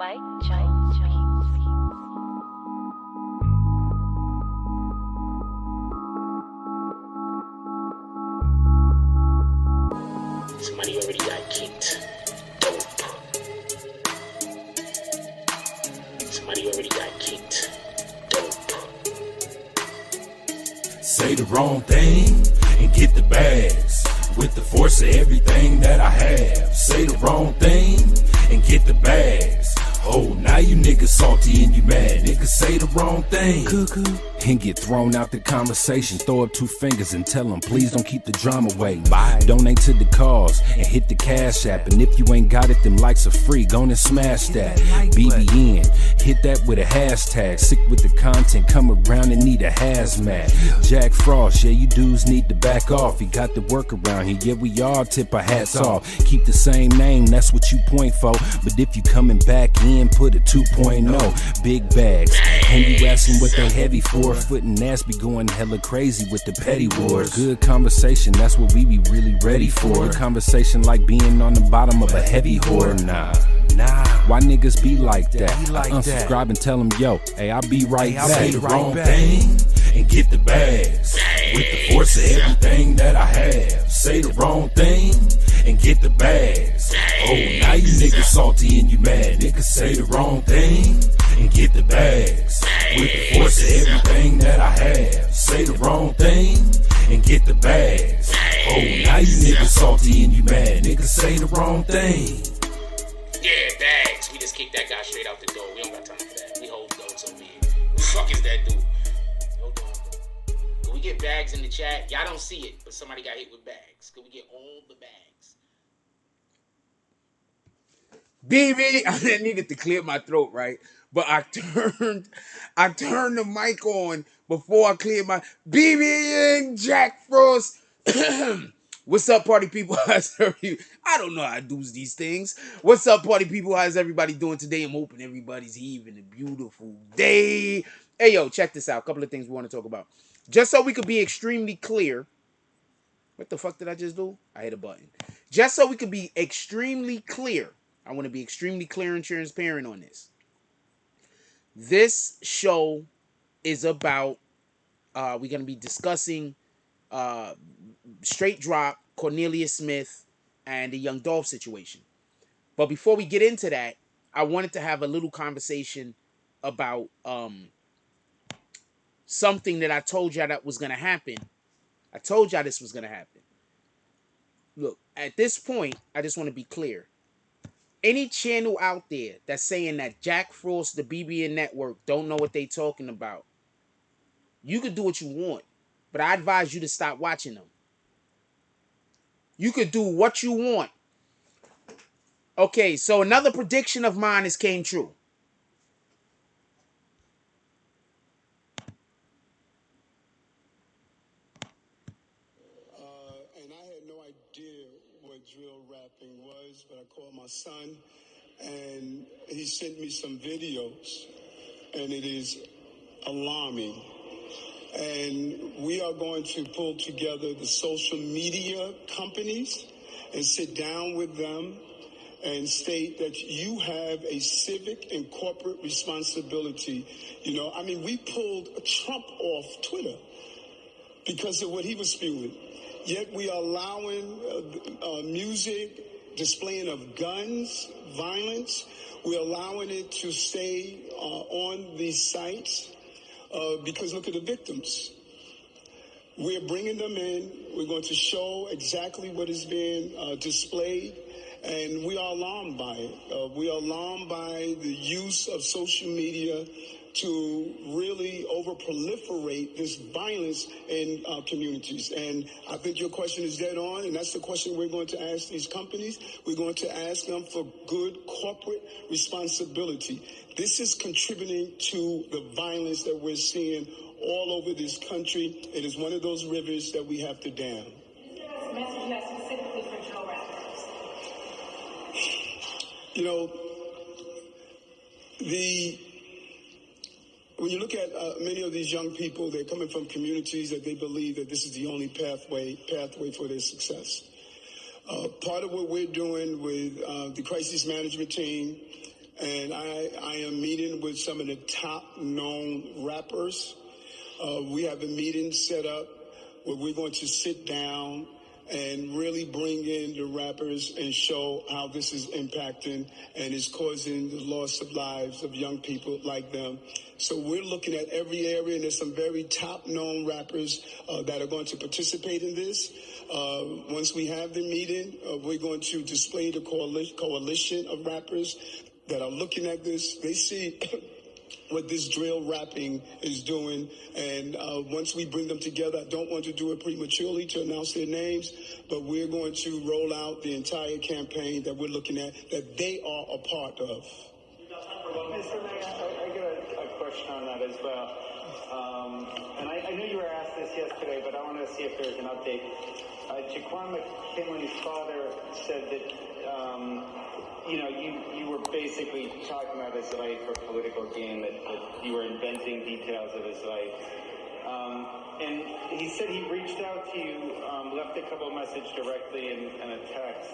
Somebody already got kicked. Dope. Somebody already got kicked. Dope. Say the wrong thing and get the bags. With the force of everything that I have. Say the wrong thing and get the bags. Oh, now you niggas salty and you mad. Niggas say the wrong thing and get thrown out the conversation. Throw up two fingers and tell them, please don't keep the drama waiting. Bye. Donate to the cause and hit the cash app. And if you ain't got it, them likes are free. Go and smash that. BBN, hit that with a hashtag. Sick with the content, come around and need a hazmat. Jack Frost, yeah, you dudes need to back off. He got the work around here, yeah, we all tip our hats off. Keep the same name, that's what you point for. But if you coming back in, put a 2.0. Big bags, and you asking what they heavy for. Foot and ass be going hella crazy with the petty wars. Good conversation, that's what we be really ready for. Good conversation like being on the bottom of a heavy whore. Nah, why niggas be like that? I unsubscribe and tell them, yo, hey, I'll be right back. Say the wrong thing and get the bags. With the force of everything that I have. Say the wrong thing and get the bags. Oh, now you niggas salty and you mad. Niggas say the wrong thing and get the bags. With the force of everything that I have. Say the wrong thing and get the bags. Oh, now you niggas salty and you mad. Niggas say the wrong thing. Yeah, bags. We just kicked that guy straight out the door. We don't got time for that. We hold those over here. Who the fuck is that dude? Hold on. Can we get bags in the chat? Y'all don't see it, but somebody got hit with bags. Can we get all the bags? BB, I needed to clear my throat, right? But I turned the mic on before I cleared my BB and Jack Frost. What's up, party people? I don't know how to do these things. What's up, party people? How's everybody doing today? I'm hoping everybody's having a beautiful day. Hey, yo, check this out. A couple of things we want to talk about. Just so we could be extremely clear. What the fuck did I just do? I hit a button. Just so we could be extremely clear. I want to be extremely clear and transparent on this. This show is about, we're going to be discussing Straight Drop, Cornelius Smith, and the Young Dolph situation. But before we get into that, I wanted to have a little conversation about something that I told y'all that was going to happen. I told y'all this was going to happen. Look, at this point, I just want to be clear. Any channel out there that's saying that Jack Frost, the BBN Network, don't know what they talking about, you could do what you want, but I advise you to stop watching them. You could do what you want. Okay, so another prediction of mine has came true. And I had no idea what drill rapping was, but I called my son, and he sent me some videos, and it is alarming. And we are going to pull together the social media companies and sit down with them and state that you have a civic and corporate responsibility. You know, I mean, we pulled Trump off Twitter because of what he was spewing. Yet we are allowing music, displaying of guns, violence. We're allowing it to stay on these sites because look at the victims. We're bringing them in. We're going to show exactly what is being displayed. And we are alarmed by it. We are alarmed by the use of social media to really over-proliferate this violence in communities. And I think your question is dead on, and that's the question we're going to ask these companies. We're going to ask them for good corporate responsibility. This is contributing to the violence that we're seeing all over this country. It is one of those rivers that we have to dam. Specifically for drill rappers. You know, when you look at many of these young people, they're coming from communities that they believe that this is the only pathway for their success. Part of what we're doing with the crisis management team, and I am meeting with some of the top known rappers. We have a meeting set up where we're going to sit down and really bring in the rappers and show how this is impacting and is causing the loss of lives of young people like them. So we're looking at every area, and there's some very top-known rappers that are going to participate in this. Once we have the meeting, we're going to display the coalition of rappers that are looking at this. They see what this drill rapping is doing, and once we bring them together, I don't want to do it prematurely to announce their names, but we're going to roll out the entire campaign that we're looking at, that they are a part of. Mr. Mayor, I got a question on that as well. And I knew you were asked this yesterday, but I wanted to see if there's an update. Jaquan McKinley's father said that, you were basically talking about his life for political gain, that you were inventing details of his life. And he said he reached out to you, left a couple of messages directly and a text.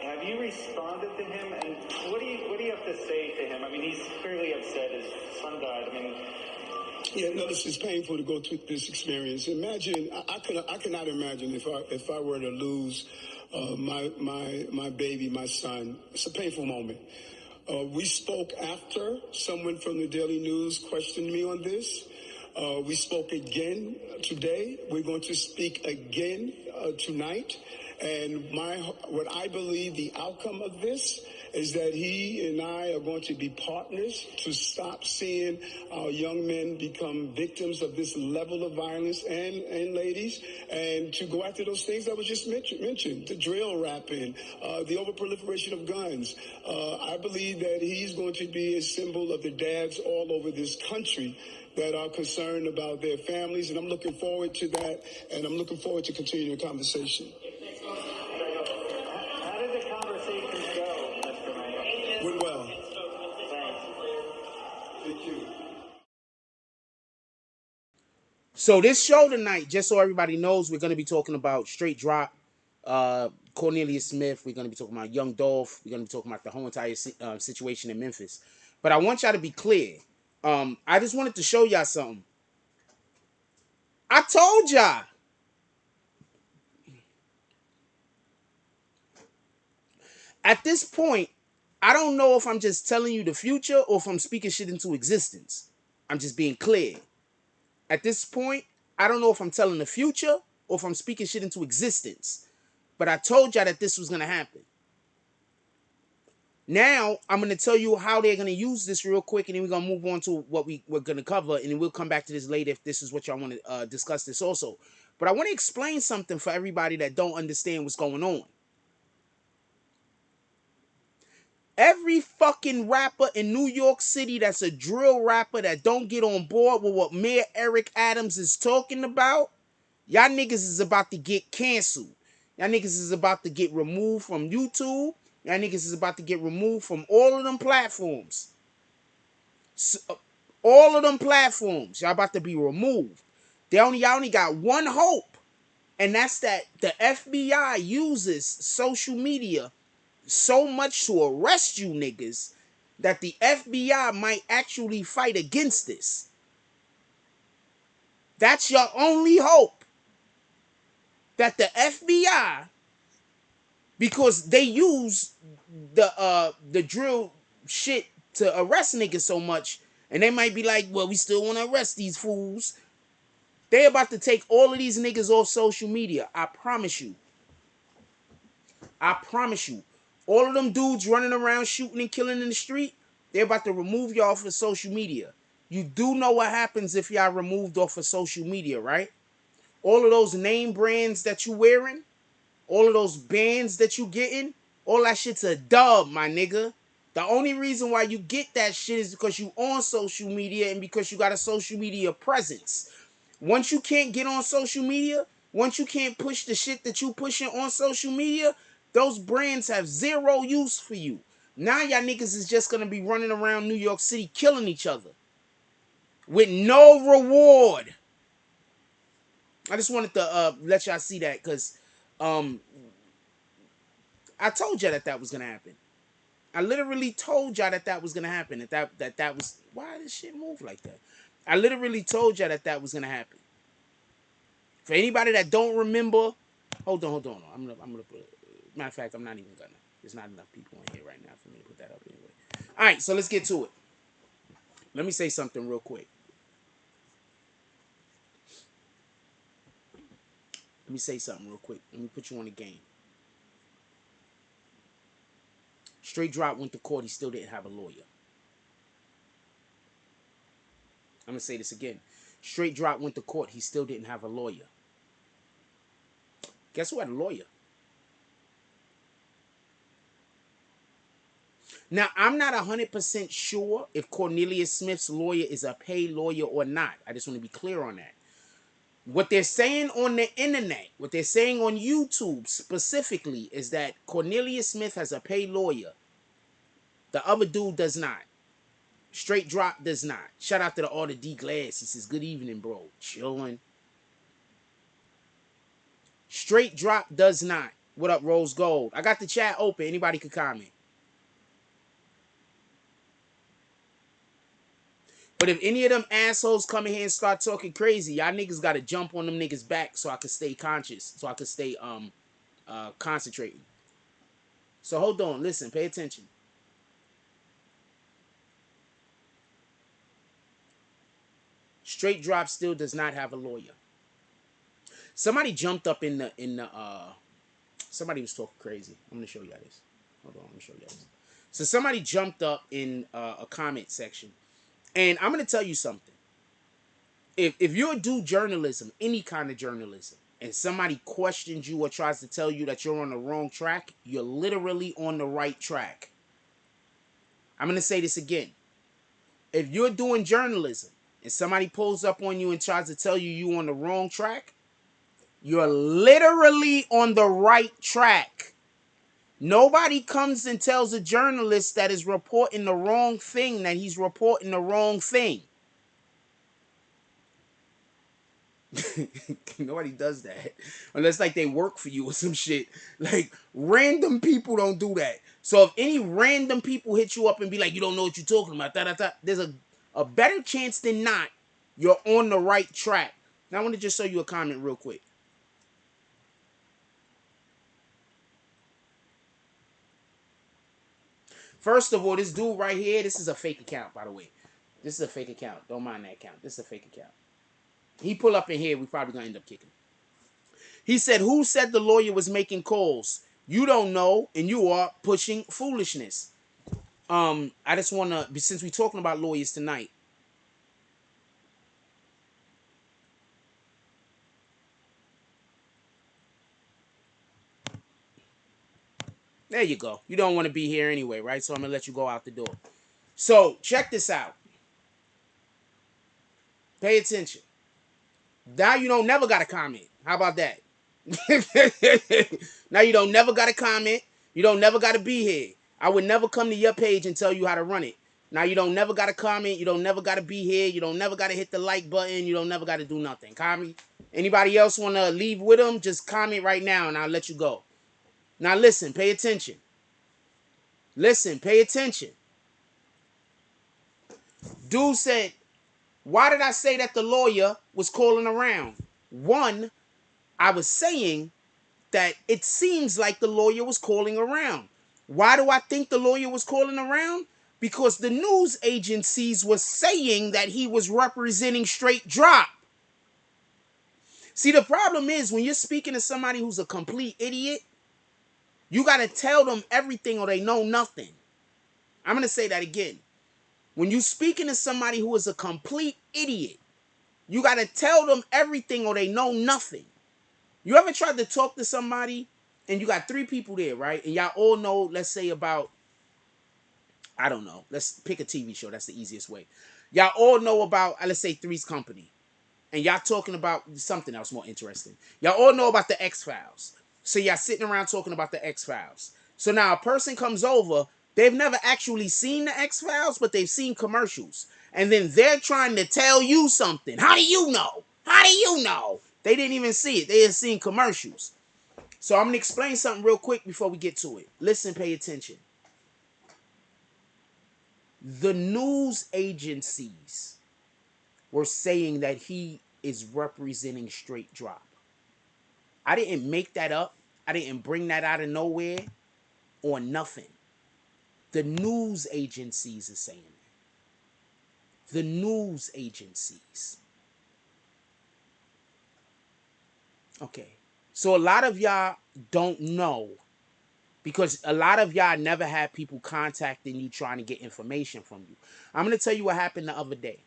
Have you responded to him? And what do you have to say to him? I mean, he's clearly upset. His son died. I mean, yeah, no, this is painful to go through this experience. Imagine, I cannot imagine if I were to lose my baby, my son. It's a painful moment. We spoke after someone from the Daily News questioned me on this. We spoke again today. We're going to speak again tonight. And what I believe the outcome of this is that he and I are going to be partners to stop seeing our young men become victims of this level of violence, and ladies, and to go after those things that was just mentioned, the drill rapping, the overproliferation of guns. I believe that he's going to be a symbol of the dads all over this country that are concerned about their families, and I'm looking forward to that, and I'm looking forward to continuing the conversation. how did the conversations go, Mr. Mayor? Went well. Thanks. Thank you. So this show tonight, just so everybody knows, we're going to be talking about Straight Drop, Cornelius Smith. We're going to be talking about Young Dolph. We're going to be talking about the whole entire situation in Memphis. But I want y'all to be clear. I just wanted to show y'all something. I told y'all. At this point, I don't know if I'm just telling you the future or if I'm speaking shit into existence. I'm just being clear. At this point, I don't know if I'm telling the future or if I'm speaking shit into existence. But I told y'all that this was going to happen. Now, I'm going to tell you how they're going to use this real quick, and then we're going to move on to what we're going to cover, and then we'll come back to this later if this is what y'all want to discuss this also. But I want to explain something for everybody that don't understand what's going on. Every fucking rapper in New York City that's a drill rapper that don't get on board with what Mayor Eric Adams is talking about, y'all niggas is about to get canceled. Y'all niggas is about to get removed from YouTube. Y'all niggas is about to get removed from all of them platforms. So, all of them platforms, y'all about to be removed. Y'all only got one hope, and that's that the FBI uses social media so much to arrest you niggas that the FBI might actually fight against this. That's your only hope. That the FBI, because they use the drill shit to arrest niggas so much, and they might be like, well, we still want to arrest these fools. They about to take all of these niggas off social media. I promise you. I promise you. All of them dudes running around shooting and killing in the street, they're about to remove y'all off of social media. You do know what happens if y'all removed off of social media, right? All of those name brands that you wearing, all of those bands that you getting, all that shit's a dub, my nigga. The only reason why you get that shit is because you on social media and because you got a social media presence. Once you can't get on social media, once you can't push the shit that you pushing on social media, those brands have zero use for you. Now y'all niggas is just gonna be running around New York City killing each other with no reward. I just wanted to let y'all see that because I told you that was gonna happen. I literally told y'all that that was gonna happen. That was why this shit move like that. I literally told y'all that that was gonna happen. For anybody that don't remember, hold on. I'm gonna put it. Matter of fact, I'm not even gonna. There's not enough people in here right now for me to put that up anyway. All right, so let's get to it. Let me say something real quick. Let me say something real quick. Let me put you on the game. Straight Drop went to court. He still didn't have a lawyer. I'm going to say this again. Straight Drop went to court. He still didn't have a lawyer. Guess who had a lawyer? Now, I'm not 100% sure if Cornelius Smith's lawyer is a paid lawyer or not. I just want to be clear on that. What they're saying on the internet, what they're saying on YouTube specifically, is that Cornelius Smith has a paid lawyer. The other dude does not. Straight Drop does not. Shout out to the Order D Glass. He says, good evening, bro. Chillin'. Straight Drop does not. What up, Rose Gold? I got the chat open. Anybody could comment. But if any of them assholes come in here and start talking crazy, y'all niggas gotta jump on them niggas' back so I can stay conscious. So I can stay concentrating. So hold on, listen, pay attention. Straight Drop still does not have a lawyer. Somebody jumped up in the somebody was talking crazy. I'm gonna show y'all this. Hold on, let me show y'all this. So somebody jumped up in a comment section. And I'm going to tell you something. If you do journalism, any kind of journalism, and somebody questions you or tries to tell you that you're on the wrong track, you're literally on the right track. I'm going to say this again. If you're doing journalism and somebody pulls up on you and tries to tell you you're on the wrong track, you're literally on the right track. Nobody comes and tells a journalist that is reporting the wrong thing that he's reporting the wrong thing. Nobody does that. Unless like they work for you or some shit. Like random people don't do that. So if any random people hit you up and be like, you don't know what you're talking about, there's a better chance than not you're on the right track. Now I want to just show you a comment real quick. First of all, this dude right here, this is a fake account, by the way. This is a fake account. Don't mind that account. This is a fake account. He pull up in here, we probably gonna end up kicking. He said, who said the lawyer was making calls? You don't know, and you are pushing foolishness. I just wanna, since we're talking about lawyers tonight. There you go. You don't want to be here anyway, right? So I'm gonna let you go out the door. So check this out. Pay attention. Now you don't never got to comment. How about that? Now you don't never got to comment. You don't never got to be here. I would never come to your page and tell you how to run it. Now you don't never got to comment. You don't never got to be here. You don't never got to hit the like button. You don't never got to do nothing. Copy? Anybody else want to leave with them? Just comment right now and I'll let you go. Now listen, pay attention. Listen, pay attention. Dude said, why did I say that the lawyer was calling around? One, I was saying that it seems like the lawyer was calling around. Why do I think the lawyer was calling around? Because the news agencies were saying that he was representing Straight Drop. See, the problem is when you're speaking to somebody who's a complete idiot, you got to tell them everything or they know nothing. I'm going to say that again. When you're speaking to somebody who is a complete idiot, you got to tell them everything or they know nothing. You ever tried to talk to somebody and you got 3 people there, right? And y'all all know, let's say about, I don't know. Let's pick a TV show. That's the easiest way. Y'all all know about, let's say, Three's Company. And y'all talking about something else more interesting. Y'all all know about the X-Files. So y'all sitting around talking about the X-Files. So now a person comes over. They've never actually seen the X-Files, but they've seen commercials. And then they're trying to tell you something. How do you know? How do you know? They didn't even see it. They had seen commercials. So I'm going to explain something real quick before we get to it. Listen, pay attention. The news agencies were saying that he is representing Straight Drop. I didn't make that up. I didn't bring that out of nowhere or nothing. The news agencies are saying it. The news agencies. Okay. So a lot of y'all don't know because a lot of y'all never had people contacting you trying to get information from you. I'm going to tell you what happened the other day.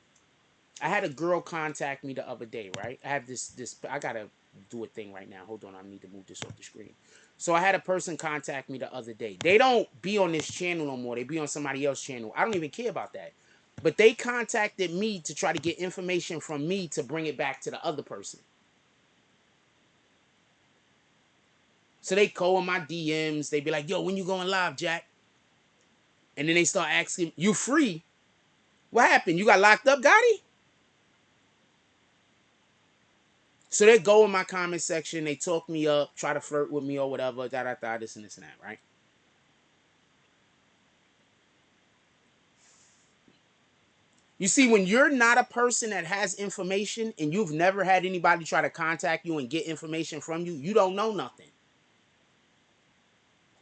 I had a girl contact me the other day, right? I have this I got to do a thing right now. Hold on. I need to move this off the screen. So I had a person contact me the other day. They don't be on this channel no more. They be on somebody else's channel. I don't even care about that. But they contacted me to try to get information from me to bring it back to the other person. So they go in my DMs. They be like, yo, when you going live, Jack? And then they start asking, you free? What happened? You got locked up, Gotti? So they go in my comment section. They talk me up, try to flirt with me or whatever, this and this and that, right? You see, when you're not a person that has information and you've never had anybody try to contact you and get information from you, you don't know nothing.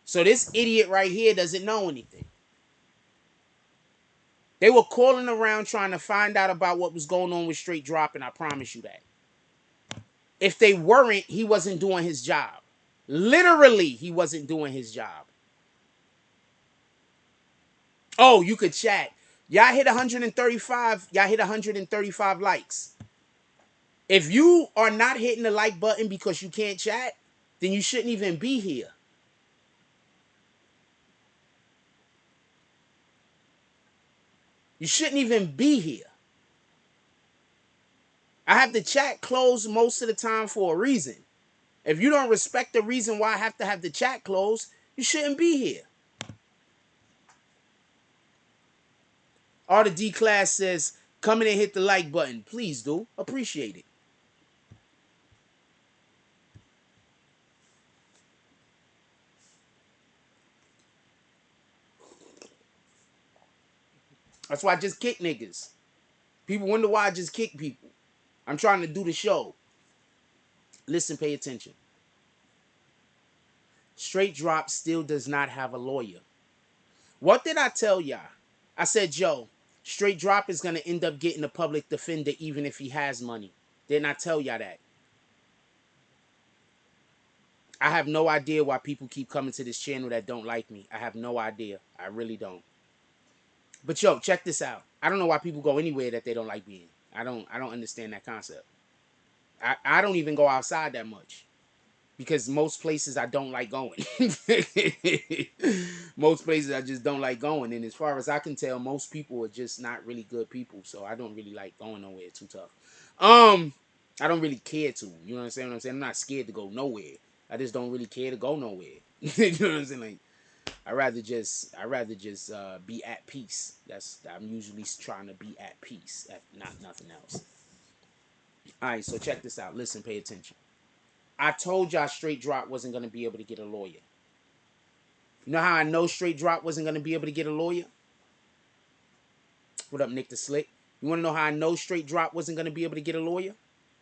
So this idiot right here doesn't know anything. They were calling around trying to find out about what was going on with Straight Drop, and I promise you that. If they weren't, he wasn't doing his job. Literally, he wasn't doing his job. Oh, you could chat. Y'all hit 135. Y'all hit 135 likes. If you are not hitting the like button because you can't chat, then you shouldn't even be here. You shouldn't even be here. I have the chat closed most of the time for a reason. If you don't respect the reason why I have to have the chat closed, you shouldn't be here. All the D class says, come in and hit the like button. Please do. Appreciate it. That's why I just kick niggas. People wonder why I just kick people. I'm trying to do the show. Listen, pay attention. Straight Drop still does not have a lawyer. What did I tell y'all? I said, yo, Straight Drop is going to end up getting a public defender even if he has money. Didn't I tell y'all that? I have no idea why people keep coming to this channel that don't like me. I have no idea. I really don't. But yo, check this out. I don't know why people go anywhere that they don't like being. I don't understand that concept. I don't even go outside that much. Because most places I don't like going. Most places I just don't like going. And as far as I can tell, most people are just not really good people. So I don't really like going nowhere too tough. I don't really care to. You know what I'm saying? I'm not scared to go nowhere. I just don't really care to go nowhere. You know what I'm saying? Like, I rather just be at peace. I'm usually trying to be at peace, not nothing else. All right, so check this out. Listen, pay attention. I told y'all Straight Drop wasn't going to be able to get a lawyer. You know how I know Straight Drop wasn't going to be able to get a lawyer? What up, Nick the Slick? You want to know how I know Straight Drop wasn't going to be able to get a lawyer? You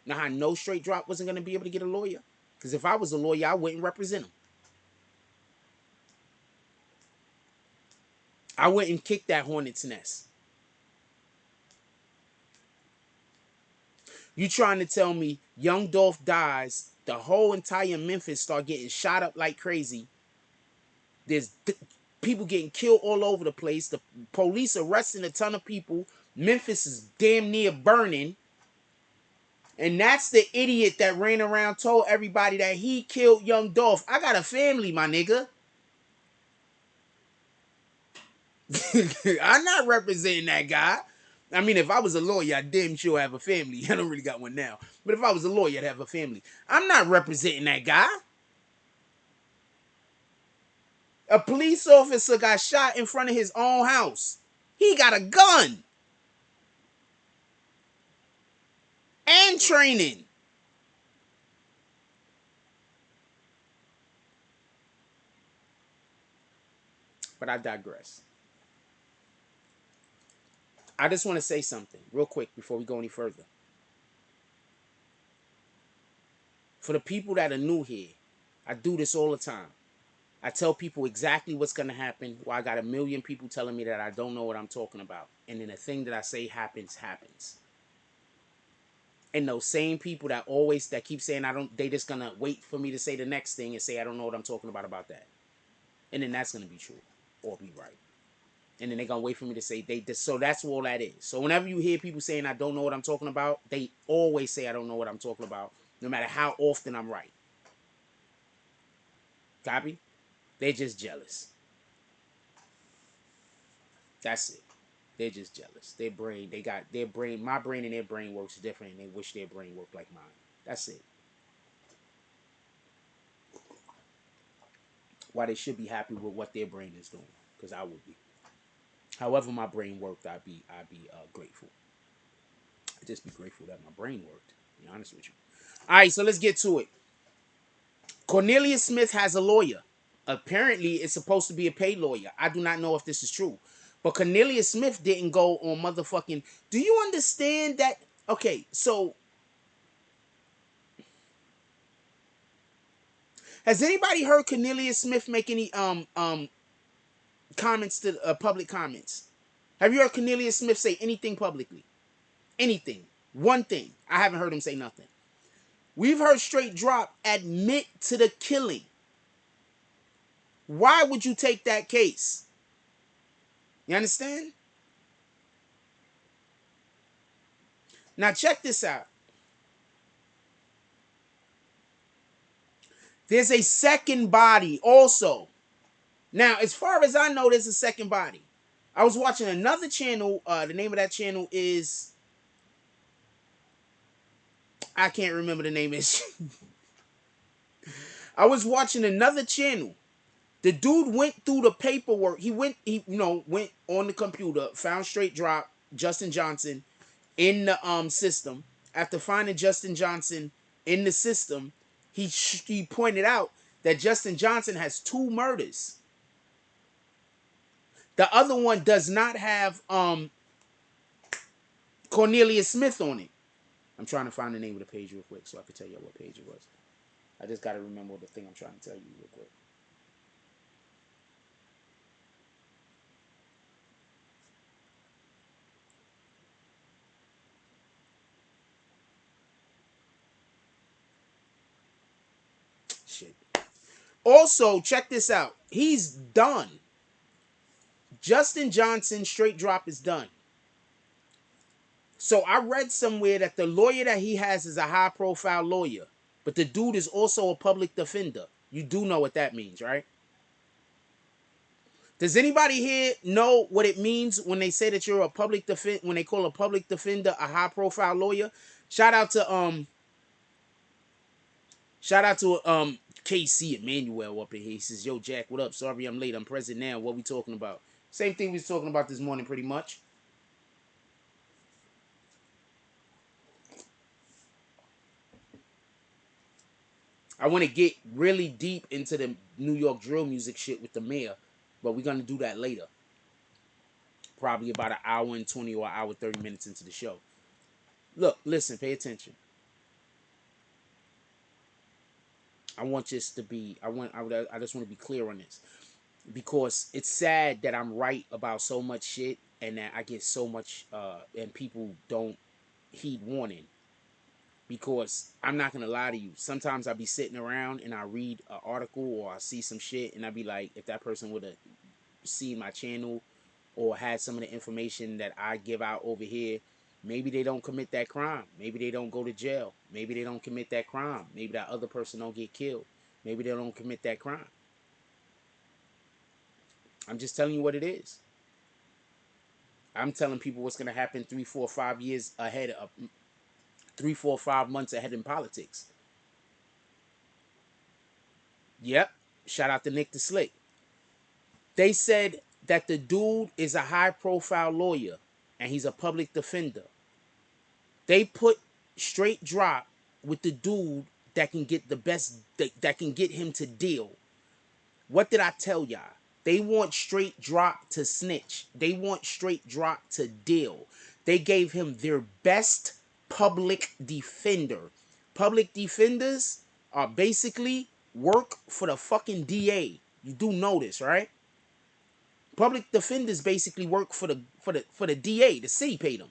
know how I know Straight Drop wasn't going to be able to get a lawyer? Because if I was a lawyer, I wouldn't represent him. I wouldn't kick that hornet's nest. You trying to tell me Young Dolph dies, the whole entire Memphis start getting shot up like crazy. There's people getting killed all over the place. The police arresting a ton of people. Memphis is damn near burning. And that's the idiot that ran around told everybody that he killed Young Dolph. I got a family, my nigga. I'm not representing that guy. I mean, if I was a lawyer, I damn sure have a family. I don't really got one now. But if I was a lawyer, I'd have a family. I'm not representing that guy. A police officer got shot in front of his own house. He got a gun. And training. But I digress. I just want to say something real quick before we go any further. For the people that are new here, I do this all the time. I tell people exactly what's going to happen. Well, I got a million people telling me that I don't know what I'm talking about. And then the thing that I say happens. And those same people that keep saying they just going to wait for me to say the next thing and say I don't know what I'm talking about that. And then that's going to be true or be right. And then they're going to wait for me to say so that's all that is. So whenever you hear people saying I don't know what I'm talking about, they always say I don't know what I'm talking about, no matter how often I'm right. Copy? They're just jealous. That's it. They're just jealous. My brain and their brain works different, and they wish their brain worked like mine. That's it. Why they should be happy with what their brain is doing, because I would be. However my brain worked, I'd be grateful. I'd just be grateful that my brain worked, to be honest with you. All right, so let's get to it. Cornelius Smith has a lawyer. Apparently, it's supposed to be a paid lawyer. I do not know if this is true. But Cornelius Smith didn't go on motherfucking... Do you understand that? Okay, so... Has anybody heard Cornelius Smith make any comments to public comments? Have you heard Cornelius Smith say anything publicly? Anything. One thing. I haven't heard him say nothing. We've heard Straight Drop admit to the killing. Why would you take that case? You understand? Now check this out. There's a second body also. Now, as far as I know, there's a second body. I was watching another channel. The name of that channel is... I can't remember the name of it. I was watching another channel. The dude went through the paperwork. He went on the computer, found Straight Drop, Justin Johnson in the system. After finding Justin Johnson in the system, he pointed out that Justin Johnson has 2 murders. The other one does not have Cornelius Smith on it. I'm trying to find the name of the page real quick so I can tell you what page it was. I just got to remember the thing I'm trying to tell you real quick. Shit. Also, check this out. He's done. Justin Johnson, Straight Drop is done. So I read somewhere that the lawyer that he has is a high-profile lawyer. But the dude is also a public defender. You do know what that means, right? Does anybody here know what it means when they say that you're a public defender, when they call a public defender a high-profile lawyer? Shout out to KC Emmanuel up in here. He says, "Yo, Jack, what up? Sorry I'm late. I'm present now. What we talking about?" Same thing we was talking about this morning, pretty much. I want to get really deep into the New York drill music shit with the mayor, but we're going to do that later. Probably about an hour and 20 or an hour 30 minutes into the show. Look, listen, pay attention. I just want to be clear on this. Because it's sad that I'm right about so much shit and that I get so much, and people don't heed warning. Because I'm not going to lie to you. Sometimes I'll be sitting around and I read an article or I see some shit and I'll be like, if that person would have seen my channel or had some of the information that I give out over here, maybe they don't commit that crime. Maybe they don't go to jail. Maybe they don't commit that crime. Maybe that other person don't get killed. Maybe they don't commit that crime. I'm just telling you what it is. I'm telling people what's going to happen 3, 4, 5 years ahead of 3, 4, 5 months ahead in politics. Yep. Shout out to Nick the Slick. They said that the dude is a high-profile lawyer and he's a public defender. They put Straight Drop with the dude that can get the best, that can get him to deal. What did I tell y'all? They want straight drop to snitch. They want straight drop to deal. They gave him their best public defender. Public defenders are basically work for the fucking DA. You do know this, right? Public defenders basically work for the DA. The city paid them.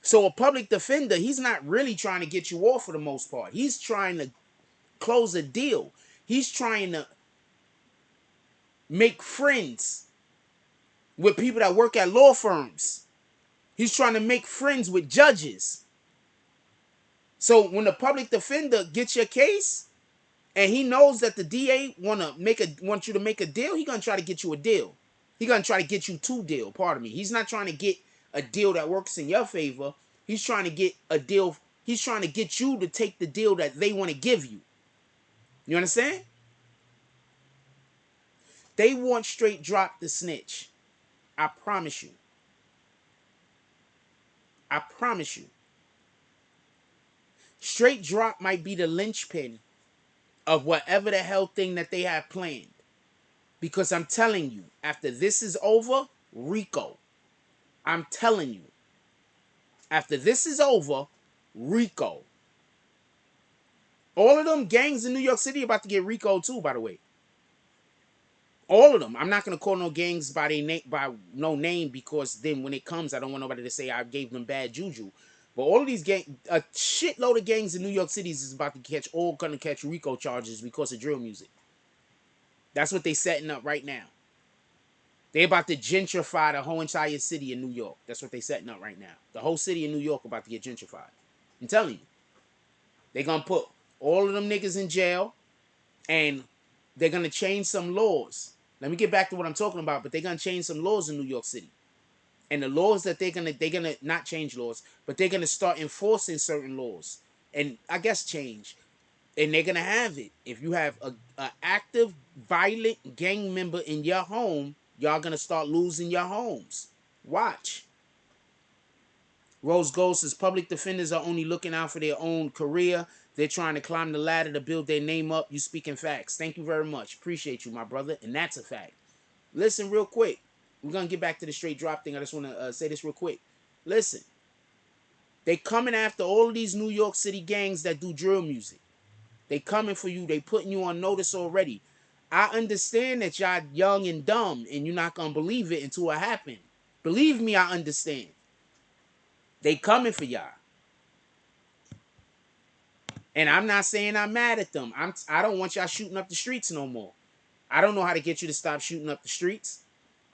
So a public defender, he's not really trying to get you off for the most part. He's trying to close a deal. He's trying to make friends with people that work at law firms. He's trying to make friends with judges. So when the public defender gets your case and he knows that the DA want you to make a deal, he's gonna try to get you a deal. He's gonna try to get you to deal. Pardon me. He's not trying to get a deal that works in your favor. He's trying to get a deal. He's trying to get you to take the deal that they want to give you. You understand? They want straight drop the snitch. I promise you. I promise you. Straight drop might be the linchpin of whatever the hell thing that they have planned. Because I'm telling you, after this is over, Rico. I'm telling you. After this is over, Rico. All of them gangs in New York City about to get Rico too, by the way. All of them. I'm not gonna call no gangs by no name, because then when it comes, I don't want nobody to say I gave them bad juju. But all of these a shitload of gangs in New York City is about to gonna catch Rico charges because of drill music. That's what they setting up right now. They about to gentrify the whole entire city in New York. That's what they setting up right now. The whole city in New York about to get gentrified. I'm telling you. They gonna put all of them niggas in jail, and they're gonna change some laws. Let me get back to what I'm talking about, but they're gonna change some laws in New York City. And the laws that they're gonna not change laws, but they're gonna start enforcing certain laws. And I guess change. And they're gonna have it. If you have a active, violent gang member in your home, y'all gonna start losing your homes. Watch. Rose Gold says public defenders are only looking out for their own career. They're trying to climb the ladder to build their name up. You speaking facts. Thank you very much. Appreciate you, my brother. And that's a fact. Listen real quick. We're going to get back to the straight drop thing. I just want to say this real quick. Listen. They coming after all of these New York City gangs that do drill music. They coming for you. They putting you on notice already. I understand that y'all young and dumb and you're not going to believe it until it happen. Believe me, I understand. They coming for y'all. And I'm not saying I'm mad at them. I don't want y'all shooting up the streets no more. I don't know how to get you to stop shooting up the streets.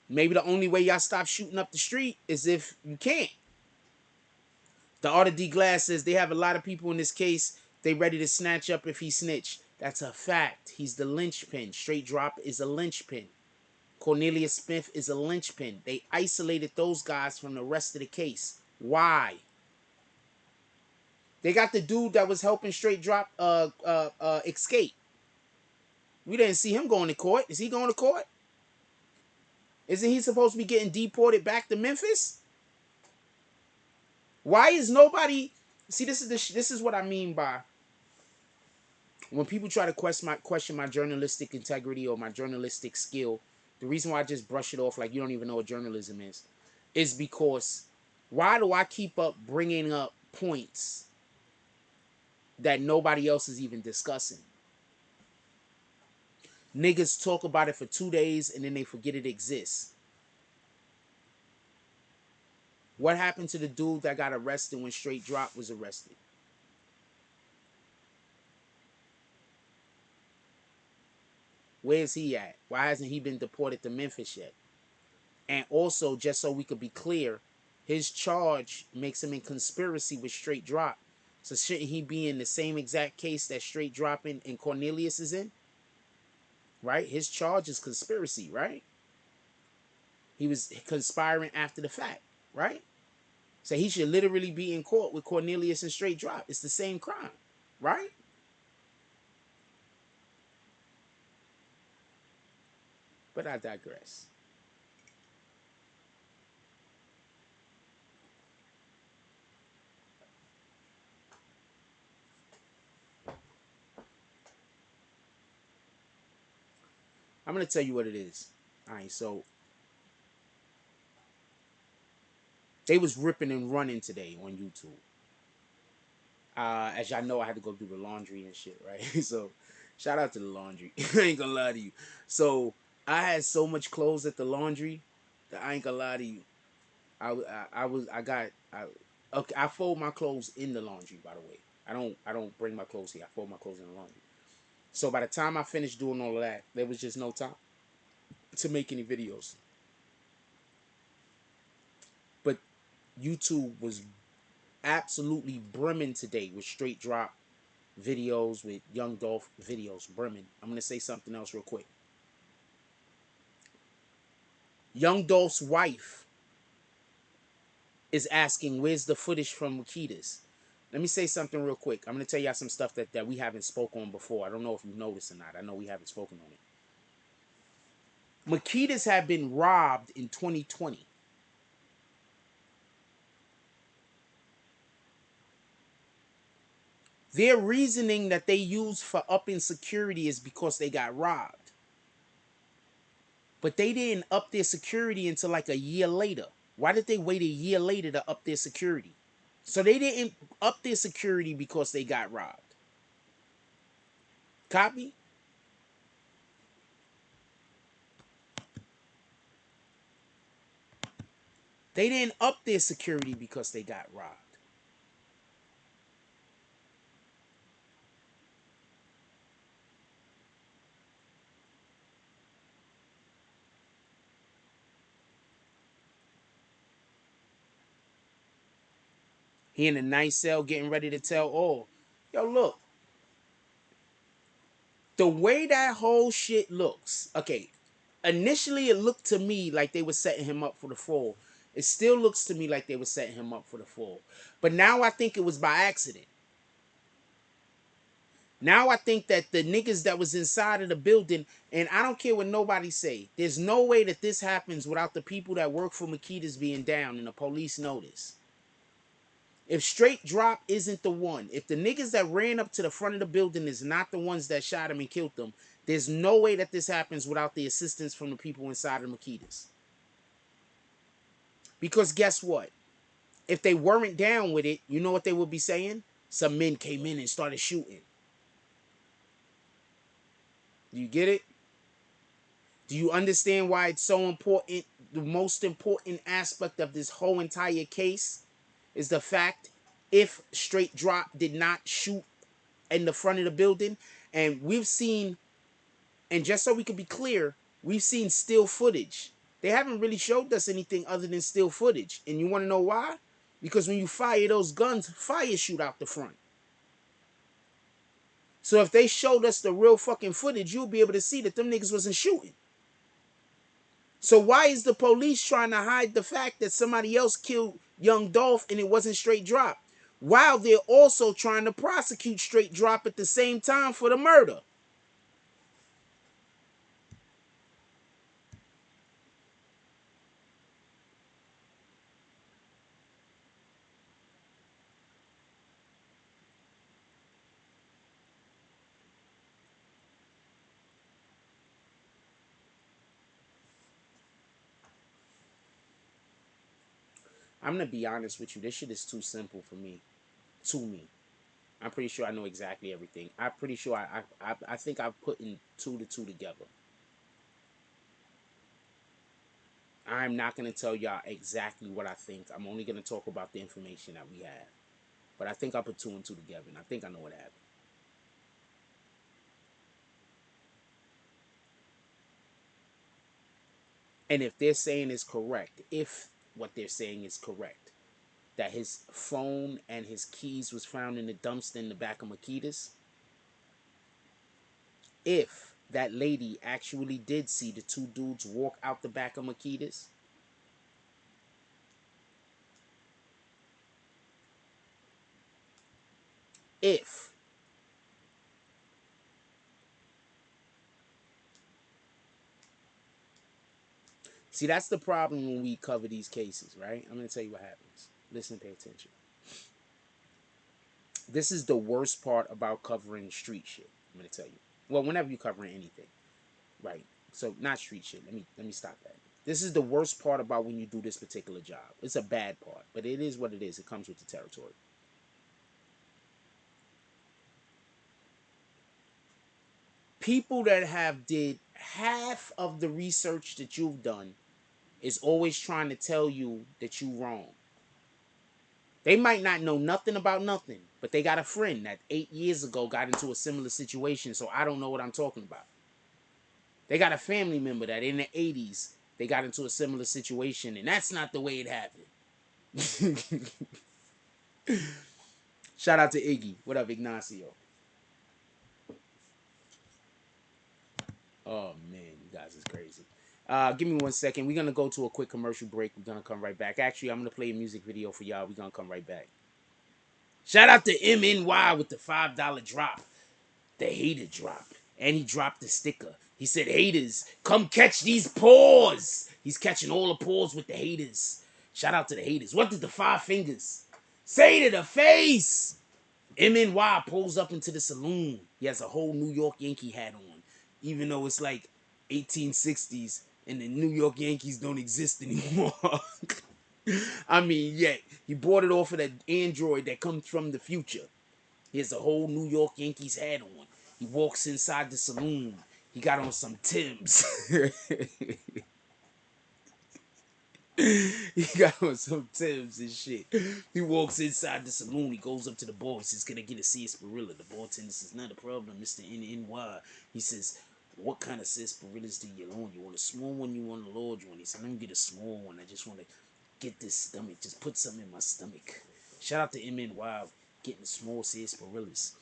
Maybe the only way y'all stop shooting up the street is if you can't. The Art of D Glass says they have a lot of people in this case. They ready to snatch up if he snitched. That's a fact. He's the linchpin. Straight drop is a linchpin. Cornelius Smith is a linchpin. They isolated those guys from the rest of the case. Why? They got the dude that was helping straight drop escape. We didn't see him going to court. Is he going to court? Isn't he supposed to be getting deported back to Memphis? Why is nobody... See, this is what I mean by when people try to question my journalistic integrity or my journalistic skill. The reason why I just brush it off like you don't even know what journalism is because why do I keep up bringing up points that nobody else is even discussing? Niggas talk about it for 2 days and then they forget it exists. What happened to the dude that got arrested when Straight Drop was arrested? Where's he at? Why hasn't he been deported to Memphis yet? And also, just so we could be clear, his charge makes him in conspiracy with Straight Drop. So shouldn't he be in the same exact case that Straight Drop and Cornelius is in? Right? His charge is conspiracy, right? He was conspiring after the fact, right? So he should literally be in court with Cornelius and Straight Drop. It's the same crime, right? But I digress. I'm gonna tell you what it is. All right, so they was ripping and running today on YouTube. As y'all know, I had to go do the laundry and shit, right? So, shout out to the laundry. I ain't gonna lie to you. So, I had so much clothes at the laundry that I ain't gonna lie to you. Okay, I fold my clothes in the laundry, by the way. I don't bring my clothes here. I fold my clothes in the laundry. So by the time I finished doing all of that, there was just no time to make any videos. But YouTube was absolutely brimming today with straight drop videos, with Young Dolph videos brimming. I'm gonna say something else real quick. Young Dolph's wife is asking, "Where's the footage from Makitas?" Let me say something real quick. I'm gonna tell y'all some stuff that we haven't spoken on before. I don't know if you've noticed or not. I know we haven't spoken on it. Makitas have been robbed in 2020. Their reasoning that they use for upping security is because they got robbed. But they didn't up their security until like a year later. Why did they wait a year later to up their security? So they didn't up their security because they got robbed. Copy? They didn't up their security because they got robbed. He in a nice cell getting ready to tell all. Yo, look. The way that whole shit looks. Okay. Initially, it looked to me like they were setting him up for the fall. It still looks to me like they were setting him up for the fall. But now I think it was by accident. Now I think that the niggas that was inside of the building, and I don't care what nobody say, there's no way that this happens without the people that work for Makitas being down and the police notice. If Straight Drop isn't the one, if the niggas that ran up to the front of the building is not the ones that shot him and killed them, there's no way that this happens without the assistance from the people inside of Makitas. Because guess what? If they weren't down with it, you know what they would be saying? Some men came in and started shooting. Do you get it? Do you understand why it's so important? The most important aspect of this whole entire case is the fact if Straight Drop did not shoot in the front of the building, and we've seen, and just so we can be clear, we've seen still footage. They haven't really showed us anything other than still footage. And you want to know why? Because when you fire those guns, fire shoot out the front. So if they showed us the real fucking footage, you'll be able to see that them niggas wasn't shooting. So why is the police trying to hide the fact that somebody else killed Young Dolph and it wasn't Straight Drop? While they're also trying to prosecute Straight Drop at the same time for the murder. I'm going to be honest with you. This shit is too simple for me. To me. I'm pretty sure I know exactly everything. I'm pretty sure I think I've put in two to two together. I'm not going to tell y'all exactly what I think. I'm only going to talk about the information that we have. But I think I put two and two together, and I think I know what happened. And if they're saying is correct, if what they're saying is correct, that his phone and his keys was found in the dumpster in the back of Makitas, if that lady actually did see the two dudes walk out the back of Makitas, if see, that's the problem when we cover these cases, right? I'm going to tell you what happens. Listen, pay attention. This is the worst part about covering street shit. I'm going to tell you. Well, whenever you're covering anything, right? So not street shit. Let me stop that. This is the worst part about when you do this particular job. It's a bad part, but it is what it is. It comes with the territory. People that have did half of the research that you've done is always trying to tell you that you wrong. They might not know nothing about nothing, but they got a friend that 8 years ago got into a similar situation, so I don't know what I'm talking about. They got a family member that in the 80s, they got into a similar situation, and that's not the way it happened. Shout out to Iggy. What up, Ignacio? Oh, man, you guys is crazy. Give me 1 second. We're going to go to a quick commercial break. We're going to come right back. Actually, I'm going to play a music video for y'all. We're going to come right back. Shout out to MNY with the $5 drop. The hater drop. And he dropped the sticker. He said, haters, come catch these paws. He's catching all the paws with the haters. Shout out to the haters. What did the 5 fingers say to the face? MNY pulls up into the saloon. He has a whole New York Yankee hat on. Even though it's like 1860s and the New York Yankees don't exist anymore. I mean, yeah, he bought it off of that android that comes from the future. He has a whole New York Yankees hat on. He walks inside the saloon. He got on some Timbs. He got on some Timbs and shit. He walks inside the saloon. He goes up to the boss. He's gonna get a sarsaparilla. The bartender says, "Not a problem, Mr. NNY." He says, "What kind of sarsaparillas do you want? You want a small one? You want a large one?" He said, "Let me get a small one. I just want to get this stomach. Just put something in my stomach." Shout out to MNY getting small sarsaparillas.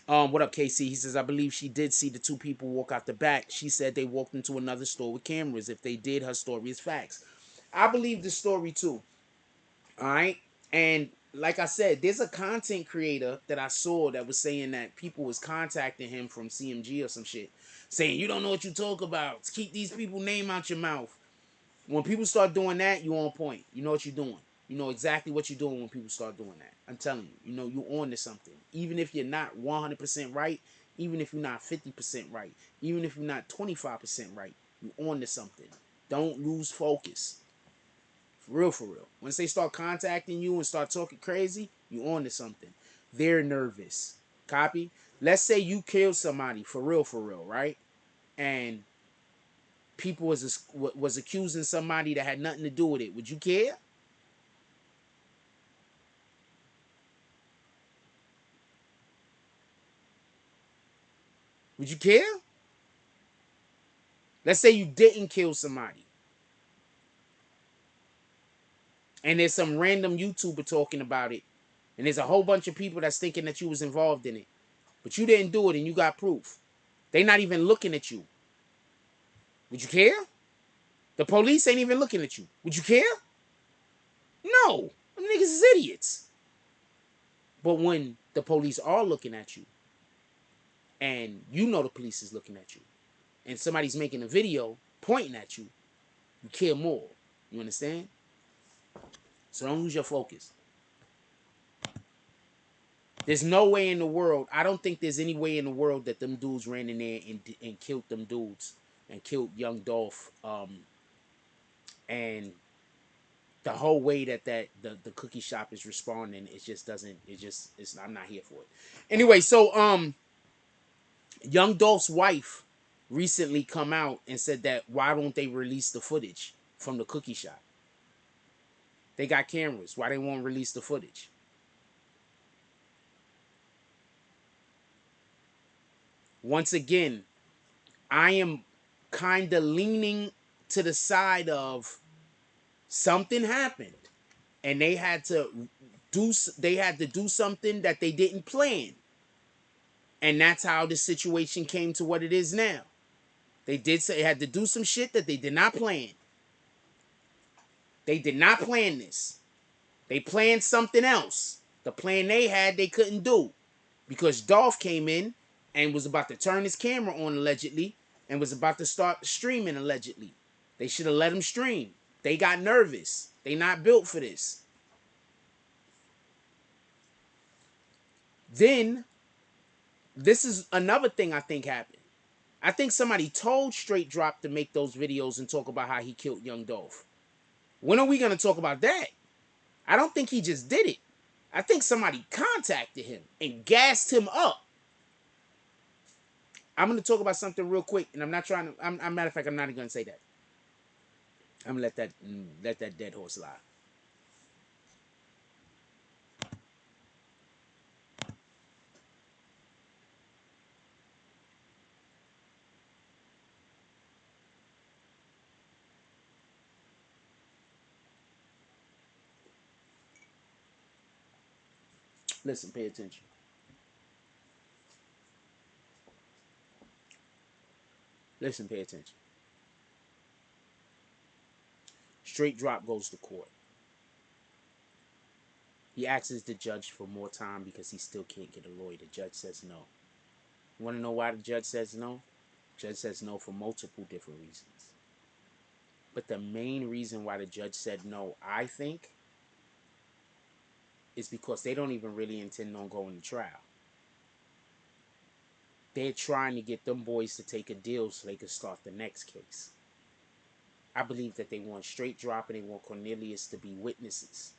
What up, KC? He says, I believe she did see the 2 people walk out the back. She said they walked into another store with cameras. If they did, her story is facts. I believe the story too. All right. And like I said, there's a content creator that I saw that was saying that people was contacting him from CMG or some shit, saying, you don't know what you talk about. Keep these people name out your mouth. When people start doing that, you on point. You know what you're doing. You know exactly what you're doing when people start doing that. I'm telling you, you know, you're on to something. Even if you're not 100% right, even if you're not 50% right, even if you're not 25% right, you're on to something. Don't lose focus. For real, for real. Once they start contacting you and start talking crazy, you're on to something. They're nervous. Copy? Let's say you killed somebody, for real, right? And people was accusing somebody that had nothing to do with it. Would you care? Would you care? Let's say you didn't kill somebody. And there's some random YouTuber talking about it. And there's a whole bunch of people that's thinking that you was involved in it. But you didn't do it and you got proof. They not even looking at you. Would you care? The police ain't even looking at you. Would you care? No. Them niggas is idiots. But when the police are looking at you, and you know the police is looking at you, and somebody's making a video pointing at you, you care more. You understand? So don't lose your focus. There's no way in the world, I don't think there's any way in the world that them dudes ran in there and killed them dudes and killed young Dolph. And the whole way that the cookie shop is responding, it just doesn't, I'm not here for it. Anyway, so young Dolph's wife recently come out and said that why don't they release the footage from the cookie shop? They got cameras. Why they won't release the footage? Once again, I am kind of leaning to the side of something happened and they had to do something that they didn't plan. And that's how the situation came to what it is now. They had to do some shit that they did not plan. They did not plan this. They planned something else. The plan they had, they couldn't do. Because Dolph came in and was about to turn his camera on, allegedly, and was about to start streaming, allegedly. They should have let him stream. They got nervous. They not built for this. Then, this is another thing I think happened. I think somebody told Straight Drop to make those videos and talk about how he killed Young Dolph. When are we going to talk about that? I don't think he just did it. I think somebody contacted him and gassed him up. I'm going to talk about something real quick, and I'm not trying to. Matter of fact, I'm not even going to say that. I'm going to let that dead horse lie. Listen, pay attention. Listen, pay attention. Straight Drop goes to court. He asks the judge for more time because he still can't get a lawyer. The judge says no. You want to know why the judge says no? The judge says no for multiple different reasons. But the main reason why the judge said no, I think, is because they don't even really intend on going to trial. They're trying to get them boys to take a deal so they can start the next case. I believe that they want Straight Drop and they want Cornelius to be witnesses.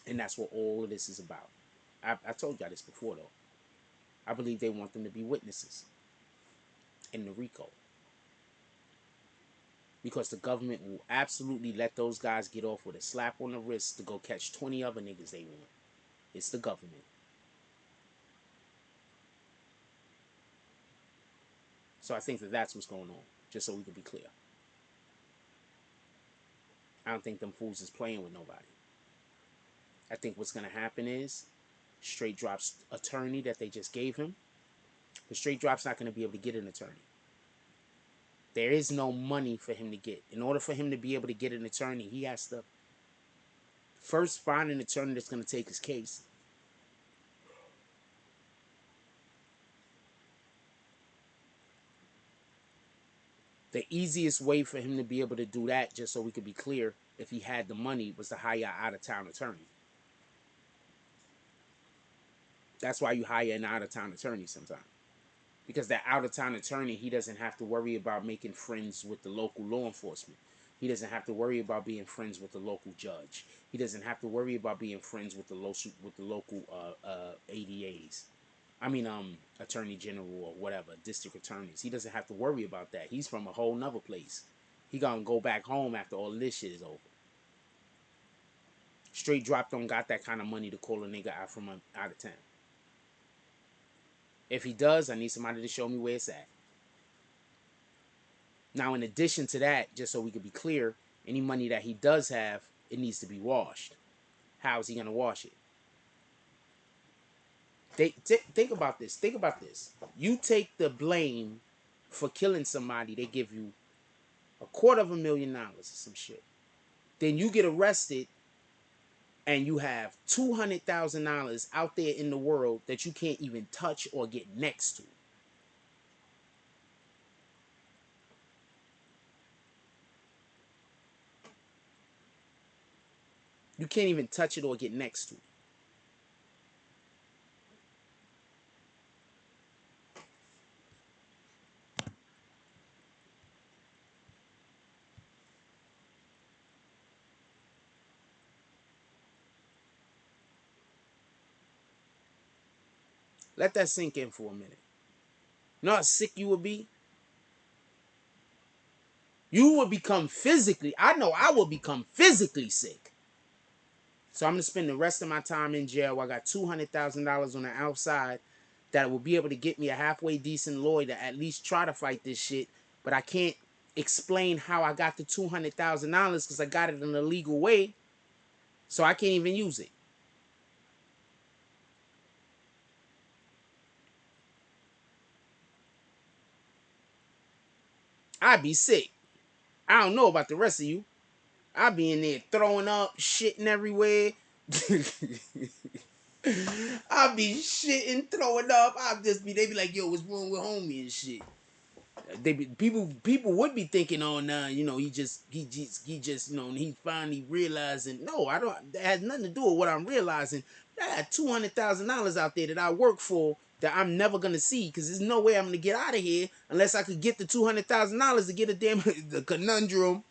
And that's what all of this is about. I told y'all this before, though. I believe they want them to be witnesses in the RICO. Because the government will absolutely let those guys get off with a slap on the wrist to go catch 20 other niggas they want. It's the government. So I think that that's what's going on, just so we can be clear. I don't think them fools is playing with nobody. I think what's going to happen is Straight Drop's attorney that they just gave him, the Straight Drop's not going to be able to get an attorney. There is no money for him to get. In order for him to be able to get an attorney, he has to first find an attorney that's going to take his case. The easiest way for him to be able to do that, just so we could be clear, if he had the money, was to hire an out-of-town attorney. That's why you hire an out-of-town attorney sometimes. Because that out-of-town attorney, he doesn't have to worry about making friends with the local law enforcement. He doesn't have to worry about being friends with the local judge. He doesn't have to worry about being friends with the local ADAs. Attorney General or whatever, district attorneys. He doesn't have to worry about that. He's from a whole nother place. He gonna go back home after all this shit is over. Straight Drop don't got that kind of money to call a nigga out from out of town. If he does, I need somebody to show me where it's at. Now, in addition to that, just so we can be clear, any money that he does have, it needs to be washed. How is he gonna wash it? Think about this. Think about this. You take the blame for killing somebody, they give you $250,000 or some shit. Then you get arrested and you have $200,000 out there in the world that you can't even touch or get next to. You can't even touch it or get next to it. Let that sink in for a minute. You know how sick you would be? You would become physically, I know I will become physically sick. So I'm going to spend the rest of my time in jail. I got $200,000 on the outside that will be able to get me a halfway decent lawyer to at least try to fight this shit. But I can't explain how I got the $200,000 because I got it in a legal way. So I can't even use it. I'd be sick. I don't know about the rest of you. I'd be in there throwing up, shitting everywhere. I'd be shitting, throwing up. They be like, yo, what's wrong with homie and shit. People would be thinking, oh nah, he just he finally realizing. No, I don't. That has nothing to do with what I'm realizing. I got $200,000 out there that I work for that I'm never gonna see, because there's no way I'm gonna get out of here unless I could get the $200,000 to get a damn the conundrum.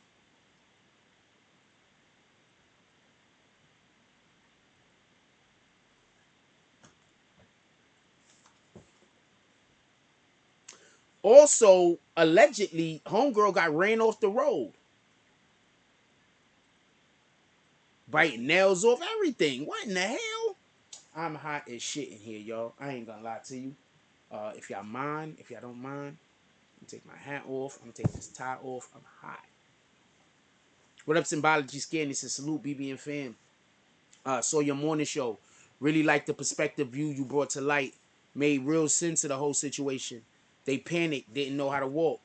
Also, allegedly, homegirl got ran off the road. Biting nails off, everything. What in the hell? I'm hot as shit in here, y'all. I ain't gonna lie to you. If y'all don't mind, I'm take my hat off. I'm take this tie off. I'm hot. What up, Symbology Scan? This is Salute BBN fam. Saw your morning show. Really liked the perspective view you brought to light. Made real sense of the whole situation. They panicked, didn't know how to walk.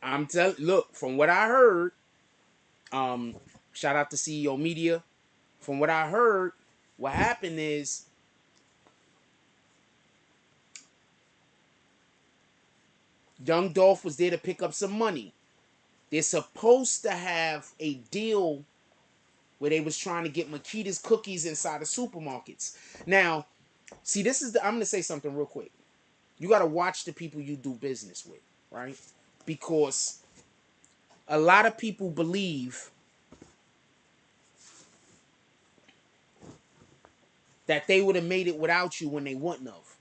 I'm telling, look, from what I heard, shout out to CEO Media. From what I heard, what happened is Young Dolph was there to pick up some money. They're supposed to have a deal where they was trying to get Makita's cookies inside the supermarkets. Now, see, I'm gonna say something real quick. You gotta watch the people you do business with, right? Because a lot of people believe that they would have made it without you when they wouldn't have.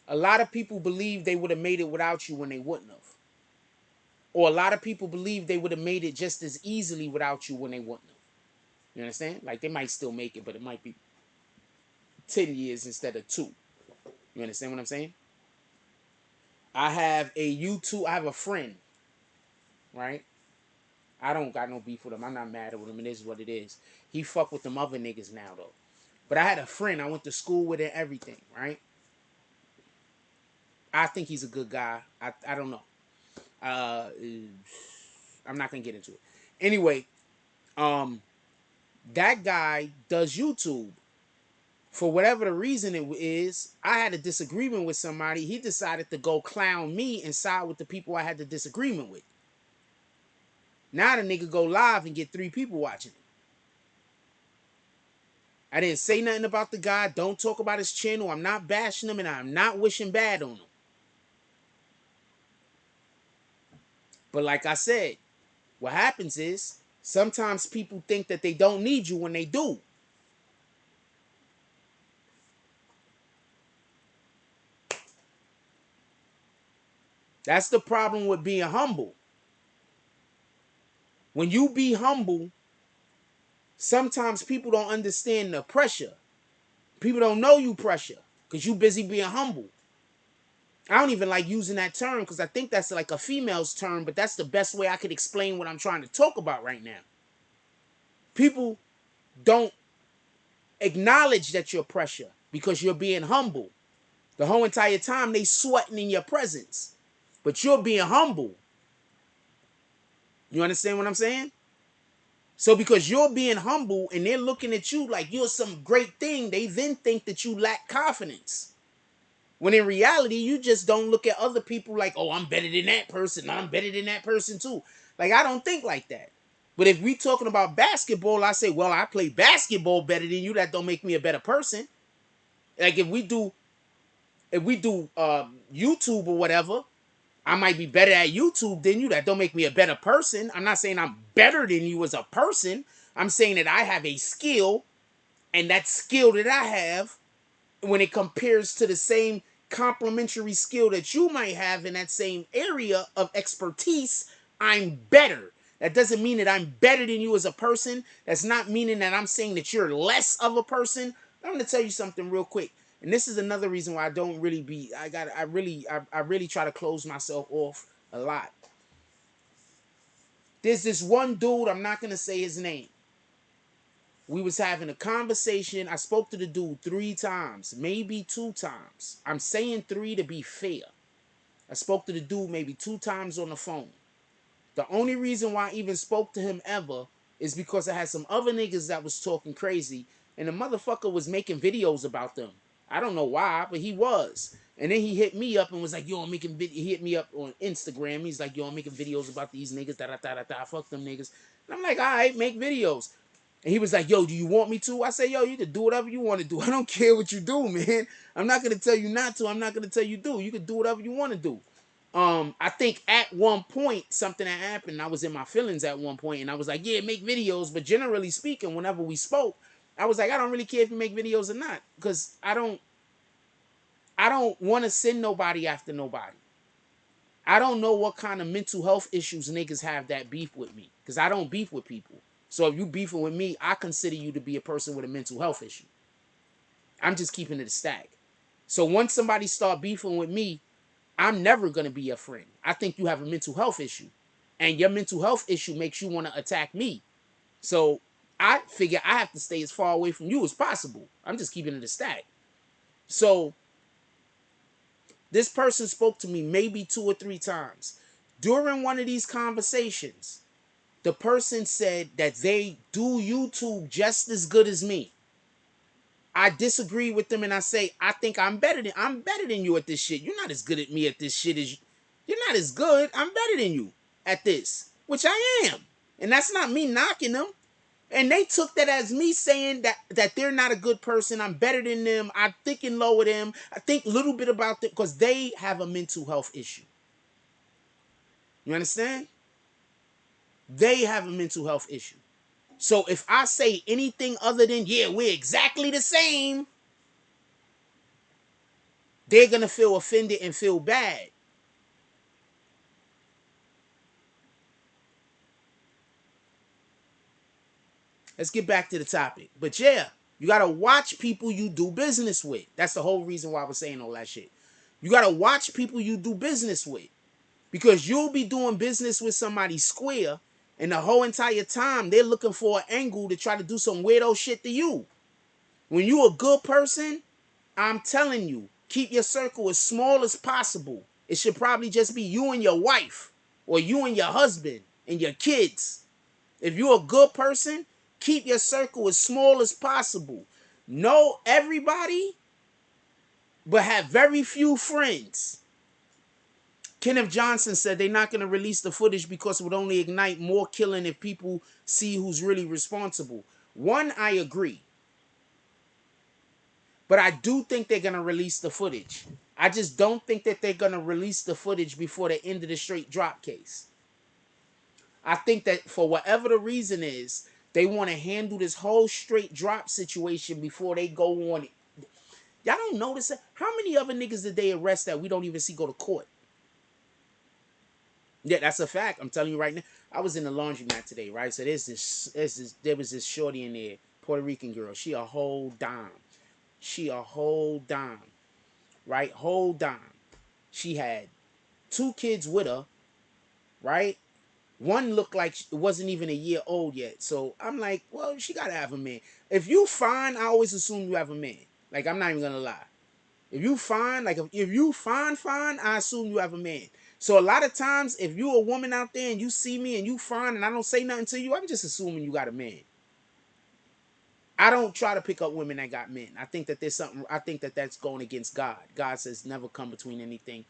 A lot of people believe they would have made it without you when they wouldn't have. Or a lot of people believe they would have made it just as easily without you when they wouldn't have. You understand? Like, they might still make it, but it might be 10 years instead of 2. You understand what I'm saying? I have a friend, right? I don't got no beef with him. I'm not mad with him. It is what it is. He fuck with them other niggas now, though. But I had a friend I went to school with and everything, right? I think he's a good guy. I don't know. I'm not gonna get into it. Anyway, that guy does YouTube. For whatever the reason it is, I had a disagreement with somebody. He decided to go clown me and side with the people I had the disagreement with. Now the nigga go live and get 3 people watching him. I didn't say nothing about the guy. Don't talk about his channel. I'm not bashing him and I'm not wishing bad on him. But like I said, what happens is sometimes people think that they don't need you when they do. That's the problem with being humble. When you be humble, sometimes people don't understand the pressure. People don't know you pressure because you busy being humble. I don't even like using that term because I think that's like a female's term, but that's the best way I could explain what I'm trying to talk about right now. People don't acknowledge that you're pressure because you're being humble. The whole entire time they sweating in your presence, but you're being humble. You understand what I'm saying? So because you're being humble and they're looking at you like you're some great thing, they then think that you lack confidence. When in reality, you just don't look at other people like, oh, I'm better than that person. I'm better than that person too. Like, I don't think like that. But if we talking about basketball, I say, well, I play basketball better than you. That don't make me a better person. Like if we do YouTube or whatever, I might be better at YouTube than you. That don't make me a better person. I'm not saying I'm better than you as a person. I'm saying that I have a skill, and that skill that I have, when it compares to the same complementary skill that you might have in that same area of expertise, I'm better. That doesn't mean that I'm better than you as a person. That's not meaning that I'm saying that you're less of a person. I'm going to tell you something real quick. And this is another reason why I don't really be, I really try to close myself off a lot. There's this one dude, I'm not going to say his name. We was having a conversation. I spoke to the dude 3 times, maybe 2 times. I'm saying 3 to be fair. I spoke to the dude maybe 2 times on the phone. The only reason why I even spoke to him ever is because I had some other niggas that was talking crazy, and the motherfucker was making videos about them. I don't know why, but he was. And then he hit me up and was like, yo, I'm making video. He hit me up on Instagram. He's like, yo, I'm making videos about these niggas. Da da da da da. Fuck them niggas. And I'm like, all right, make videos. And he was like, yo, do you want me to? I said, yo, you can do whatever you want to do. I don't care what you do, man. I'm not going to tell you not to. I'm not going to tell you do. You can do whatever you want to do. I think at one point, something had happened. I was in my feelings at one point, and I was like, yeah, make videos. But generally speaking, whenever we spoke, I was like, I don't really care if you make videos or not. Because I don't want to send nobody after nobody. I don't know what kind of mental health issues niggas have that beef with me. Because I don't beef with people. So if you beefing with me, I consider you to be a person with a mental health issue. I'm just keeping it a stack. So once somebody start beefing with me, I'm never going to be a friend. I think you have a mental health issue. And your mental health issue makes you want to attack me. So I figure I have to stay as far away from you as possible. I'm just keeping it a stack. So this person spoke to me maybe 2 or 3 times. During one of these conversations, the person said that they do YouTube just as good as me. I disagree with them and I say, I think I'm better than you at this shit. You're not as good at me at this shit as you're not as good. I'm better than you at this, which I am. And that's not me knocking them. And they took that as me saying that they're not a good person. I'm better than them. I'm thinking low of them. I think a little bit about them because they have a mental health issue. You understand? They have a mental health issue. So if I say anything other than, yeah, we're exactly the same, they're going to feel offended and feel bad. Let's get back to the topic. But yeah, you got to watch people you do business with. That's the whole reason why I was saying all that shit. You got to watch people you do business with. Because you'll be doing business with somebody square, and the whole entire time they're looking for an angle to try to do some weirdo shit to you. When you a good person, I'm telling you, keep your circle as small as possible. It should probably just be you and your wife, or you and your husband and your kids. If you're a good person, keep your circle as small as possible. Know everybody, but have very few friends. Kenneth Johnson said they're not going to release the footage because it would only ignite more killing if people see who's really responsible. One, I agree. But I do think they're going to release the footage. I just don't think that they're going to release the footage before the end of the straight drop case. I think that for whatever the reason is, they want to handle this whole straight drop situation before they go on it. Y'all don't notice that? How many other niggas did they arrest that we don't even see go to court? Yeah, that's a fact. I'm telling you right now. I was in the laundromat today, right? So there was this shorty in there, Puerto Rican girl. She a whole dime. Right? Whole dime. She had 2 kids with her, right? One looked like it wasn't even a year old yet. So I'm like, well, she gotta have a man. If you fine, I always assume you have a man. Like, I'm not even gonna lie. If you fine, like if you fine, I assume you have a man. So a lot of times, if you a woman out there and you see me and you fine and I don't say nothing to you, I'm just assuming you got a man. I don't try to pick up women that got men. I think that there's something. I think that that's going against God. God says never come between anything.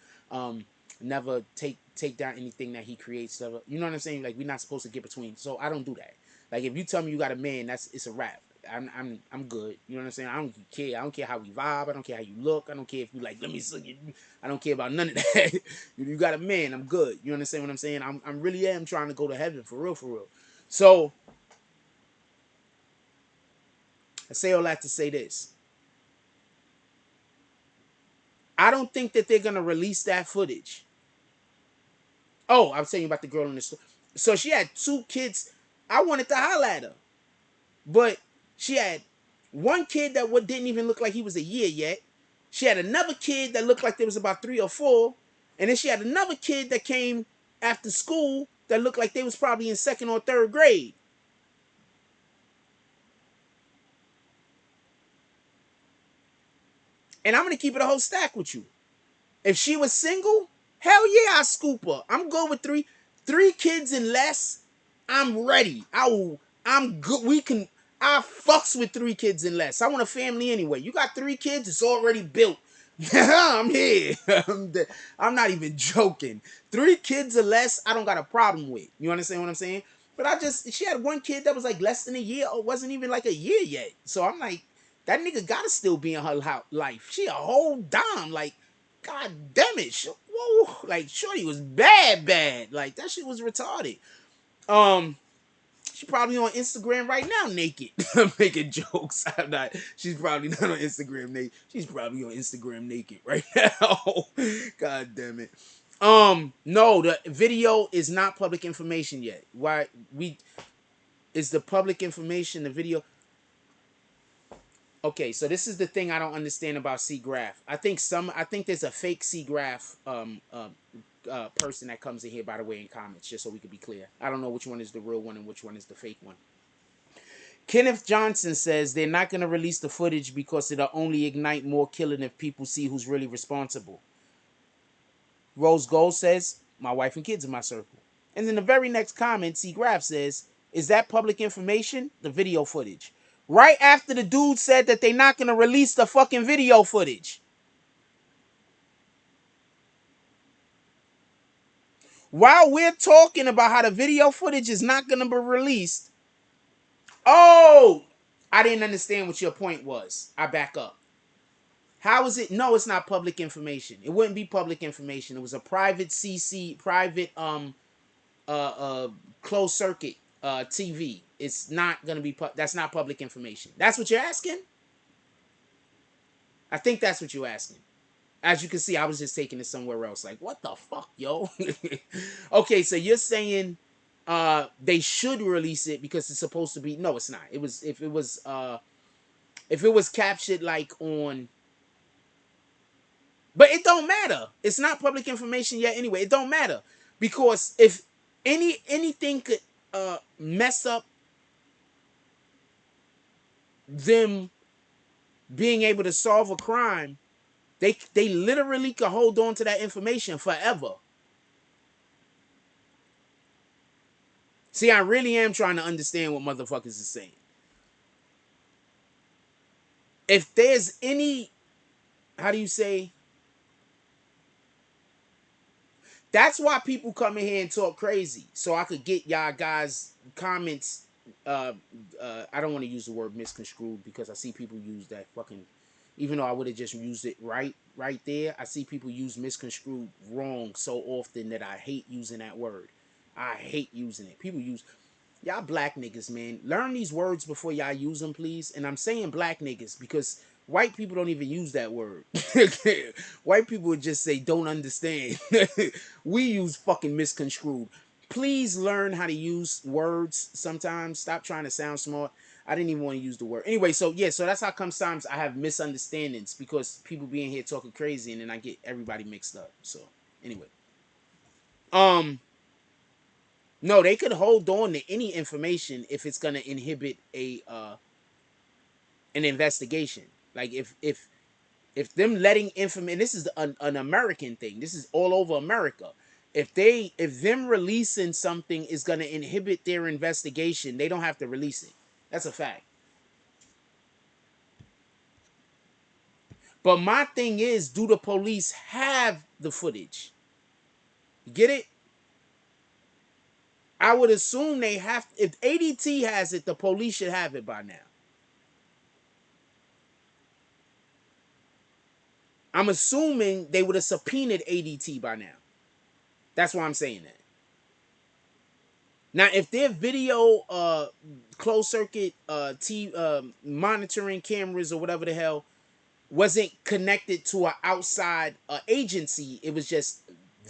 Never take down anything that He creates. You know what I'm saying? Like, we're not supposed to get between. So I don't do that. Like, if you tell me you got a man, it's a wrap. I'm good. You know what I'm saying? I don't care. I don't care how we vibe. I don't care how you look. I don't care if you like, let me suck you. I don't care about none of that. If you got a man, I'm good. You understand what I'm saying? I'm really am trying to go to heaven for real, for real. So I say all that to say this. I don't think that they're gonna release that footage. Oh, I was telling you about the girl in the store. So she had 2 kids. I wanted to holler at her, but she had one kid that didn't even look like he was a year yet. She had another kid that looked like there was about 3 or 4. And then she had another kid that came after school that looked like they was probably in 2nd or 3rd grade. And I'm going to keep it a whole stack with you. If she was single, hell yeah, I scoop her. I'm good with 3 kids and less. I'm ready. I'm good. I fucks with 3 kids and less. I want a family anyway. You got 3 kids, it's already built. I'm here. I'm not even joking. 3 kids or less, I don't got a problem with. You understand what I'm saying? But she had 1 kid that was like less than a year, or wasn't even like a year yet. So I'm like, that nigga gotta still be in her life. She a whole dime. Like, god damn it. Whoa. Like, shorty was bad. Like, that shit was retarded. She probably on Instagram right now naked. I'm making jokes. I'm not. She's probably not on Instagram naked. She's probably on Instagram naked right now. God damn it. No, the video is not public information yet. Why is the public information the video? Okay, so this is the thing I don't understand about C-Graph. I think there's a fake C-Graph person that comes in here, by the way, in comments, just so we can be clear. I don't know which one is the real one and which one is the fake one. Kenneth Johnson says they're not going to release the footage because it'll only ignite more killing if people see who's really responsible. Rose Gold says, my wife and kids in my circle. And then the very next comment, C-Graph says, is that public information? The video footage. Right after the dude said that they're not going to release the fucking video footage. While we're talking about how the video footage is not going to be released. Oh, I didn't understand what your point was. I back up. How is it? No, it's not public information. It wouldn't be public information. It was a private closed circuit TV. It's not gonna be. That's not public information. That's what you're asking. I think that's what you're asking. As you can see, I was just taking it somewhere else. Like, what the fuck, yo? Okay, so you're saying they should release it because it's supposed to be. No, it's not. It was if it was captured like on. But it don't matter. It's not public information yet anyway. It don't matter. Because if anything could mess up them being able to solve a crime, they literally could hold on to that information forever. See, I really am trying to understand what motherfuckers is saying. If there's any, how do you say? That's why people come in here and talk crazy. So I could get y'all guys comments. I don't want to use the word misconstrued because I see people use that fucking, even though I would have just used it right there. I see people use misconstrued wrong so often that I hate using that word. I hate using it. People use, y'all black niggas, man. Learn these words before y'all use them, please. And I'm saying black niggas because white people don't even use that word. White people would just say, don't understand. We use fucking misconstrued. Please learn how to use words sometimes. Stop trying to sound smart. I didn't even want to use the word. Anyway, so yeah, so that's how come sometimes I have misunderstandings because people be in here talking crazy and then I get everybody mixed up. So anyway. No, they could hold on to any information if it's gonna inhibit an investigation. Like if them letting information, this is an American thing. This is all over America. If them releasing something is gonna inhibit their investigation, they don't have to release it. That's a fact. But my thing is, do the police have the footage? You get it? I would assume they have. If ADT has it, the police should have it by now. I'm assuming they would have subpoenaed ADT by now. That's why I'm saying that. Now, if their video closed circuit monitoring cameras or whatever the hell wasn't connected to an outside agency, it was just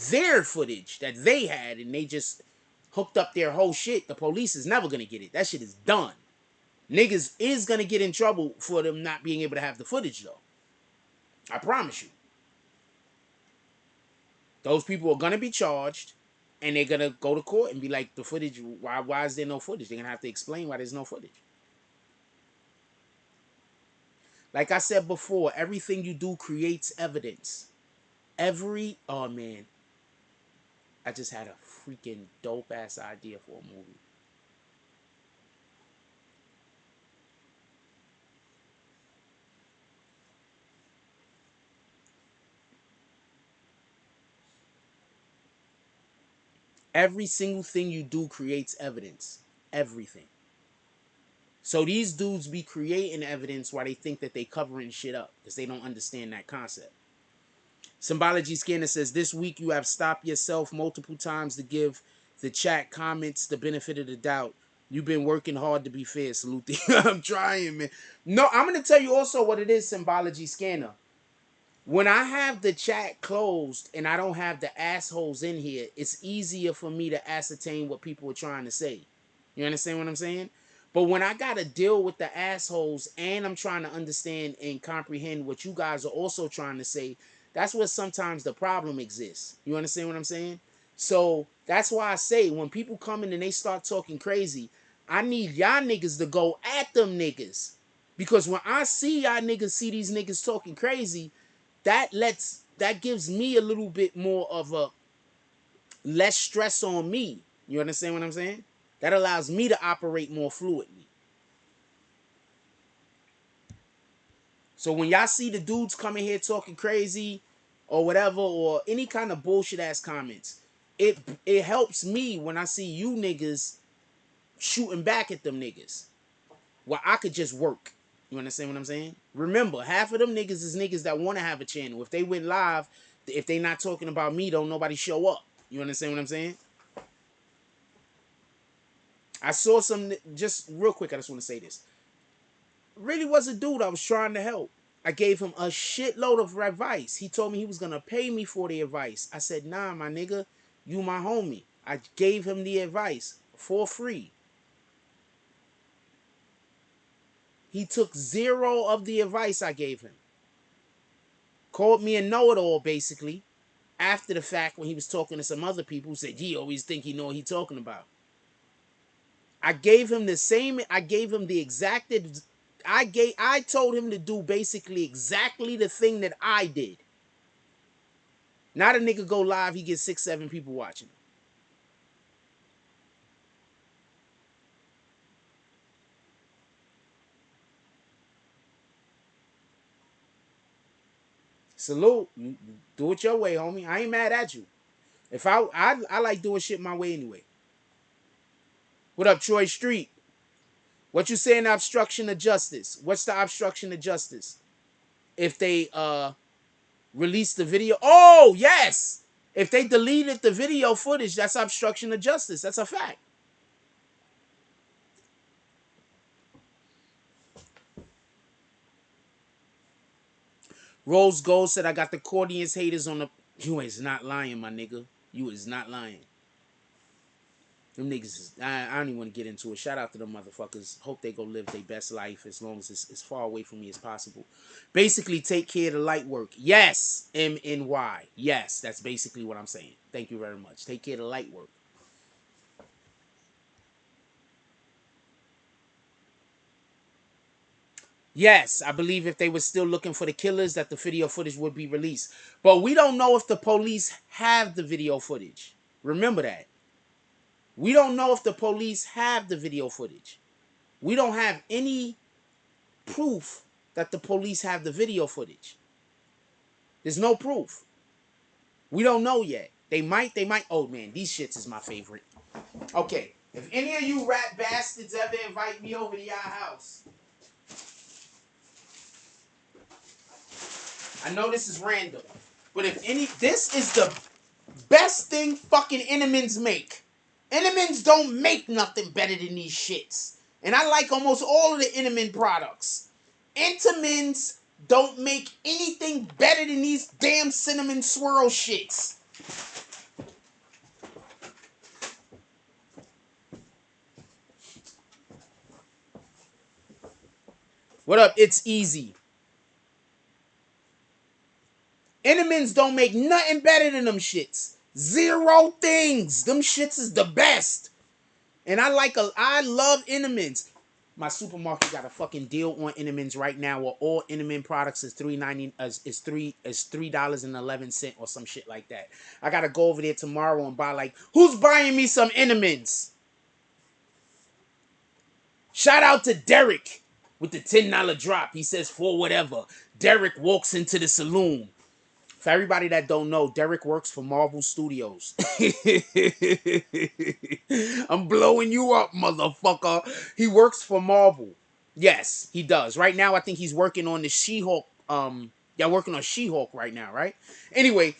their footage that they had and they just hooked up their whole shit, the police is never gonna get it. That shit is done. Niggas is gonna get in trouble for them not being able to have the footage though. I promise you. Those people are gonna be charged and they're gonna go to court and be like, the footage, why is there no footage? They're gonna have to explain why there's no footage. Like I said before, everything you do creates evidence. Oh man, I just had a freaking dope ass idea for a movie. Every single thing you do creates evidence. Everything. So these dudes be creating evidence while they think that they covering shit up because they don't understand that concept. Symbology Scanner says, this week you have stopped yourself multiple times to give the chat comments the benefit of the doubt. You've been working hard to be fair. Salute. I'm trying, man. No, I'm going to tell you also what it is, Symbology Scanner. When I have the chat closed and I don't have the assholes in here, it's easier for me to ascertain what people are trying to say. You understand what I'm saying? But when I got to deal with the assholes and I'm trying to understand and comprehend what you guys are also trying to say, that's where sometimes the problem exists. You understand what I'm saying? So that's why I say when people come in and they start talking crazy, I need y'all niggas to go at them niggas. Because when I see y'all niggas see these niggas talking crazy, that gives me a little bit more of a less stress on me. You understand what I'm saying? That allows me to operate more fluidly. So when y'all see the dudes coming here talking crazy or whatever, or any kind of bullshit ass comments, it helps me when I see you niggas shooting back at them niggas. Well, I could just work. You understand what I'm saying? Remember, half of them niggas is niggas that want to have a channel. If they went live, if they not talking about me, don't nobody show up. You understand what I'm saying? I saw some, just real quick, I just want to say this. Really was a dude I was trying to help. I gave him a shitload of advice. He told me he was going to pay me for the advice. I said, nah, my nigga, you my homie. I gave him the advice for free. He took zero of the advice I gave him. Called me a know-it-all, basically, after the fact when he was talking to some other people who said, he always think he know what he talking about. I gave him the same, I gave him the exact, I told him to do basically exactly the thing that I did. Not a nigga go live, he gets 6-7 people watching him. Salute. You do it your way, homie. I ain't mad at you. If I like doing shit my way anyway. What up, Troy Street? What you saying, obstruction of justice? What's the obstruction of justice? If they release the video. Oh, yes. If they deleted the video footage, that's obstruction of justice. That's a fact. Rose Gold said, I got the Cordians haters on the... You is not lying, my nigga. You is not lying. Them niggas, I don't even want to get into it. Shout out to them motherfuckers. Hope they go live their best life as long as it's as far away from me as possible. Basically, take care of the light work. Yes, MNY. Yes, that's basically what I'm saying. Thank you very much. Take care of the light work. Yes, I believe if they were still looking for the killers, that the video footage would be released. But we don't know if the police have the video footage. Remember that. We don't know if the police have the video footage. We don't have any proof that the police have the video footage. There's no proof. We don't know yet. They might. Oh, man, these shits is my favorite. Okay, if any of you rat bastards ever invite me over to your house, I know this is random, but if any, this is the best thing fucking Innemans make. Innemans don't make nothing better than these shits. And I like almost all of the Inneman products. Intemans don't make anything better than these damn cinnamon swirl shits. What up? It's easy. Innemans don't make nothing better than them shits. Zero things. Them shits is the best. And I love Innemans. My supermarket got a fucking deal on Innemans right now where all Inneman products is $3.11 or some shit like that. I gotta go over there tomorrow and buy who's buying me some Innemans? Shout out to Derek with the $10 drop. He says for whatever. Derek walks into the saloon. For everybody that don't know, Derek works for Marvel Studios. I'm blowing you up, motherfucker. He works for Marvel. Yes, he does. Right now, I think he's working on the She-Hulk. Y'all working on She-Hulk right now, right? Anyway,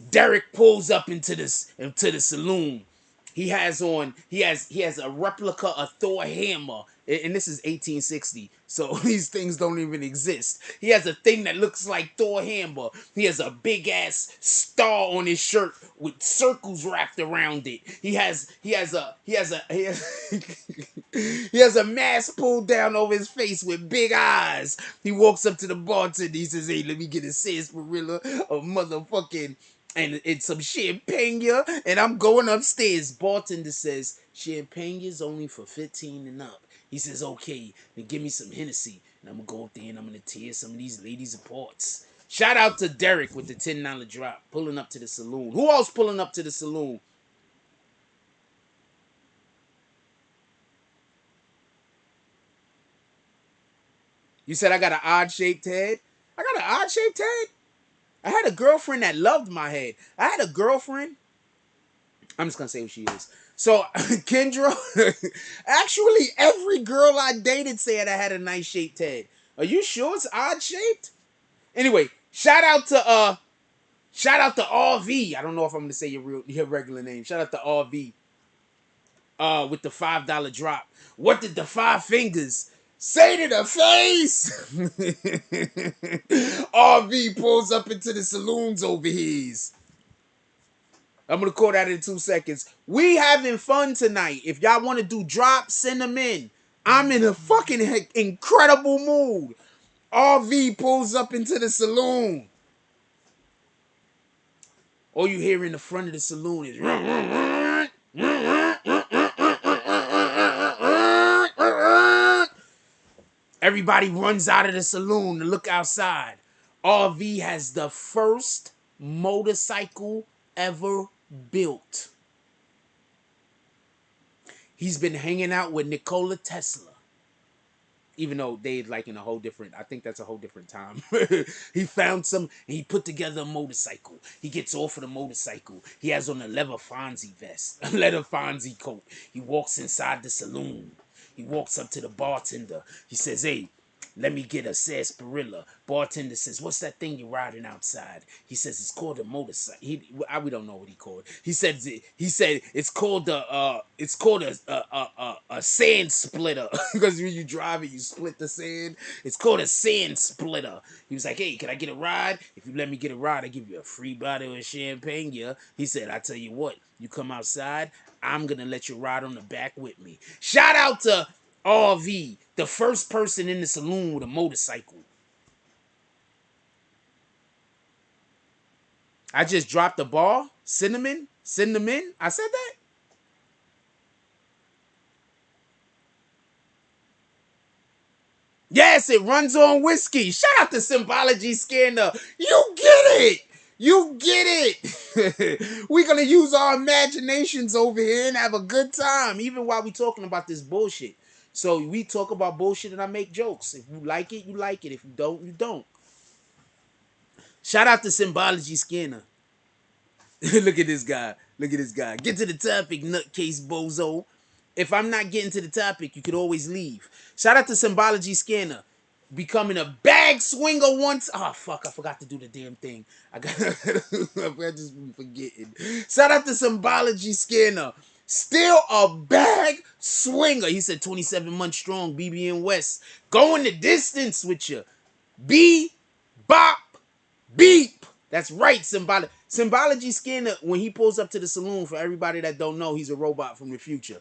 Derek pulls up into the saloon. He has a replica of Thor hammer, and this is 1860, so these things don't even exist. He has a thing that looks like Thor hammer. He has a big ass star on his shirt with circles wrapped around it. He has he has a mask pulled down over his face with big eyes. He walks up to the bartender. He says, "Hey, let me get a sarsaparilla, a motherfucking and it's some champagne, and I'm going upstairs." Bartender says, "Champagne is only for 15 and up." He says, "Okay, then give me some Hennessy, and I'm gonna go up there and I'm gonna tear some of these ladies apart." Shout out to Derek with the $10 drop, pulling up to the saloon. Who else pulling up to the saloon? You said I got an odd-shaped head? I got an odd-shaped head? I had a girlfriend that loved my head. I had a girlfriend. I'm just gonna say who she is. So Kendra, actually every girl I dated said I had a nice shaped head. Are you sure it's odd shaped? Anyway, shout out to RV. I don't know if I'm gonna say your regular name. Shout out to RV. With the $5 drop. What did the five fingers say to the face? RV pulls up into the saloons over here. I'm gonna call that in 2 seconds. We having fun tonight. If y'all want to do drops, send them in. I'm in a fucking incredible mood. RV pulls up into the saloon. All you hear in the front of the saloon is everybody runs out of the saloon to look outside. RV has the first motorcycle ever built. He's been hanging out with Nikola Tesla. Even though they like in a whole different, I think that's a whole different time. He found some, and he put together a motorcycle. He gets off of the motorcycle. He has on a leather Fonzie vest, a leather Fonzie coat. He walks inside the saloon. He walks up to the bartender. He says, "Hey, let me get a sarsaparilla." Bartender says, "What's that thing you're riding outside?" He says, "It's called a motorcycle." We don't know what he called. He said it's called a sand splitter because when you drive it, you split the sand. It's called a sand splitter. He was like, "Hey, can I get a ride? If you let me get a ride, I give you a free bottle of champagne." Yeah. He said, "I tell you what, you come outside, I'm gonna let you ride on the back with me." Shout out to RV, the first person in the saloon with a motorcycle. I just dropped the ball. Cinnamon? Cinnamon? I said that? Yes, it runs on whiskey. Shout out to Symbology Scanner. You get it. You get it. We're going to use our imaginations over here and have a good time, even while we talking about this bullshit. So we talk about bullshit and I make jokes. If you like it, you like it. If you don't, you don't. Shout out to Symbology Scanner. Look at this guy. Look at this guy. Get to the topic, nutcase bozo. If I'm not getting to the topic, you could always leave. Shout out to Symbology Scanner. Becoming a bag swinger once. Oh, fuck. I forgot to do the damn thing. I just been forgetting. Shout out to Symbology Scanner. Still a bag swinger. He said 27 months strong. BBN West. Going the distance with you. Bop. Beep. That's right, Symbology Scanner, when he pulls up to the saloon, for everybody that don't know, he's a robot from the future.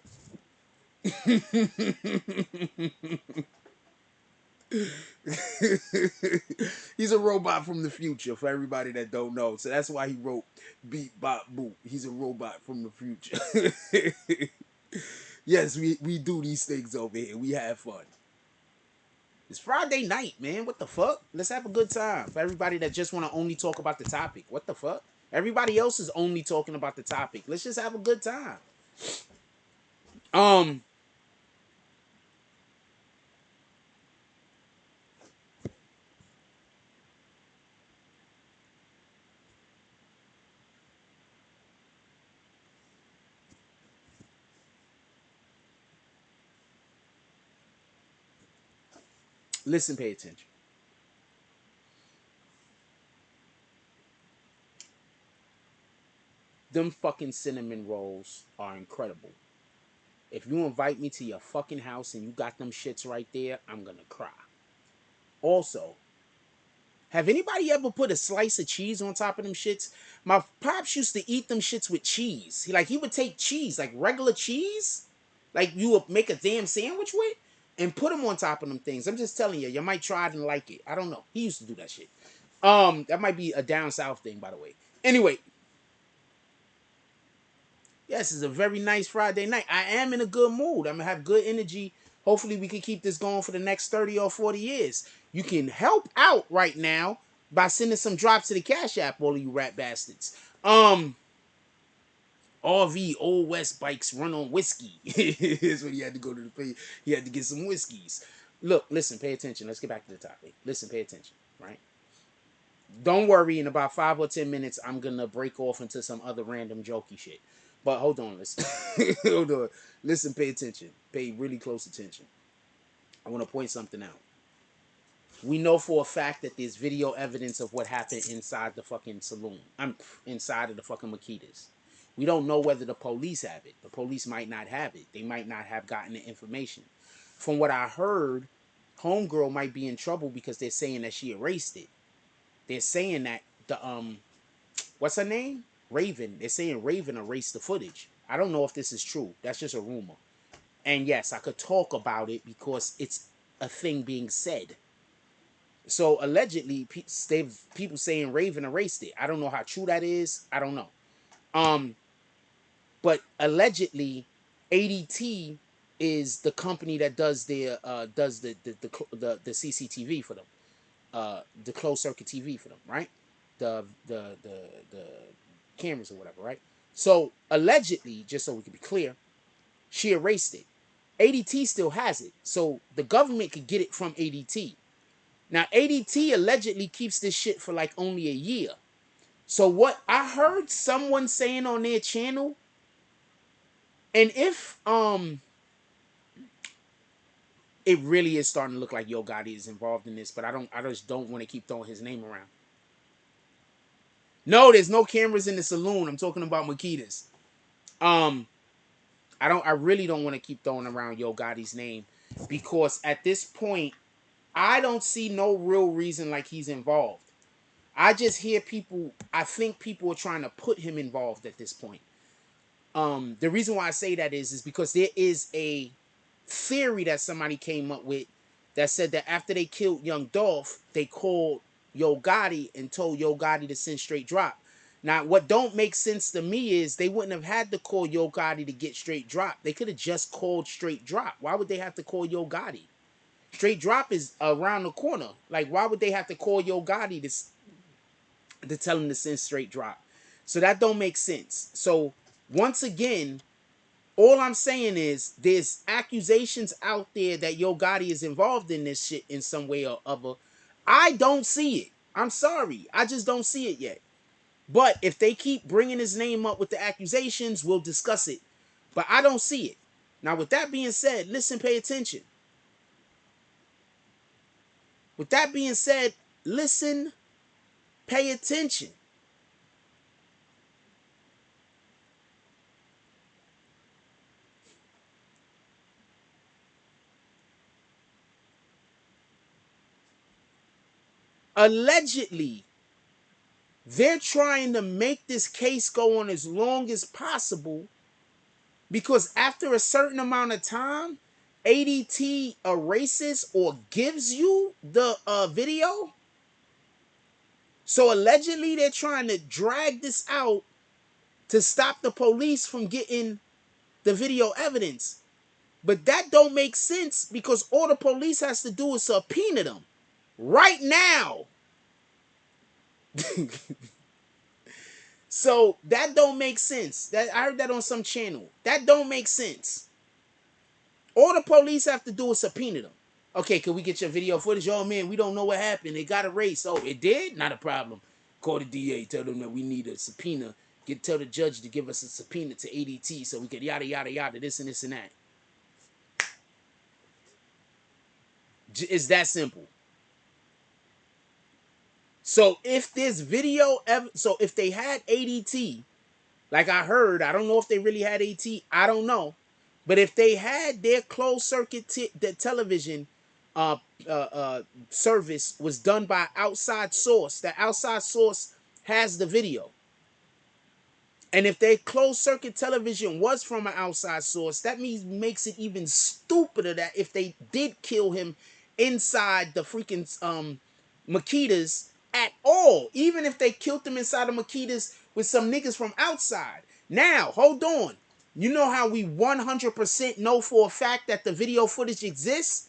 He's a robot from the future, for everybody that don't know. So that's why he wrote Beep, Bop, Boop. He's a robot from the future. Yes, we do these things over here. We have fun. It's Friday night, man. What the fuck? Let's have a good time. For everybody that just want to only talk about the topic. What the fuck? Everybody else is only talking about the topic. Let's just have a good time. Listen, pay attention. Them fucking cinnamon rolls are incredible. If you invite me to your fucking house and you got them shits right there, I'm gonna cry. Also, have anybody ever put a slice of cheese on top of them shits? My pops used to eat them shits with cheese. He would take cheese, like regular cheese, like you would make a damn sandwich with, and put them on top of them things. I'm just telling you, you might try it and like it. I don't know. He used to do that shit. That might be a down south thing, by the way. Anyway, yes, it's a very nice Friday night. I am in a good mood. I'm gonna have good energy. Hopefully, we can keep this going for the next 30 or 40 years. You can help out right now by sending some drops to the Cash App, all of you rat bastards. RV Old West bikes run on whiskey. Here's when he had to go to the pay. He had to get some whiskeys. Look, listen, pay attention. Let's get back to the topic. Listen, pay attention, right? Don't worry, in about 5 or 10 minutes, I'm gonna break off into some other random jokey shit. But hold on, listen. Hold on. Listen, pay attention. Pay really close attention. I want to point something out. We know for a fact that there's video evidence of what happened inside the fucking saloon. I'm inside of the fucking Makitas. We don't know whether the police have it. The police might not have it. They might not have gotten the information. From what I heard, Homegirl might be in trouble because they're saying that she erased it. They're saying that the what's her name? Raven. They're saying Raven erased the footage. I don't know if this is true. That's just a rumor. And yes, I could talk about it because it's a thing being said. So allegedly, people saying Raven erased it. I don't know how true that is. I don't know. But allegedly, ADT is the company that does the CCTV for them, the closed circuit TV for them, right? The cameras or whatever, right? So allegedly, just so we can be clear, she erased it. ADT still has it, so the government could get it from ADT. Now ADT allegedly keeps this shit for like only a year. So what I heard someone saying on their channel, and if it really is starting to look like Yo Gotti is involved in this, but I just don't want to keep throwing his name around. No, there's no cameras in the saloon. I'm talking about Makitas. I really don't want to keep throwing around Yo Gotti's name because at this point, I don't see no real reason like he's involved. I just hear people, I think people are trying to put him involved at this point. The reason why I say that is because there is a theory that somebody came up with that said that after they killed Young Dolph, they called Yo Gotti and told Yo Gotti to send straight drop. Now, what don't make sense to me is they wouldn't have had to call Yo Gotti to get straight drop. They could have just called straight drop. Why would they have to call Yo Gotti? Straight drop is around the corner. Like, why would they have to call Yo Gotti to tell him to send straight drop? So that don't make sense. So once again, all I'm saying is there's accusations out there that Yo Gotti is involved in this shit in some way or other. I don't see it. I'm sorry. I just don't see it yet. But if they keep bringing his name up with the accusations, we'll discuss it. But I don't see it. Now, with that being said, listen, pay attention. With that being said, listen, pay attention. Allegedly, they're trying to make this case go on as long as possible because after a certain amount of time, ADT erases or gives you the video. So allegedly, they're trying to drag this out to stop the police from getting the video evidence. But that don't make sense because all the police has to do is subpoena them right now. So that don't make sense. That I heard that on some channel. That don't make sense. All the police have to do is subpoena them. Okay, can we get your video footage? Oh man, we don't know what happened. It got erased. Oh, it did? Not a problem. Call the DA. Tell them that we need a subpoena. Tell the judge to give us a subpoena to ADT so we could yada yada yada this and this and that. It's that simple. So if this video ever, so if they had ADT, like I heard, I don't know if they really had AT, I don't know, but if they had their closed circuit the television uh, service was done by outside source, that outside source has the video. And if their closed circuit television was from an outside source, that means makes it even stupider that if they did kill him inside the freaking Makitas at all, even if they killed him inside the Makitas with some niggas from outside. Now, hold on. You know how we 100% know for a fact that the video footage exists?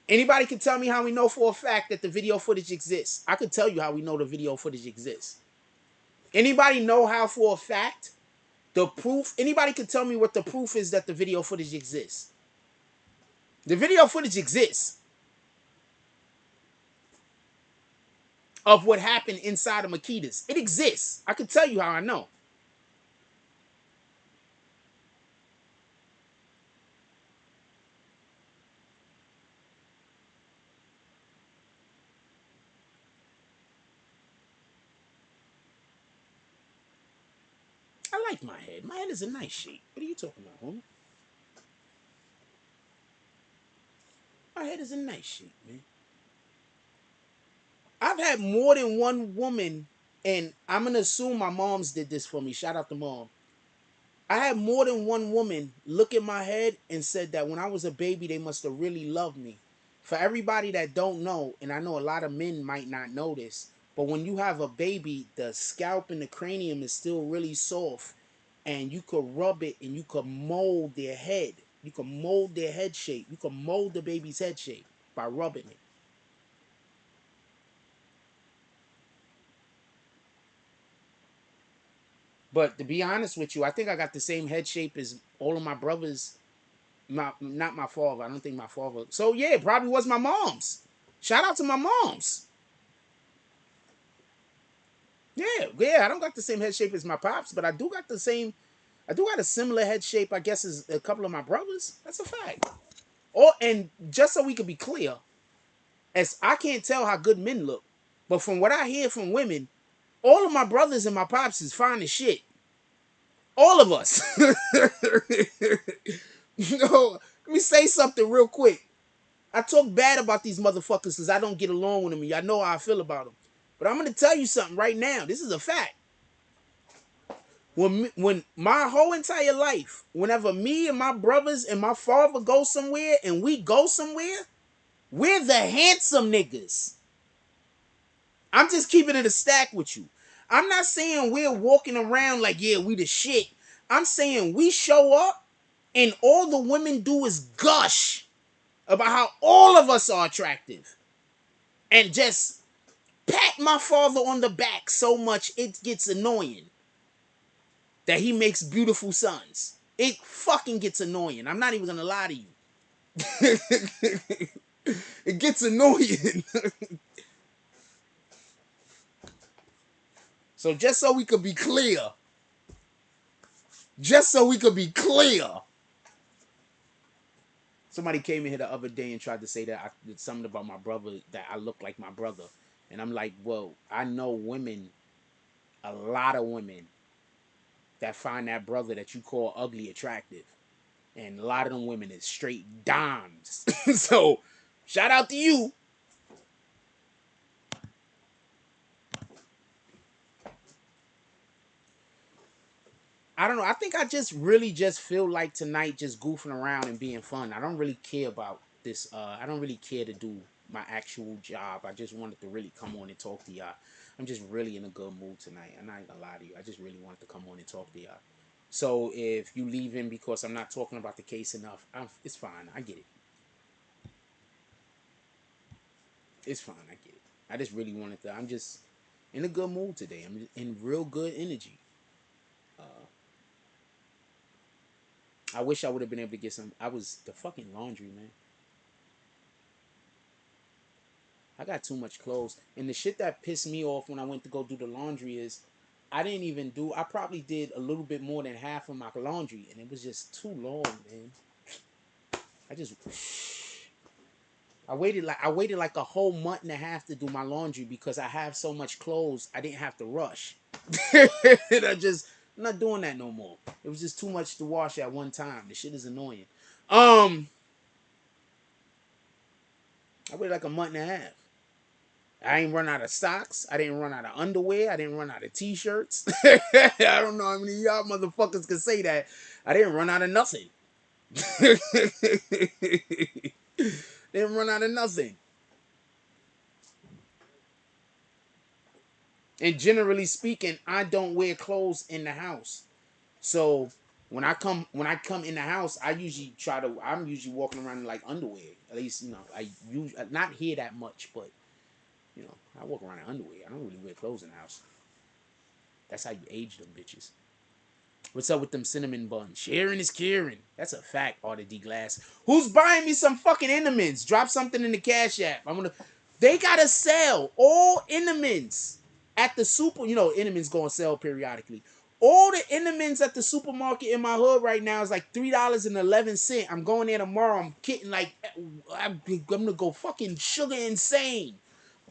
Anybody can tell me how we know for a fact that the video footage exists? I could tell you how we know the video footage exists. Anybody know how for a fact? The proof, anybody can tell me what the proof is that the video footage exists. The video footage exists of what happened inside of Makitas. It exists. I can tell you how I know. I like my head. My head is a nice shape. What are you talking about, homie? My head is a nice shape, man. I've had more than one woman, and I'm going to assume my mom's did this for me. Shout out to mom. I had more than one woman look at my head and said that when I was a baby, they must have really loved me. For everybody that don't know, and I know a lot of men might not know this, but when you have a baby, the scalp and the cranium is still really soft, and you could rub it and you could mold their head. You could mold their head shape. You could mold the baby's head shape by rubbing it. But to be honest with you, I think I got the same head shape as all of my brothers. Not my father. I don't think my father. So yeah, it probably was my mom's. Shout out to my mom's. Yeah. I don't got the same head shape as my pops, but I do got the same. I do got a similar head shape, I guess, as a couple of my brothers. That's a fact. Or and just so we could be clear, as I can't tell how good men look, but from what I hear from women, all of my brothers and my pops is fine as shit. All of us. No, let me say something real quick. I talk bad about these motherfuckers because I don't get along with them, and y'all know how I feel about them. But I'm gonna tell you something right now. This is a fact. When my whole entire life, whenever me and my brothers and my father go somewhere and we go somewhere, we're the handsome niggas. I'm just keeping it a stack with you. I'm not saying we're walking around like, yeah, we the shit. I'm saying we show up and all the women do is gush about how all of us are attractive. And just pat my father on the back so much it gets annoying. That he makes beautiful sons. It fucking gets annoying. I'm not even gonna lie to you. It gets annoying. So just so we could be clear. Somebody came in here the other day and tried to say that I did something about my brother, that I look like my brother. And I'm like, well, I know women, a lot of women, that find that brother that you call ugly attractive. And a lot of them women is straight dimes. So, shout out to you. I don't know. I think I just really just feel like tonight just goofing around and being fun. I don't really care about this. I don't really care to do my actual job. I just wanted to really come on and talk to y'all. I'm just really in a good mood tonight. I'm not gonna lie to you. I just really wanted to come on and talk to y'all. So if you leave in because I'm not talking about the case enough, it's fine. I get it. It's fine. I get it. I just really wanted to. I'm just in a good mood today. I'm in real good energy. I wish I would have been able to get some. I was the fucking laundry, man. I got too much clothes. And the shit that pissed me off when I went to go do the laundry is I didn't even do. I probably did a little bit more than half of my laundry, and it was just too long, man. I just. I waited like a whole month and a half to do my laundry because I have so much clothes. I didn't have to rush. And I'm not doing that no more. It was just too much to wash at one time. The shit is annoying. I waited like a month and a half. I ain't run out of socks. I didn't run out of underwear. I didn't run out of t-shirts. I don't know how many of y'all motherfuckers can say that. I didn't run out of nothing. Didn't run out of nothing. And generally speaking, I don't wear clothes in the house. So when I come in the house, I'm usually walking around in like underwear. At least, I usually not here that much, but I walk around in underwear. I don't really wear clothes in the house. That's how you age them bitches. What's up with them cinnamon buns? Sharing is caring. That's a fact, Artie D. Glass. Who's buying me some fucking Innemans? Drop something in the Cash App. They gotta sell all Innemans at the super. Innemans go on sale periodically. All the Innemans at the supermarket in my hood right now is like $3.11. I'm going there tomorrow. I'm kidding. Like, I'm gonna go fucking sugar insane.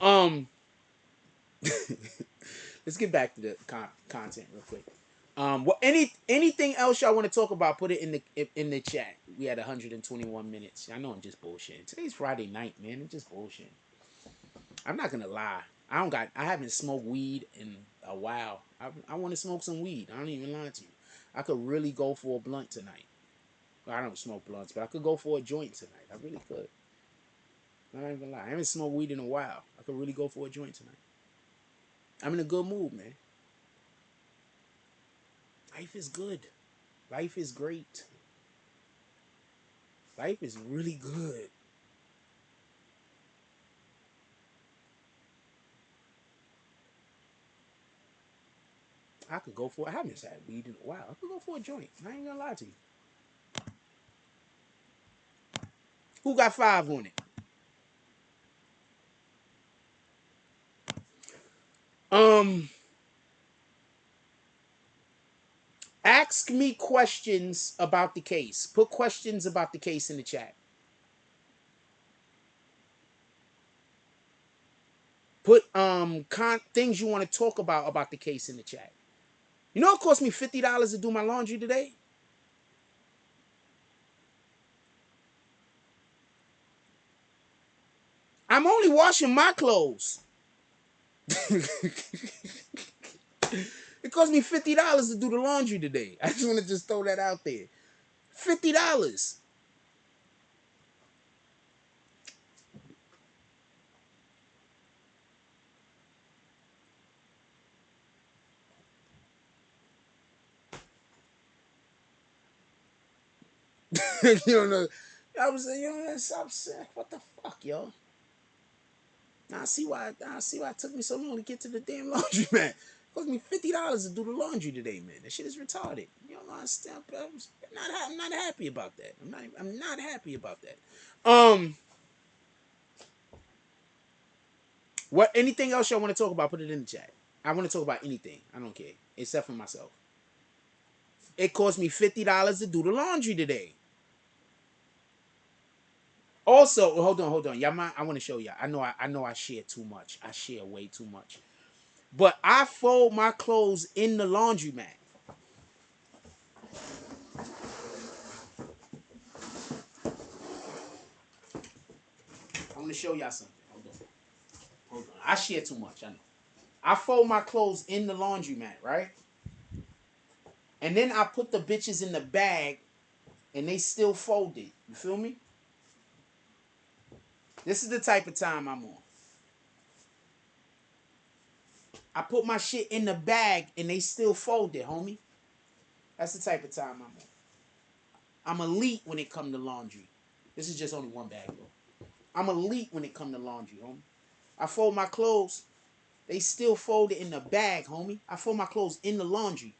Let's get back to the content real quick. Anything else y'all want to talk about? Put it in the chat. We had 121 minutes. I know I'm just bullshitting. Today's Friday night, man. I'm just bullshitting. I'm not gonna lie. I haven't smoked weed in a while. I want to smoke some weed. I don't even lie to you. I could really go for a blunt tonight. Well, I don't smoke blunts, but I could go for a joint tonight. I really could. I'm not even lie. I haven't smoked weed in a while. I could really go for a joint tonight. I'm in a good mood, man. Life is good. Life is great. Life is really good. I haven't had weed in a while. I could go for a joint. I ain't gonna lie to you. Who got 5 on it? Ask me questions about the case. Put questions about the case in the chat. Put things you want to talk about the case in the chat. You know it cost me $50 to do my laundry today? I'm only washing my clothes. It cost me $50 to do the laundry today. I just want to throw that out there. $50. You don't know. I was saying, stop saying, what the fuck, yo? Now I see why it took me so long to get to the damn laundry, man. It cost me $50 to do the laundry today, man. That shit is retarded. You don't understand. I'm not happy about that. I'm not happy about that. What? Anything else y'all want to talk about? Put it in the chat. I want to talk about anything. I don't care, except for myself. It cost me $50 to do the laundry today. Also, hold on. Y'all mind? I want to show y'all. I know I share too much. I share way too much. But I fold my clothes in the laundromat. I want to show y'all something. Hold on. I share too much. I know. I fold my clothes in the laundromat, right? And then I put the bitches in the bag, and they still folded. You feel me? This is the type of time I'm on. I put my shit in the bag, and they still folded, homie. That's the type of time I'm on. I'm elite when it comes to laundry. This is just only one bag, though. I'm elite when it comes to laundry, homie. I fold my clothes. They still fold it in the bag, homie. I fold my clothes in the laundry.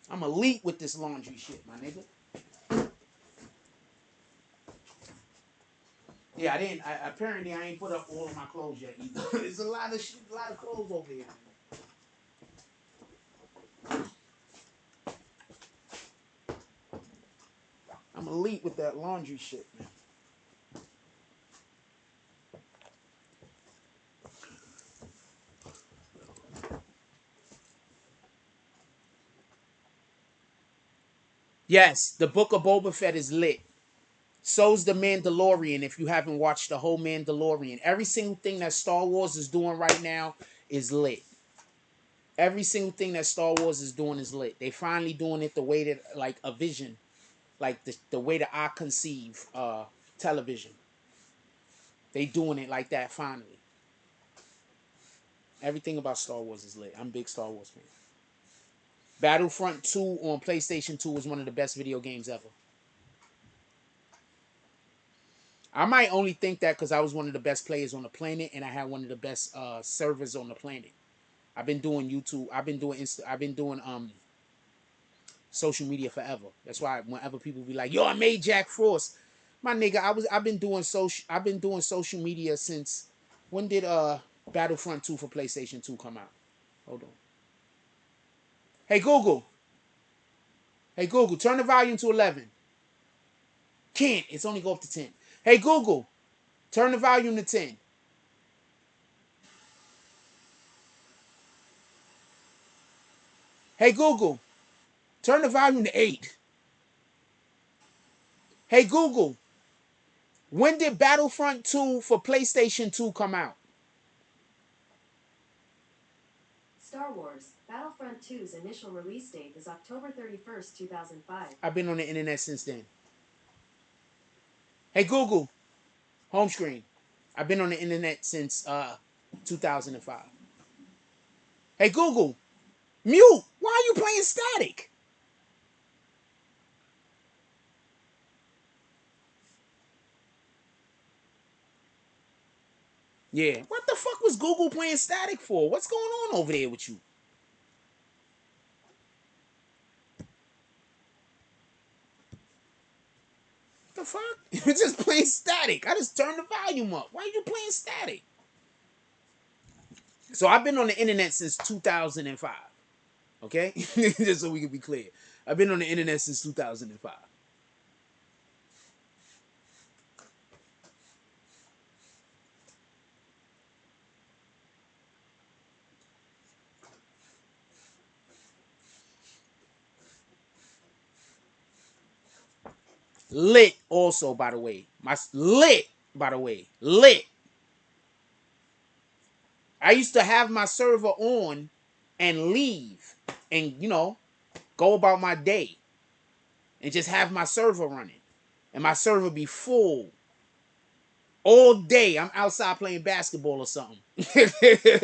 I'm elite with this laundry shit, my nigga. Yeah, apparently I ain't put up all of my clothes yet either. There's a lot of clothes over here. I'm elite with that laundry shit, man. Yes, the Book of Boba Fett is lit. So's the Mandalorian. If you haven't watched the whole Mandalorian, every single thing that Star Wars is doing right now is lit. Every single thing that Star Wars is doing is lit. They finally doing it the way that, like, a vision, like the way that I conceive television. They doing it like that finally. Everything about Star Wars is lit. I'm a big Star Wars fan. Battlefront 2 on PlayStation 2 was one of the best video games ever. I might only think that because I was one of the best players on the planet and I had one of the best servers on the planet. I've been doing YouTube. I've been doing social media forever. That's why whenever people be like, "Yo, I made Jack Frost," my nigga, I've been doing social media since when did Battlefront 2 for PlayStation 2 come out? Hold on. Hey Google. Hey Google, turn the volume to 11. Can't. It's only go up to 10. Hey Google, turn the volume to 10. Hey Google, turn the volume to 8. Hey Google, when did Battlefront 2 for PlayStation 2 come out? Star Wars Battlefront 2's initial release date is October 31st, 2005. I've been on the internet since then. Hey Google, home screen. I've been on the internet since 2005. Hey Google, mute. Why are you playing static? Yeah. What the fuck was Google playing static for? What's going on over there with you? What the fuck? You're just playing static. I just turned the volume up. Why are you playing static? So I've been on the internet since 2005. Okay? Just so we can be clear. I've been on the internet since 2005. Lit also, by the way. Lit. I used to have my server on and leave and, go about my day and just have my server running. And my server be full all day. I'm outside playing basketball or something.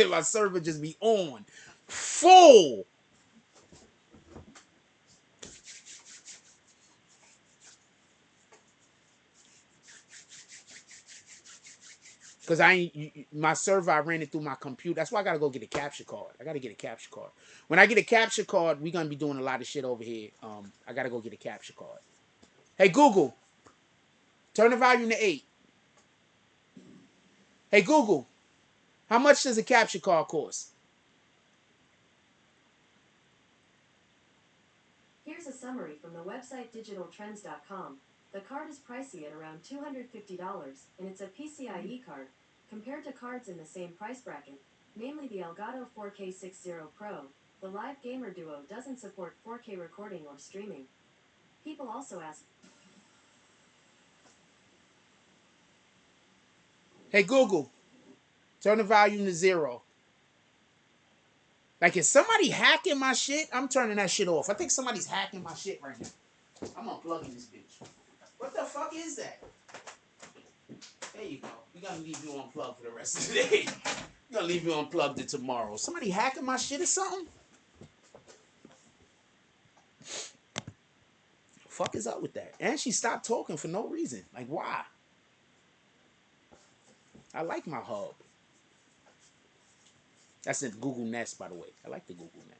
My server just be on. Full. Because my server, I ran it through my computer. That's why I got to go get a capture card. I got to get a capture card. When I get a capture card, we're going to be doing a lot of shit over here. I got to go get a capture card. Hey, Google. Turn the volume to 8. Hey, Google. How much does a capture card cost? Here's a summary from the website digitaltrends.com. The card is pricey at around $250, and it's a PCIe card, compared to cards in the same price bracket, namely the Elgato 4K60 Pro. The Live Gamer Duo doesn't support 4K recording or streaming. People also ask, Hey, Google. Turn the volume to 0. Like, is somebody hacking my shit? I'm turning that shit off. I think somebody's hacking my shit right now. I'm unplugging this bitch. What the fuck is that? There you go. We're gonna leave you unplugged for the rest of the day. We're gonna leave you unplugged to tomorrow. Somebody hacking my shit or something? Fuck is up with that? And she stopped talking for no reason. Like, why? I like my hub. That's in Google Nest, by the way. I like the Google Nest.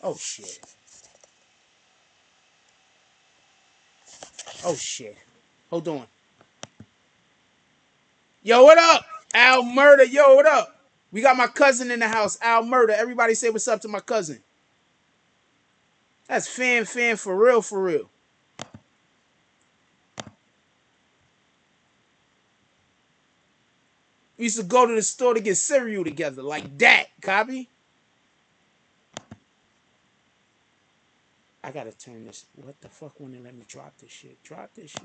Oh shit. Oh shit. Hold on. Yo, what up? Al Murder. Yo, what up? We got my cousin in the house, Al Murder. Everybody say what's up to my cousin. That's fan for real, for real. We used to go to the store to get cereal together, like that. Copy? I gotta turn this. What the fuck wouldn't let me drop this shit? Drop this shit.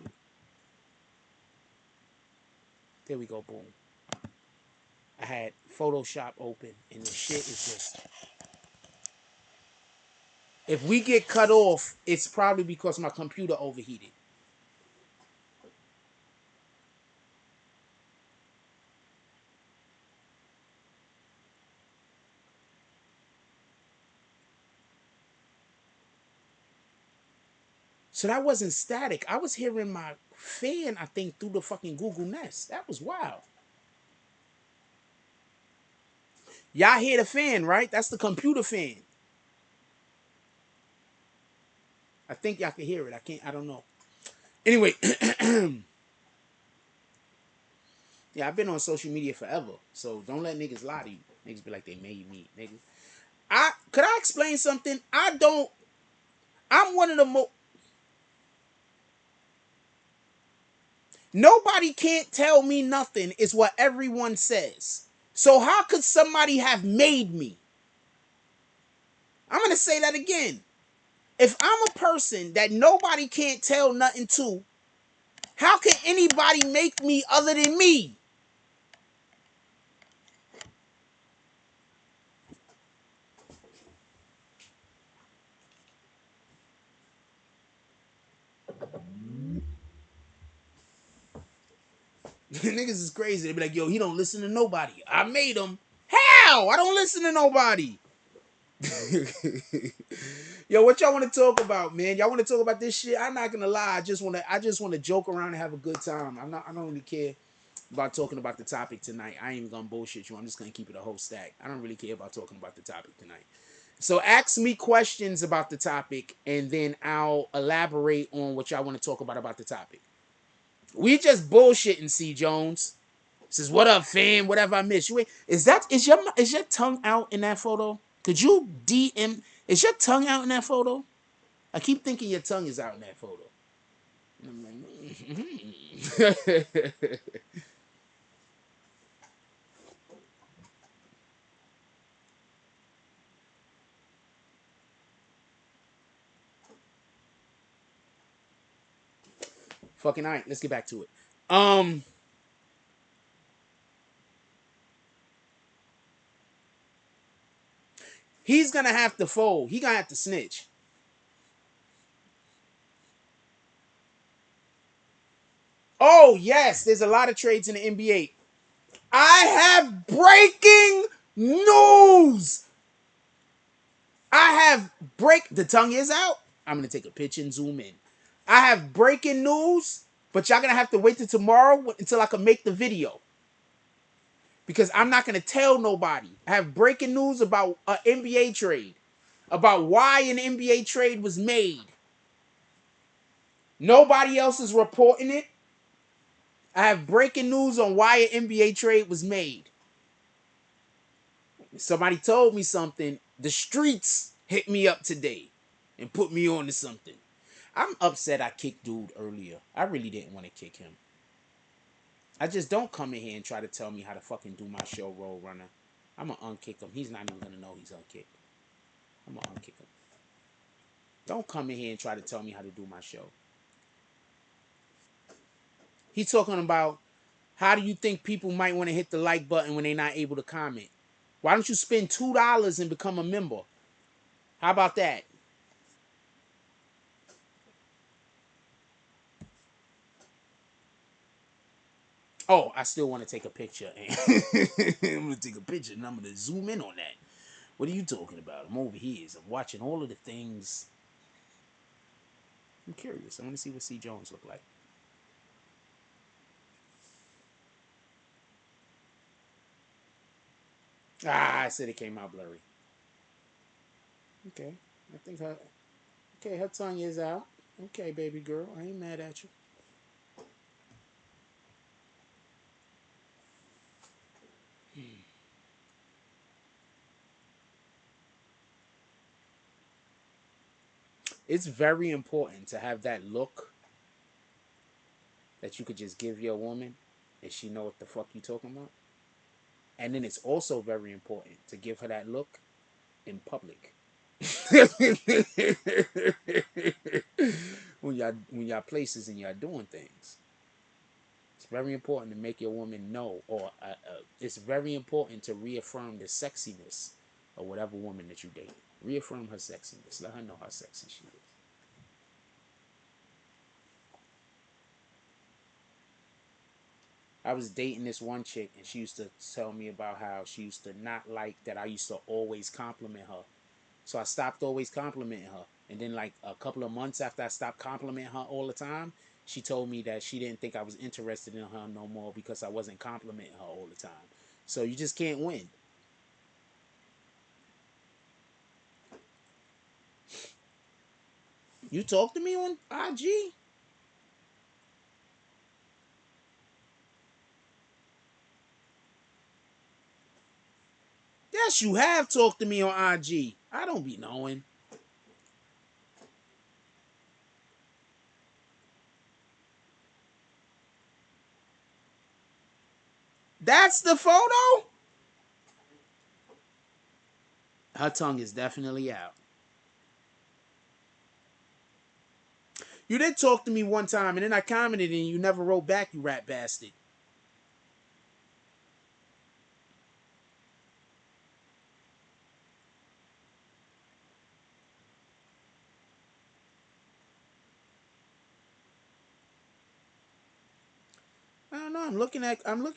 There we go, boom. I had Photoshop open, and the shit is just. If we get cut off, it's probably because my computer overheated. So that wasn't static. I was hearing my fan, I think, through the fucking Google Nest. That was wild. Y'all hear the fan, right? That's the computer fan. I think y'all can hear it. I don't know. Anyway, yeah, I've been on social media forever. So don't let niggas lie to you. Niggas be like they made me, nigga. Could I explain something? I'm one of the most. Nobody can't tell me nothing is what everyone says. So how could somebody have made me? I'm going to say that again. If I'm a person that nobody can't tell nothing to, how can anybody make me other than me? Niggas is crazy. They be like, yo, he don't listen to nobody. I made him. How? I don't listen to nobody. Yo, what y'all want to talk about, man? Y'all want to talk about this shit? I'm not gonna lie. I just want to joke around and have a good time. I don't really care about talking about the topic tonight. I ain't even gonna bullshit you. I'm just gonna keep it a whole stack. I don't really care about talking about the topic tonight. So ask me questions about the topic, and then I'll elaborate on what y'all want to talk about the topic. We just bullshitting, C. Jones. Says, what up, fam? Whatever I miss. Is your tongue out in that photo? Could you DM? Is your tongue out in that photo? I keep thinking your tongue is out in that photo. And I'm like, fucking all right. Let's get back to it. He's gonna have to fold. He gonna have to snitch. Oh yes, there's a lot of trades in the NBA. I have breaking news. The tongue is out. I'm gonna take a picture and zoom in. I have breaking news, but y'all gonna have to wait till tomorrow until I can make the video. Because I'm not gonna tell nobody. I have breaking news about an NBA trade. About why an NBA trade was made. Nobody else is reporting it. I have breaking news on why an NBA trade was made. Somebody told me something. The streets hit me up today and put me on to something. I'm upset I kicked dude earlier. I really didn't want to kick him. I just don't come in here and try to tell me how to fucking do my show, Roll Runner. I'm gonna unkick him. He's not even gonna know he's unkicked. I'm gonna unkick him. Don't come in here and try to tell me how to do my show. He's talking about how do you think people might want to hit the like button when they're not able to comment? Why don't you spend $2 and become a member? How about that? Oh, I still want to take a picture. I'm going to take a picture and I'm going to zoom in on that. What are you talking about? I'm over here. I'm watching all of the things. I'm curious. I want to see what C. Jones look like. I said it came out blurry. Okay. I think her. Okay, her tongue is out. Okay, baby girl, I ain't mad at you. It's very important to have that look that you could just give your woman and she know what the fuck you talking about. And then it's also very important to give her that look in public. when y'all places and y'all doing things. It's very important to make your woman know, or it's very important to reaffirm the sexiness of whatever woman that you date. Reaffirm her sexiness. Let her know how sexy she is. I was dating this one chick, and she used to tell me about how she used to not like that I used to always compliment her. So I stopped always complimenting her. And then, like a couple of months after I stopped complimenting her all the time, she told me that she didn't think I was interested in her no more because I wasn't complimenting her all the time. So you just can't win. You talk to me on IG? Yes, you have talked to me on IG. I don't be knowing. That's the photo? Her tongue is definitely out. You did talk to me one time, and then I commented, and you never wrote back, you rat bastard. I don't know. I'm looking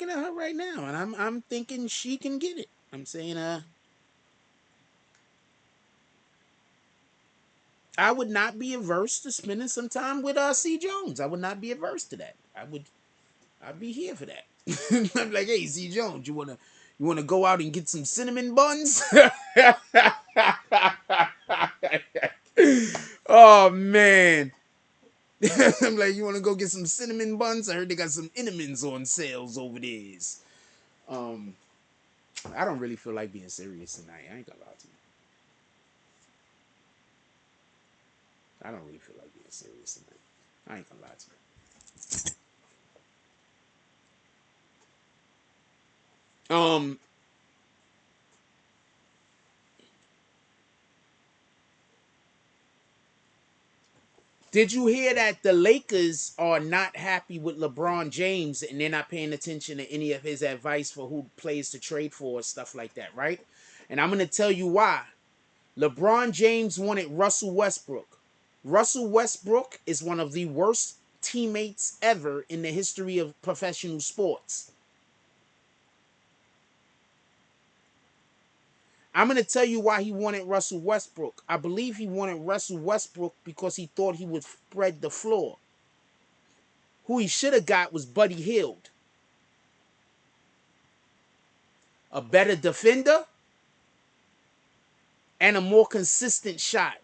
at her right now, and I'm thinking she can get it. I'm saying I would not be averse to spending some time with C Jones. I would not be averse to that. I'd be here for that. I'm like, hey, C Jones, you wanna go out and get some cinnamon buns? Oh man. I'm like, you wanna go get some cinnamon buns? I heard they got some cinnamons on sales over there. Um, I don't really feel like being serious tonight. I ain't gonna lie to you. I don't really feel like being serious tonight. I ain't gonna lie to you. Did you hear that the Lakers are not happy with LeBron James and they're not paying attention to any of his advice for who players to trade for or stuff like that, right? And I'm gonna tell you why. LeBron James wanted Russell Westbrook. Russell Westbrook is one of the worst teammates ever in the history of professional sports. I'm going to tell you why he wanted Russell Westbrook. I believe he wanted Russell Westbrook because he thought he would spread the floor. Who he should have got was Buddy Hield. A better defender and a more consistent shot.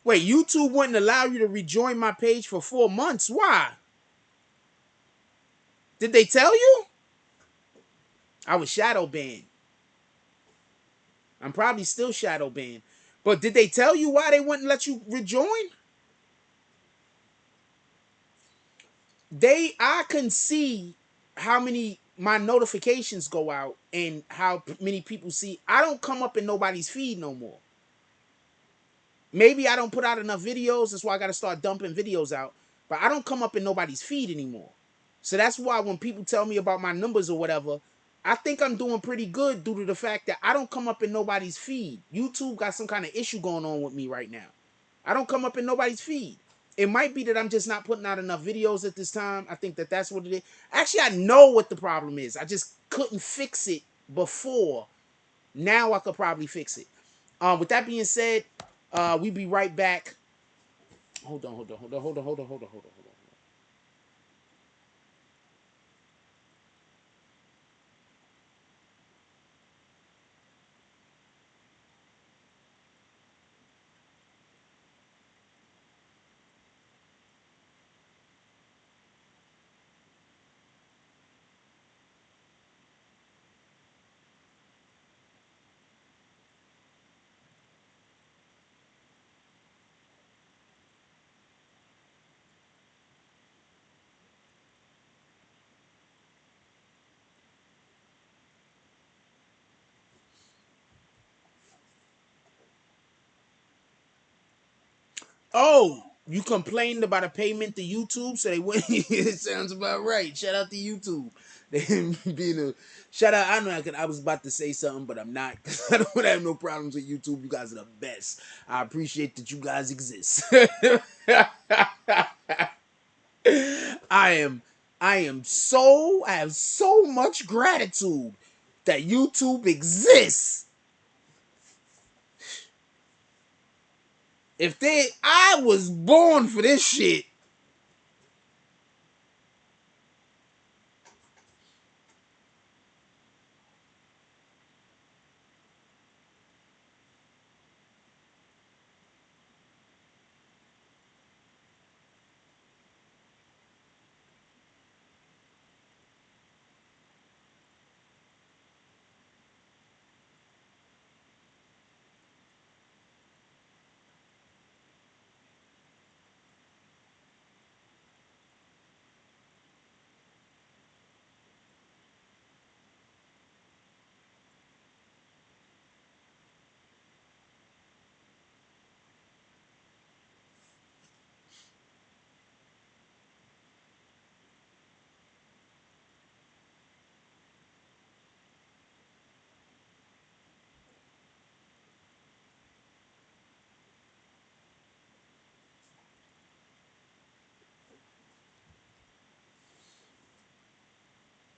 Wait, YouTube wouldn't allow you to rejoin my page for 4 months. Why? Did they tell you? I was shadow banned. I'm probably still shadow banned. But did they tell you why they wouldn't let you rejoin? I can see how many my notifications go out and how many people see. I don't come up in nobody's feed no more. Maybe I don't put out enough videos. That's why I got to start dumping videos out. But I don't come up in nobody's feed anymore. So that's why when people tell me about my numbers or whatever, I think I'm doing pretty good due to the fact that I don't come up in nobody's feed. YouTube got some kind of issue going on with me right now. I don't come up in nobody's feed. It might be that I'm just not putting out enough videos at this time. I think that that's what it is. Actually, I know what the problem is. I just couldn't fix it before. Now I could probably fix it. With that being said, we be right back. Hold on. Oh, you complained about a payment to YouTube, so they went. It sounds about right. Shout out to YouTube. They being a shout out. I know I was about to say something, but I'm not because I don't have no problems with YouTube. You guys are the best. I appreciate that you guys exist. I am I have so much gratitude that YouTube exists. I was born for this shit.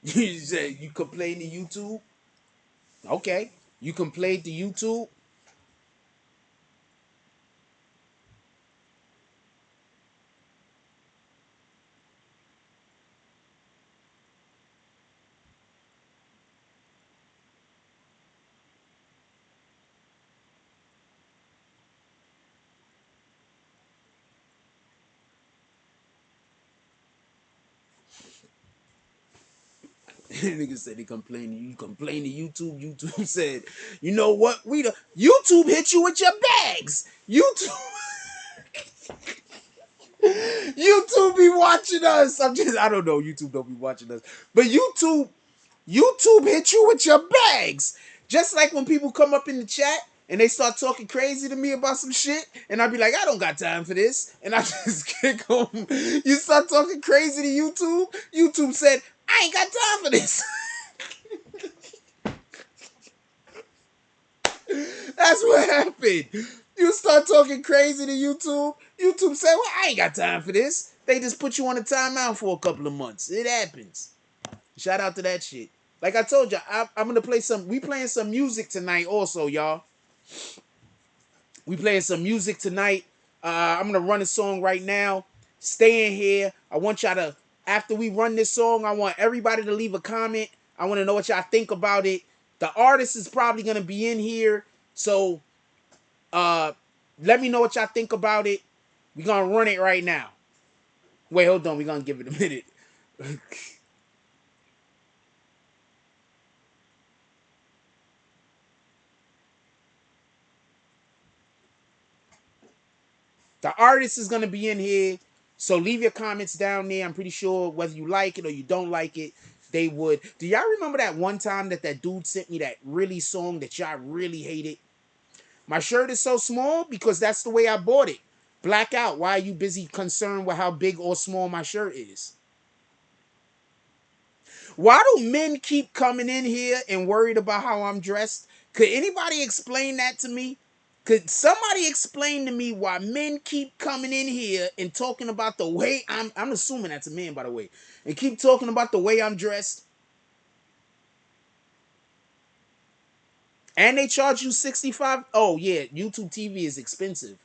You said you complain to YouTube. Okay, you complain to YouTube. Niggas said they complain. You complain to YouTube. YouTube said, you know what? YouTube hit you with your bags. YouTube. YouTube be watching us. I don't know. YouTube don't be watching us, but YouTube hit you with your bags. Just like when people come up in the chat and they start talking crazy to me about some shit, and I be like, I don't got time for this, and I just kick them. You start talking crazy to YouTube. YouTube said, I ain't got time for this. That's what happened. You start talking crazy to YouTube. YouTube said, well, I ain't got time for this. They just put you on a timeout for a couple of months. It happens. Shout out to that shit. Like I told you, I'm gonna play some. We playing some music tonight, also, y'all. We playing some music tonight. I'm gonna run a song right now. Stay in here. I want y'all to. After we run this song, I want everybody to leave a comment. I want to know what y'all think about it. The artist is probably gonna be in here, so uh, let me know what y'all think about it. We're gonna run it right now. Wait, hold on. We're gonna give it a minute. The artist is gonna be in here, so leave your comments down there. I'm pretty sure whether you like it or you don't like it, they would. Do y'all remember that one time that dude sent me that really song that y'all really hated? My shirt is so small because that's the way I bought it. Blackout. Why are you busy concerned with how big or small my shirt is? Why do men keep coming in here and worried about how I'm dressed? Could anybody explain that to me? Could somebody explain to me why men keep coming in here and talking about the way I'm assuming that's a man, by the way, and keep talking about the way I'm dressed? And they charge you 65. Oh yeah, YouTube TV is expensive.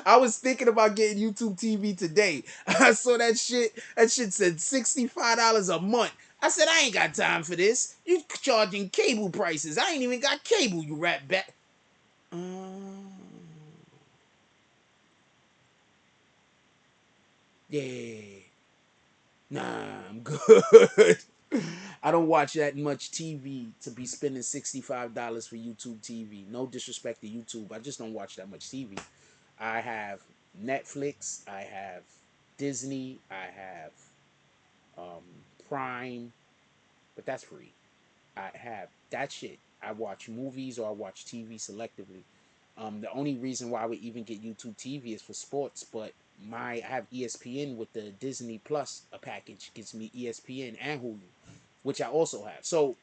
I was thinking about getting YouTube TV today. I saw that shit. That shit said $65 a month. I said I ain't got time for this. You charging cable prices. I ain't even got cable. You rat bat. Yeah. Nah, I'm good. I don't watch that much TV to be spending $65 for YouTube TV. No disrespect to YouTube. I just don't watch that much TV. I have Netflix, I have Disney, I have Prime, but that's free. I have that shit. I watch movies or I watch TV selectively. The only reason why we even get YouTube TV is for sports, but I have ESPN with the Disney Plus a package, gives me ESPN and Hulu, which I also have. So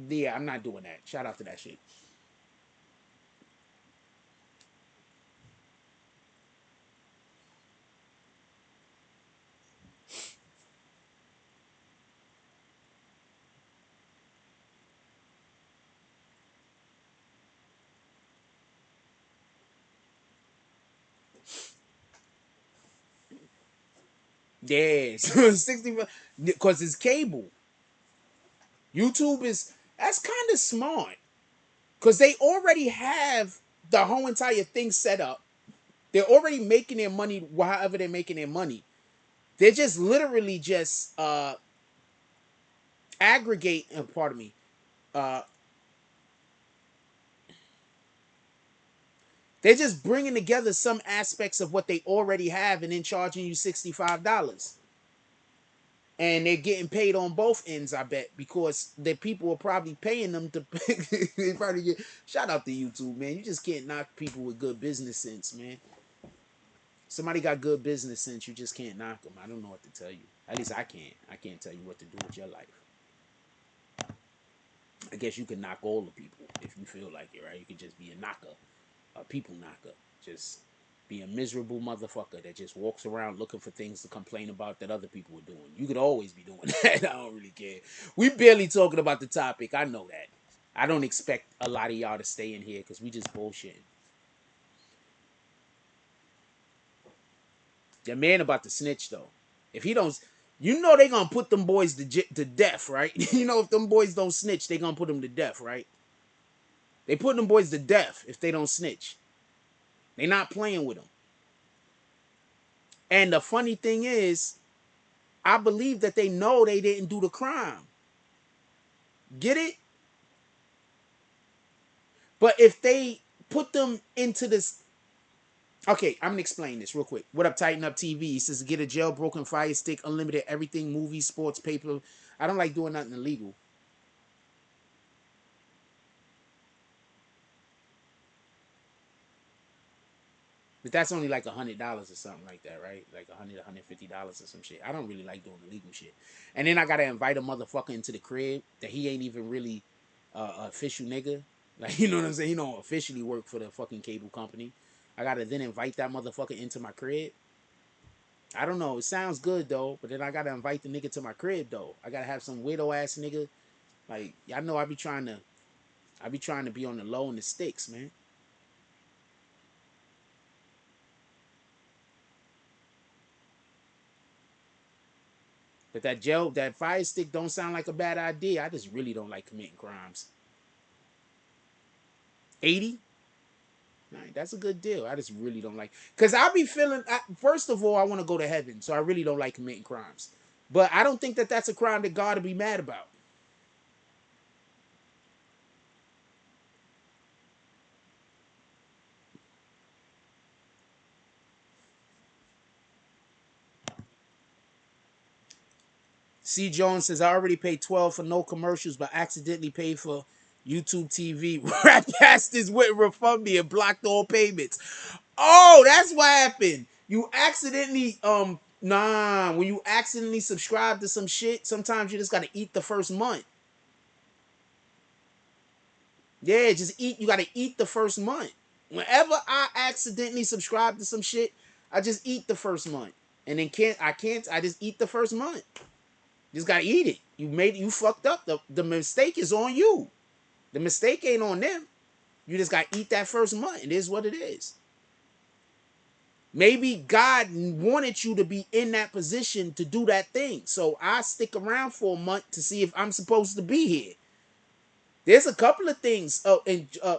yeah, I'm not doing that. Shout out to that shit. Yeah, so 60 because it's cable. YouTube is that's kind of smart because they already have the whole entire thing set up. They're already making their money however they're making their money. They're just literally just aggregate. Pardon me. Uh, they're just bringing together some aspects of what they already have and then charging you $65. And they're getting paid on both ends, I bet, because the people are probably paying them to. They probably get. Shout out to YouTube, man. You just can't knock people with good business sense, man. Somebody got good business sense, you just can't knock them. I don't know what to tell you. At least I can't. I can't tell you what to do with your life. I guess you can knock all the people if you feel like it, right? You could just be a knocker, a people knocker. Just be a miserable motherfucker that just walks around looking for things to complain about that other people are doing. You could always be doing that. I don't really care. We barely talking about the topic. I know that. I don't expect a lot of y'all to stay in here because we just bullshitting. That man about to snitch though. If he don't, you know they gonna put them boys to death, right? You know if them boys don't snitch, they gonna put them to death, right? They put them boys to death if they don't snitch. They not playing with them. And the funny thing is, I believe that they know they didn't do the crime. Get it? But if they put them into this, okay, I'm gonna explain this real quick. What up, Tighten Up TV? He says get a jailbroken fire stick, unlimited everything, movies, sports, paper. I don't like doing nothing illegal. But that's only like $100 or something like that, right? Like $150 or some shit. I don't really like doing illegal shit. And then I gotta invite a motherfucker into the crib that he ain't even really official nigga. Like, you know what I'm saying? He don't officially work for the fucking cable company. I gotta then invite that motherfucker into my crib. I don't know. It sounds good though, but then I gotta invite the nigga to my crib though. I gotta have some widow ass nigga. Like, y'all know I be trying to be on the low and the sticks, man. But that fire stick don't sound like a bad idea. I just really don't like committing crimes. 80? Right, that's a good deal. I just really don't like, because I'll be feeling, first of all, I want to go to heaven, so I really don't like committing crimes. But I don't think that that's a crime that God would be mad about. C. Jones says, I already paid 12 for no commercials, but accidentally paid for YouTube TV. Rap pastors wouldn't refund me and blocked all payments. Oh, that's what happened. You accidentally, when you accidentally subscribe to some shit, sometimes you just gotta eat the first month. Yeah, just eat. You gotta eat the first month. Whenever I accidentally subscribe to some shit, I just eat the first month, and then I just eat the first month. Just gotta eat it. You fucked up. The mistake is on you. The mistake ain't on them. You just gotta eat that first month. It is what it is. Maybe God wanted you to be in that position to do that thing. So I stick around for a month to see if I'm supposed to be here. There's a couple of things.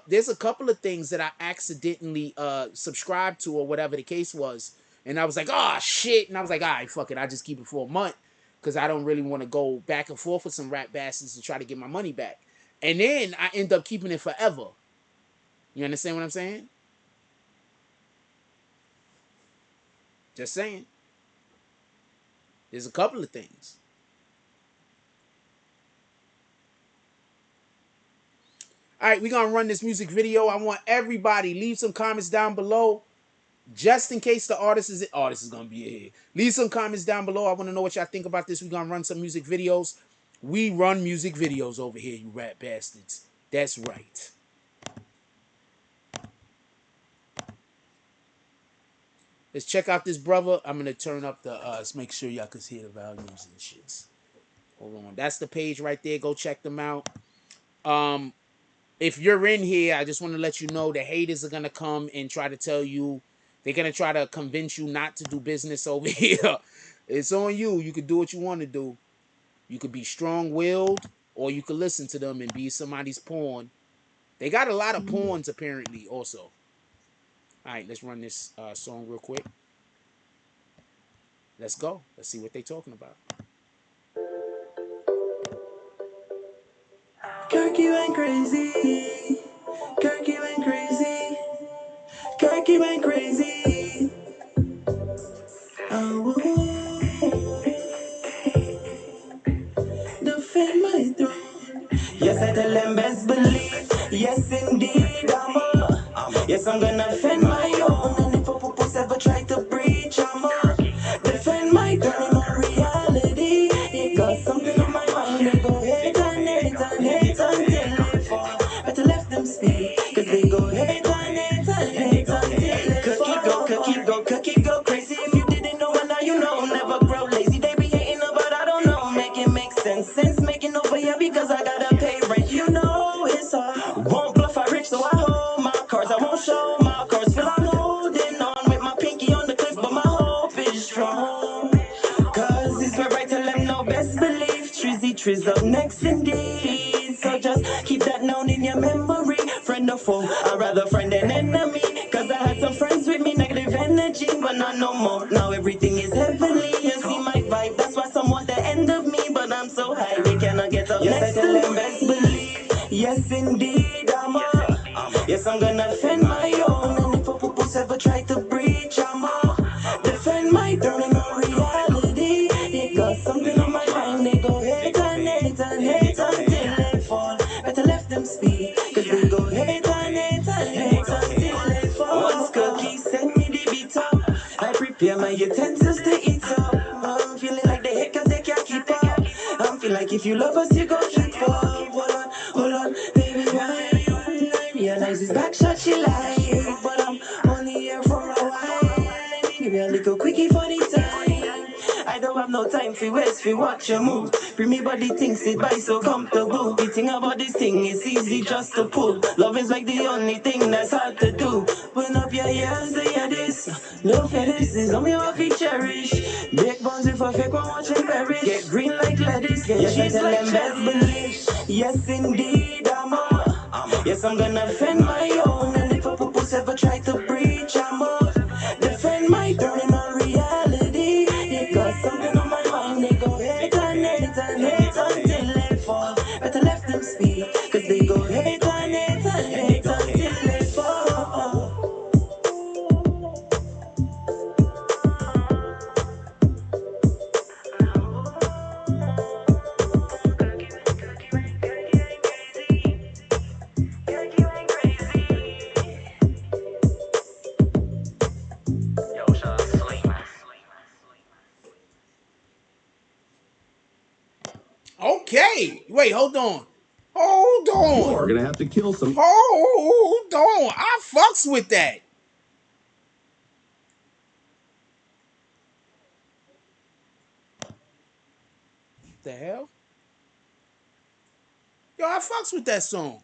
There's a couple of things that I accidentally subscribed to or whatever the case was, and I was like, oh shit, and I was like, all right, fuck it, I just keep it for a month because I don't really want to go back and forth with some rat bastards to try to get my money back, and then I end up keeping it forever. You understand what I'm saying? Just saying. There's a couple of things. All right, we're going to run this music video. I want everybody, leave some comments down below. Just in case the artist is going to be here. Leave some comments down below. I want to know what y'all think about this. We're going to run some music videos. We run music videos over here, you rat bastards. That's right. Let's check out this brother. I'm going to turn up the, let's make sure y'all can hear the volumes and shits. Hold on. That's the page right there. Go check them out. If you're in here, I just want to let you know the haters are going to come and try to tell you, they're going to try to convince you not to do business over here. It's on you. You could do what you want to do. You could be strong-willed, or you could listen to them and be somebody's pawn. They got a lot of pawns, apparently, also. All right, let's run this song real quick. Let's go. Let's see what they're talking about. Kirky went crazy. Kirky went crazy. Kirky went crazy. Oh, defend my throne. Yes, I tell them best believe. Yes, indeed, yes, I'm gonna defend my own. And if a purpose ever try to breach, defend my throne. My reality, it got something on my mind. They go hate and hate and hate until they fall. Better let them speak, cause they go hate and hate and hate until they fall. Cookie go crazy. If you didn't know, and now you know. Never grow lazy. They be hating, but I don't know. Make it make sense. Sense making over here because I gotta pay rent. You know it's hard. Won't bluff, I rich, so I hold my cards. I won't show my cards. Feel I'm holding on with my pinky on the cliff, but my hope is strong. Cause it's where I tell them no, best believe. Trizzy up next indeed. So just keep that known in your memory. Friend or foe, I'd rather friend than enemy. Cause I had some friends with me, negative energy, but not no more. Now everything is heavenly. You see my vibe, that's why some want the end of me. But I'm so high, they cannot get up next to them, best believe. Yes indeed, yes, I'm gonna defend my own. And if a purpose ever try to breach, defend my throne and my reality. It got something on my mind. They go hate and hate and hate until they fall. Better let them speak, cause they go hate and hate and hate until they fall. Once cookie send me the beat up, I prepare my utensils to eat up. I'm feeling like they hate cause they can't keep up. I'm feeling like if you love us, you go keep up. Hold on, baby, why? I realize it's back shot she like, but I'm only here for a while. Give me a little quickie for the time. I don't have no time for waste, for watch your move. Bring me body thinks it by so comfortable. The thing about this thing is easy just to pull. Love is like the only thing that's hard to do. Open up your ears to hear this. No feathers is on me what we cherish. Big bones if I fake one watch and perish. Get green like lettuce, get cheese like best believe. Yes indeed, yes, I'm gonna defend my own. And if a purpose ever try to breach, defend my throne and my reality. It got something on my mind. They go hate and hate and hate until they fall. Better let them speak, cause they go hate and hate and hate until they fall. Okay. Wait, hold on. Hold on. You're gonna have to kill some. Hold on. I fucks with that. The hell? Yo, I fucks with that song.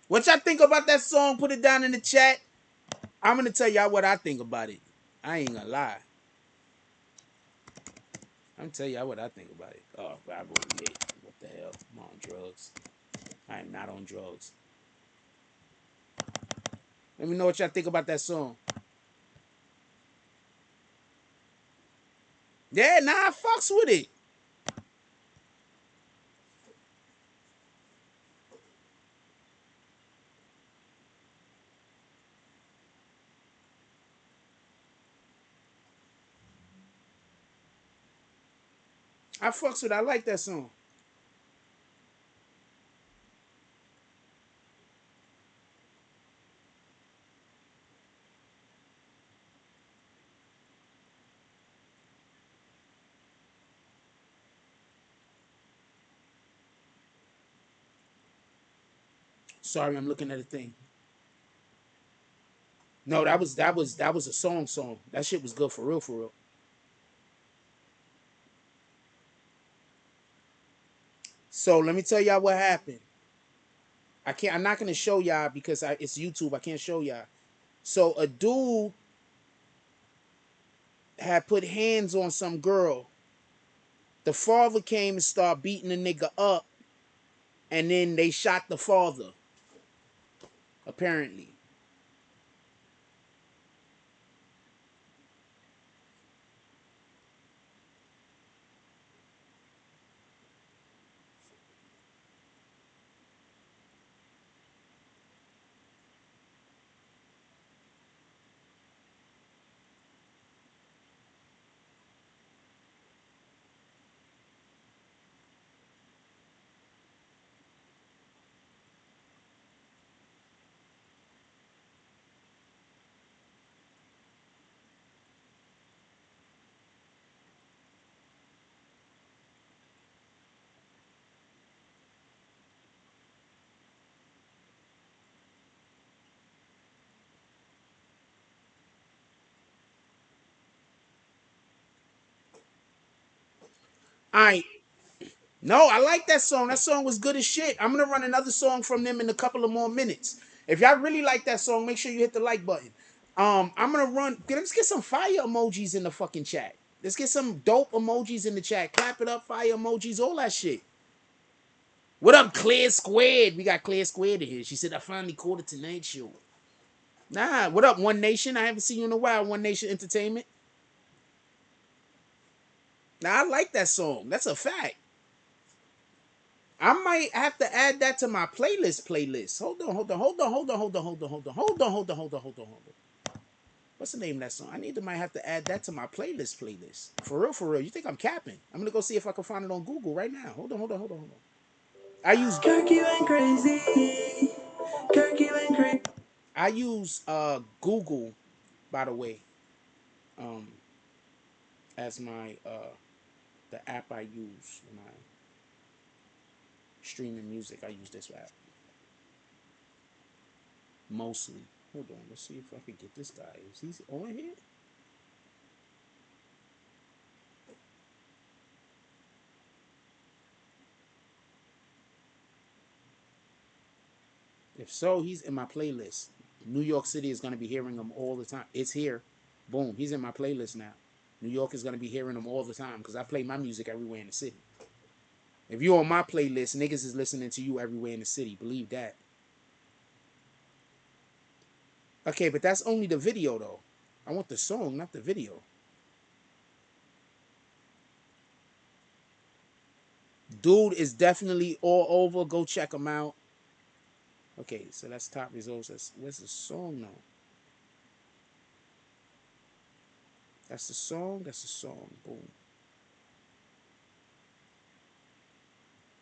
What y'all think about that song? Put it down in the chat. I'm gonna tell y'all what I think about it. I ain't gonna lie. I'm gonna tell y'all what I think about it. Oh, I wouldn't hit. What the hell? I'm on drugs. I am not on drugs. Let me know what y'all think about that song. Yeah, nah, I fucks with it. I fucks with it. I like that song. Sorry, I'm looking at a thing. No, that was a song. That shit was good for real, for real. So let me tell y'all what happened. I'm not gonna show y'all because it's YouTube. I can't show y'all. So a dude had put hands on some girl. The father came and started beating the nigga up, and then they shot the father. Apparently. All right. No, I like that song. That song was good as shit. I'm gonna run another song from them in a couple of more minutes. If y'all really like that song, make sure you hit the like button. I'm gonna run. Let's get some fire emojis in the fucking chat. Let's get some dope emojis in the chat. Clap it up, fire emojis, all that shit. What up, Claire Squared? We got Claire Squared in here. She said I finally caught it Tonight Show. Nah, what up, One Nation? I haven't seen you in a while. One Nation Entertainment. Nah, I like that song. That's a fact. I might have to add that to my playlist. Hold on. What's the name of that song? Might have to add that to my playlist. For real. You think I'm capping? I'm gonna go see if I can find it on Google right now. Hold on. I use Kirky went crazy. Kirky went crazy. Google, by the way, um as my the app I use when I streaming music. I use this app mostly. Hold on, let's see if I can get this guy. Is he on here? If so, he's in my playlist. New York City is going to be hearing him all the time. It's here. Boom. He's in my playlist now. New York is going to be hearing him all the time because I play my music everywhere in the city. If you're on my playlist, niggas is listening to you everywhere in the city. Believe that. Okay, but that's only the video, though. I want the song, not the video. Dude is definitely all over. Go check him out. Okay, so that's top results. Where's the song, though? That's the song. Boom.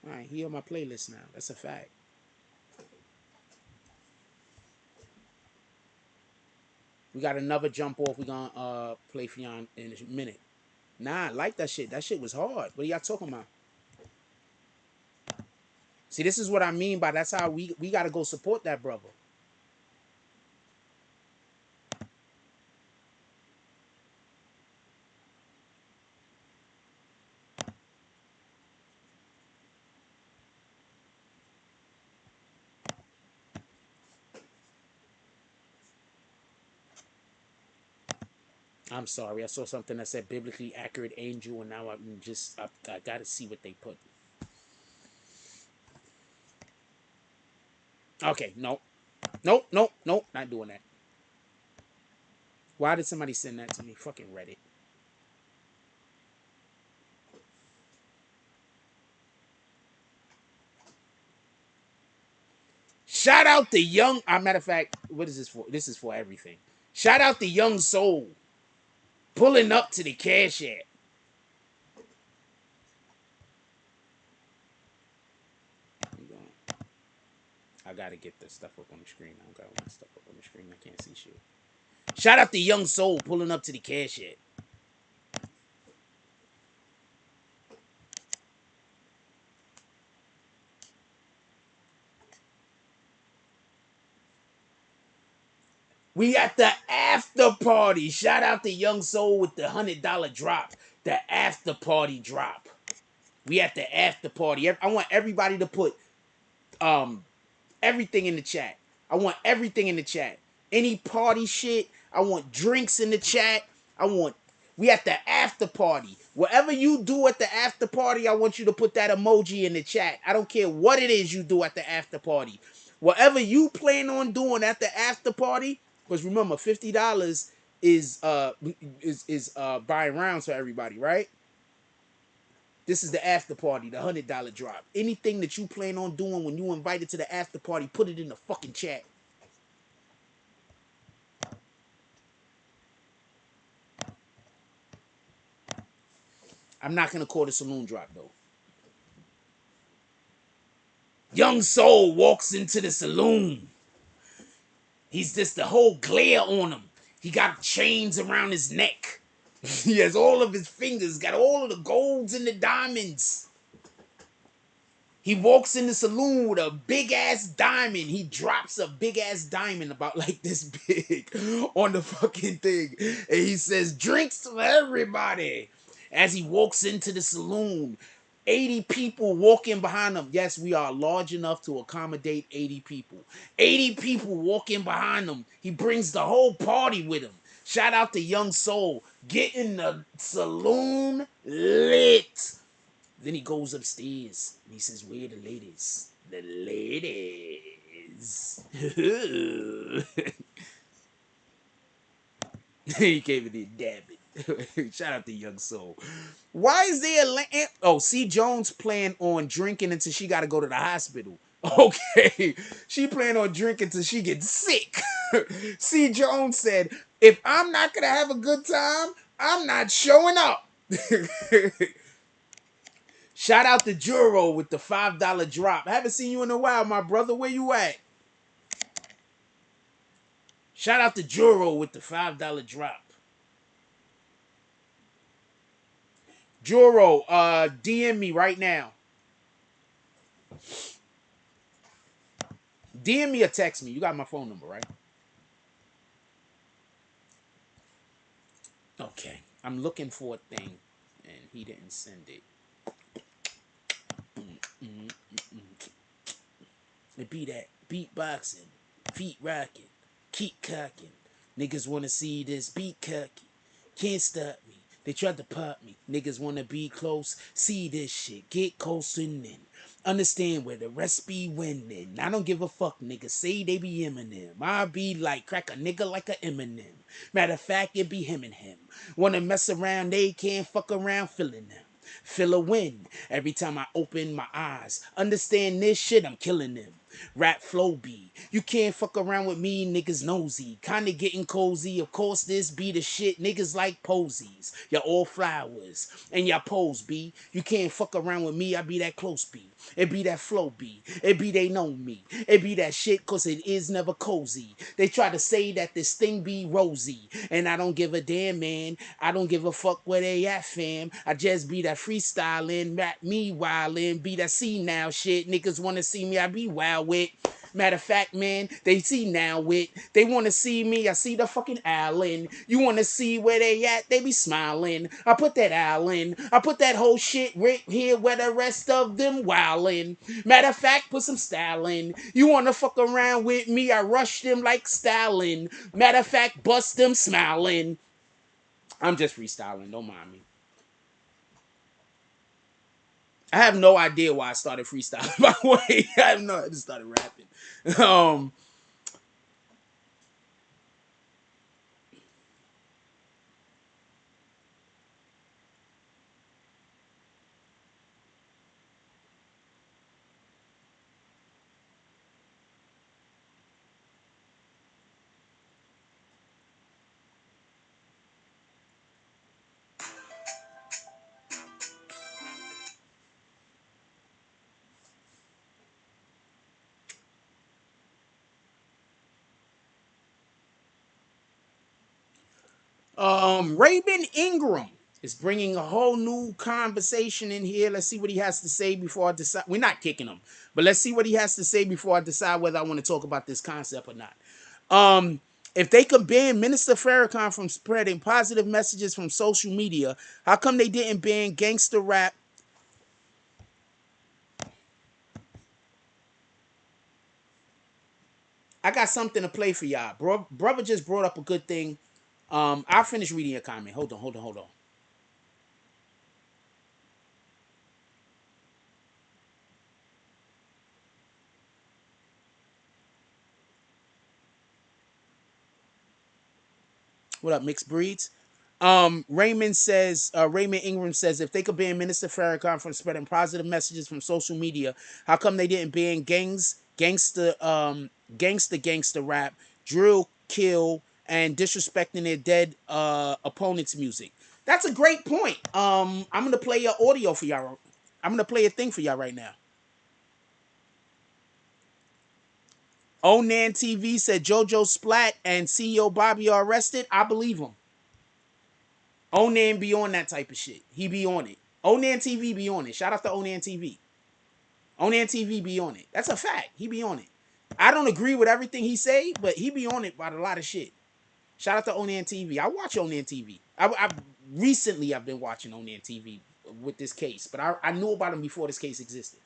All right, he on my playlist now. That's a fact. We got another jump off. We gonna play for y'all in a minute. Nah, I like that shit. That shit was hard. What are y'all talking about? See, this is what I mean by that's how we gotta go support that brother. I'm sorry. I saw something that said biblically accurate angel, and now I gotta see what they put. Okay, nope, not doing that. Why did somebody send that to me? Fucking Reddit. Shout out the young. Matter of fact, what is this for? This is for everything. Shout out the young soul pulling up to the cash app. I gotta get the stuff up on the screen. I don't got all my stuff up on the screen. I can't see shit. Shout out to Young Soul pulling up to the cash yet. We at the after party. Shout out to Young Soul with the $100 drop. The after party drop. We at the after party. I want everybody to put everything in the chat. I want everything in the chat. Any party shit. I want drinks in the chat. We at the after party. Whatever you do at the after party, I want you to put that emoji in the chat. I don't care what it is you do at the after party. Whatever you plan on doing at the after party, because remember, $50 is buying rounds for everybody, right? This is the after party, the $100 drop. Anything that you plan on doing when you invited to the after party, put it in the fucking chat. I'm not gonna call the saloon drop though. Young Soul walks into the saloon. He's just the whole glare on him. He got chains around his neck. He has all of his fingers, got all of the golds and the diamonds. He walks in the saloon with a big ass diamond. He drops a big ass diamond about like this big on the fucking thing. And he says, drinks for everybody. As he walks into the saloon, 80 people walking behind him. Yes, we are large enough to accommodate 80 people. 80 people walking behind him. He brings the whole party with him. Shout out to Young Soul. Getting the saloon lit. Then he goes upstairs and he says, where are the ladies? The ladies. He came in there, damn it. Shout out to Young Soul. Why is there a oh, C. Jones planned on drinking until she got to go to the hospital. Okay. She planned on drinking until she gets sick. C. Jones said, if I'm not going to have a good time, I'm not showing up. Shout out to Juro with the $5 drop. I haven't seen you in a while, my brother. Where you at? Shout out to Juro with the $5 drop. Juro, DM me right now. DM me or text me. You got my phone number, right? Okay. I'm looking for a thing, and he didn't send it. It be that beatboxing, feet rocking, keep cocking. Niggas wanna see this beat cocky. Can't stop me. They tried to pop me. Niggas wanna be close. See this shit. Get closer and then understand where the rest be winning. I don't give a fuck, niggas say they be Eminem. I be like crack a nigga like a Eminem. Matter of fact, it be him and him. Wanna mess around, they can't fuck around feeling them. Feel a win every time I open my eyes. Understand this shit, I'm killing them. Rap flow B. You can't fuck around with me, niggas nosy. Kinda getting cozy. Of course, this be the shit. Niggas like posies. Y'all all flowers. And y'all pose B. You can't fuck around with me, I be that close B. It be that flow B. It be they know me. It be that shit cause it is never cozy. They try to say that this thing be rosy. And I don't give a damn, man. I don't give a fuck where they at, fam. I just be that freestyling, rap me wildin', be that see now shit. Niggas wanna see me, I be wild with. Matter of fact, man, they see now with. They wanna see me, I see the fucking Allen. You wanna see where they at, they be smiling. I put that Allen, I put that whole shit right here where the rest of them wildin'. Matter of fact, put some styling. You wanna fuck around with me, I rush them like Stalin. Matter of fact, bust them smiling. I'm just freestyling, don't mind me. I have no idea why I started freestyling, by the way. I have no, I just started rapping. Raymond Ingram is bringing a whole new conversation in here. Let's see what he has to say before I decide. We're not kicking him, but let's see what he has to say before I decide whether I want to talk about this concept or not. If they could ban Minister Farrakhan from spreading positive messages from social media, how come they didn't ban gangster rap? I got something to play for y'all. Brother just brought up a good thing. I'll finish reading your comment. Hold on. What up, mixed breeds? Raymond Ingram says, if they could ban Minister Farrakhan from spreading positive messages from social media, how come they didn't ban gangster rap, drill, kill, and disrespecting their dead opponents' music? That's a great point. I'm gonna play your audio for y'all. I'm gonna play a thing for y'all right now. Onan TV said JoJo Splat and CEO Bobby are arrested. I believe him. Onan be on that type of shit. He be on it. Onan TV be on it. Shout out to Onan TV. Onan TV be on it. That's a fact. He be on it. I don't agree with everything he say, but he be on it about a lot of shit. Shout out to Onan TV. I watch Onan TV. Recently I've been watching Onan TV with this case, but I knew about him before this case existed.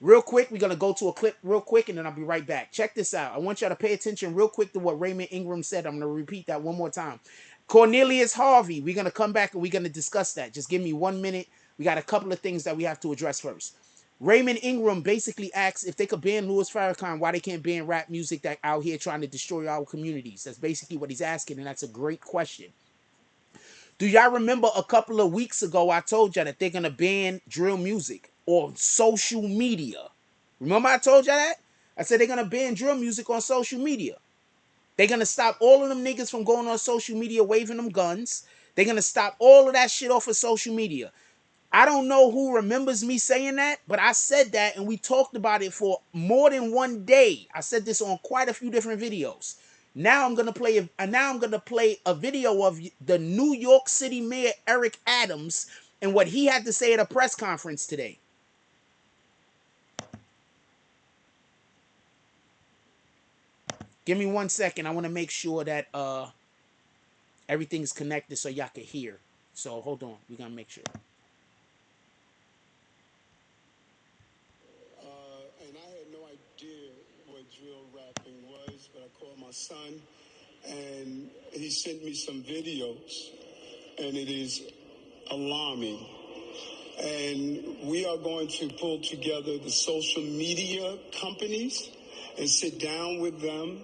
Real quick, we're gonna go to a clip real quick, and then I'll be right back. Check this out. I want y'all to pay attention real quick to what Raymond Ingram said. I'm gonna repeat that one more time. Cornelius Harvey. We're gonna come back and we're gonna discuss that. Just give me 1 minute. We got a couple of things that we have to address first. Raymond Ingram basically asks if they could ban Louis Farrakhan, why they can't ban rap music that out here trying to destroy our communities. That's basically what he's asking, and that's a great question. Do y'all remember a couple of weeks ago I told y'all that they're gonna ban drill music on social media? Remember I told y'all that? I said they're gonna ban drill music on social media. They're gonna stop all of them niggas from going on social media waving them guns. They're gonna stop all of that shit off of social media. I don't know who remembers me saying that, but I said that and we talked about it for more than 1 day. I said this on quite a few different videos. Now I'm gonna play a video of the New York City Mayor Eric Adams and what he had to say at a press conference today. Give me 1 second. I want to make sure that everything's connected so y'all can hear. So hold on. We're gonna make sure. And I had no idea what drill rapping was, but I called my son, and he sent me some videos, and it is alarming. And we are going to pull together the social media companies and sit down with them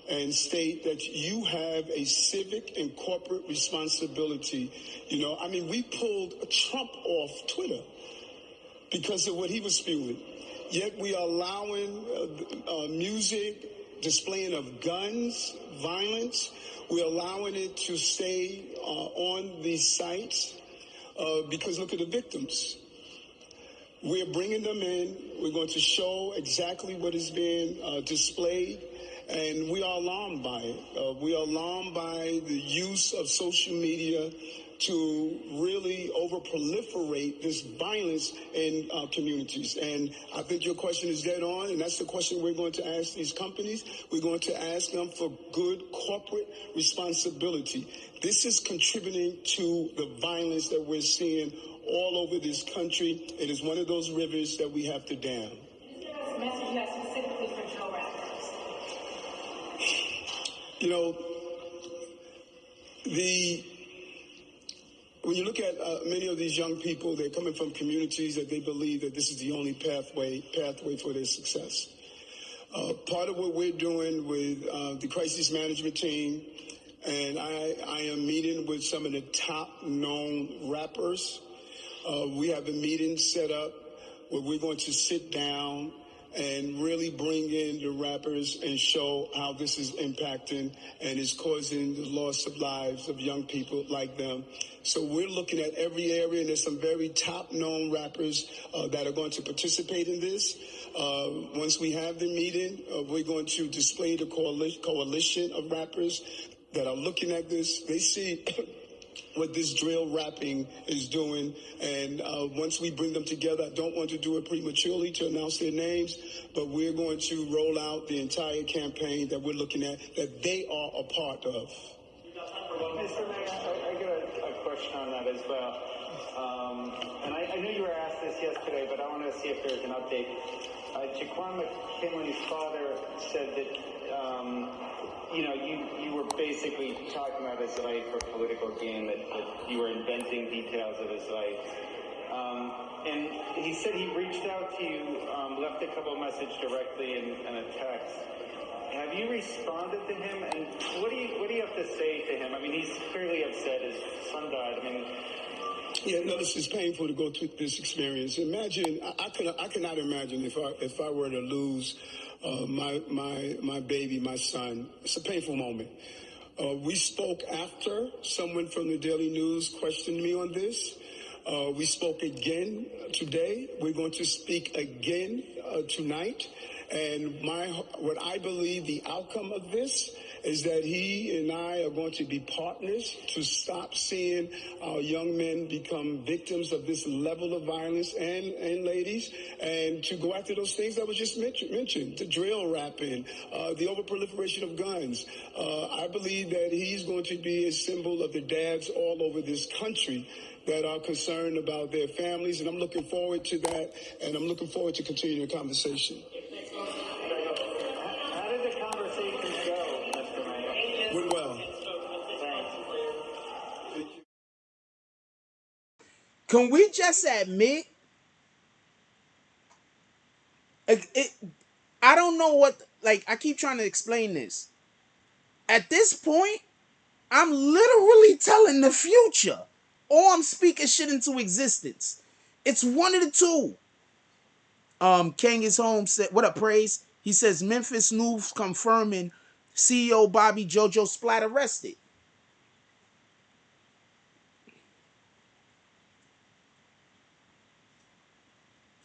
and state that you have a civic and corporate responsibility. You know, I mean, we pulled Trump off Twitter because of what he was spewing. Yet we are allowing music, displaying of guns, violence. We're allowing it to stay on these sites because look at the victims. We're bringing them in. We're going to show exactly what is being displayed. And we are alarmed by it. We are alarmed by the use of social media to really over-proliferate this violence in communities. And I think your question is dead on, and that's the question we're going to ask these companies. We're going to ask them for good corporate responsibility. This is contributing to the violence that we're seeing all over this country. It is one of those rivers that we have to dam. Specifically for drill rappers. You know, when you look at many of these young people, they're coming from communities that they believe that this is the only pathway for their success. Part of what we're doing with the crisis management team, and I am meeting with some of the top known rappers. We have a meeting set up where we're going to sit down and really bring in the rappers and show how this is impacting and is causing the loss of lives of young people like them. So we're looking at every area, and there's some very top-known rappers that are going to participate in this. Once we have the meeting, we're going to display the coalition of rappers. that are looking at this, they see what this drill rapping is doing. And once we bring them together, I don't want to do it prematurely to announce their names, but we're going to roll out the entire campaign that we're looking at, that they are a part of. Mr. Mayor, I got a question on that as well. And I knew you were asked this yesterday, but I want to see if there's an update. Jaquan McKinley's father said that, you were basically talking about his life for political gain, that you were inventing details of his life. And he said he reached out to you, left a couple of messages directly and a text. Have you responded to him? And what do you have to say to him? I mean, he's clearly upset. His son died. I mean, yeah, no, this is painful to go through this experience. Imagine, I cannot imagine if I were to lose my baby, my son. It's a painful moment. We spoke after someone from the Daily News questioned me on this. We spoke again today. We're going to speak again tonight. And what I believe the outcome of this is that he and I are going to be partners to stop seeing our young men become victims of this level of violence, and ladies, and to go after those things that was just mentioned, the drill rapping, the overproliferation of guns. I believe that he's going to be a symbol of the dads all over this country that are concerned about their families, and I'm looking forward to that, and I'm looking forward to continuing the conversation. how did the conversations go, Mr. Mayor? Went well. Thanks. Can we just admit, I don't know what, like, I keep trying to explain this. At this point, I'm literally telling the future, or I'm speaking shit into existence. It's one of the two. King is home said, what up, Praise? He says, Memphis news confirming CEO Bobby JoJo Splat arrested.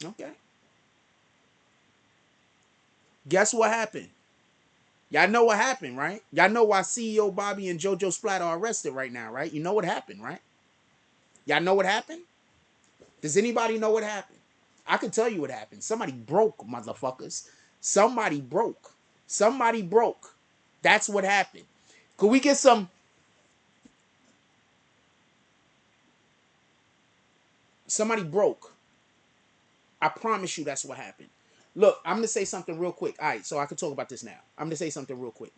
Okay. Guess what happened? Y'all know what happened, right? Y'all know why CEO Bobby and JoJo Splat are arrested right now, right? You know what happened, right? Y'all know what happened? Does anybody know what happened? I can tell you what happened. Somebody broke, motherfuckers. Somebody broke. Somebody broke. That's what happened. Could we get some... Somebody broke. I promise you that's what happened. Look, I'm going to say something real quick. All right, so I can talk about this now. I'm going to say something real quick.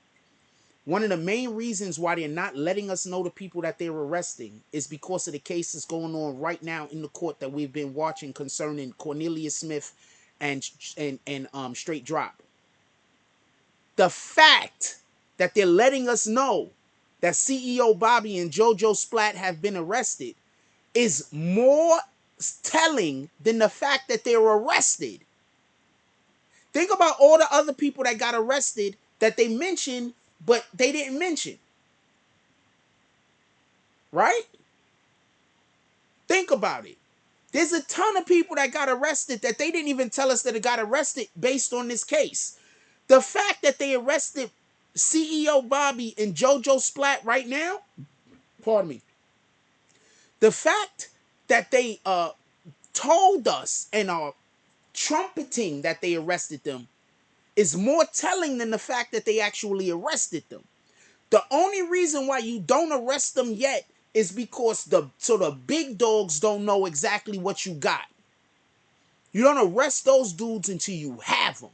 One of the main reasons why they're not letting us know the people that they're arresting is because of the cases going on right now in the court that we've been watching concerning Cornelius Smith and Straight Drop. The fact that they're letting us know that CEO Bobby and JoJo Splat have been arrested is more telling than the fact that they were arrested. Think about all the other people that got arrested that they mentioned, but they didn't mention. Right? Think about it. There's a ton of people that got arrested that they didn't even tell us that they got arrested based on this case. The fact that they arrested CEO Bobby and JoJo Splat right now, pardon me, the fact that they told us and are trumpeting that they arrested them is more telling than the fact that they actually arrested them. The only reason why you don't arrest them yet is because the big dogs don't know exactly what you got. You don't arrest those dudes until you have them.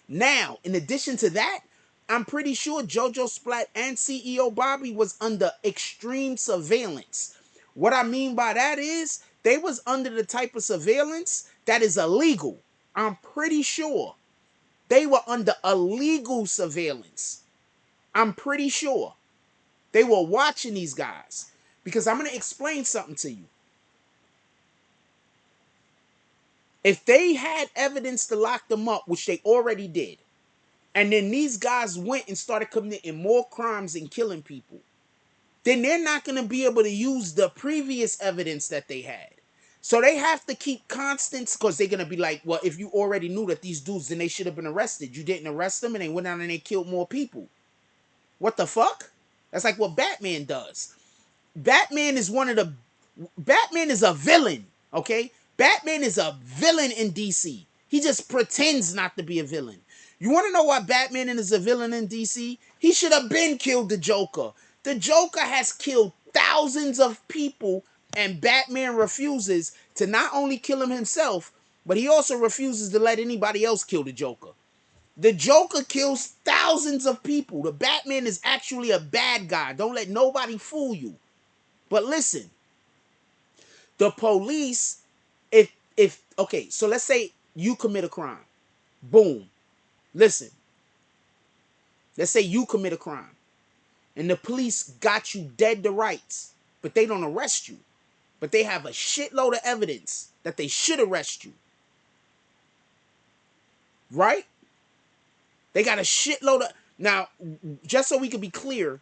Now, in addition to that, I'm pretty sure JoJo Splat and CEO Bobby was under extreme surveillance. What I mean by that is they was under the type of surveillance that is illegal. I'm pretty sure they were under illegal surveillance. I'm pretty sure they were watching these guys, because I'm going to explain something to you. If they had evidence to lock them up, which they already did, and then these guys went and started committing more crimes and killing people, then they're not going to be able to use the previous evidence that they had. So they have to keep constant, because they're going to be like, well, if you already knew that these dudes, then they should have been arrested. You didn't arrest them, and they went out and they killed more people. What the fuck? That's like what Batman does. Batman is Batman is a villain, okay? Batman is a villain in DC. He just pretends not to be a villain. You want to know why Batman is a villain in DC? He should have been killed the Joker. The Joker has killed thousands of people, and Batman refuses to not only kill him himself, but he also refuses to let anybody else kill the Joker. The Joker kills thousands of people. The Batman is actually a bad guy. Don't let nobody fool you. But listen, the police, if okay, so let's say you commit a crime. Boom. Listen. Let's say you commit a crime and the police got you dead to rights, but they don't arrest you. But they have a shitload of evidence that they should arrest you. Right? They got a shitload of... Now, just so we can be clear,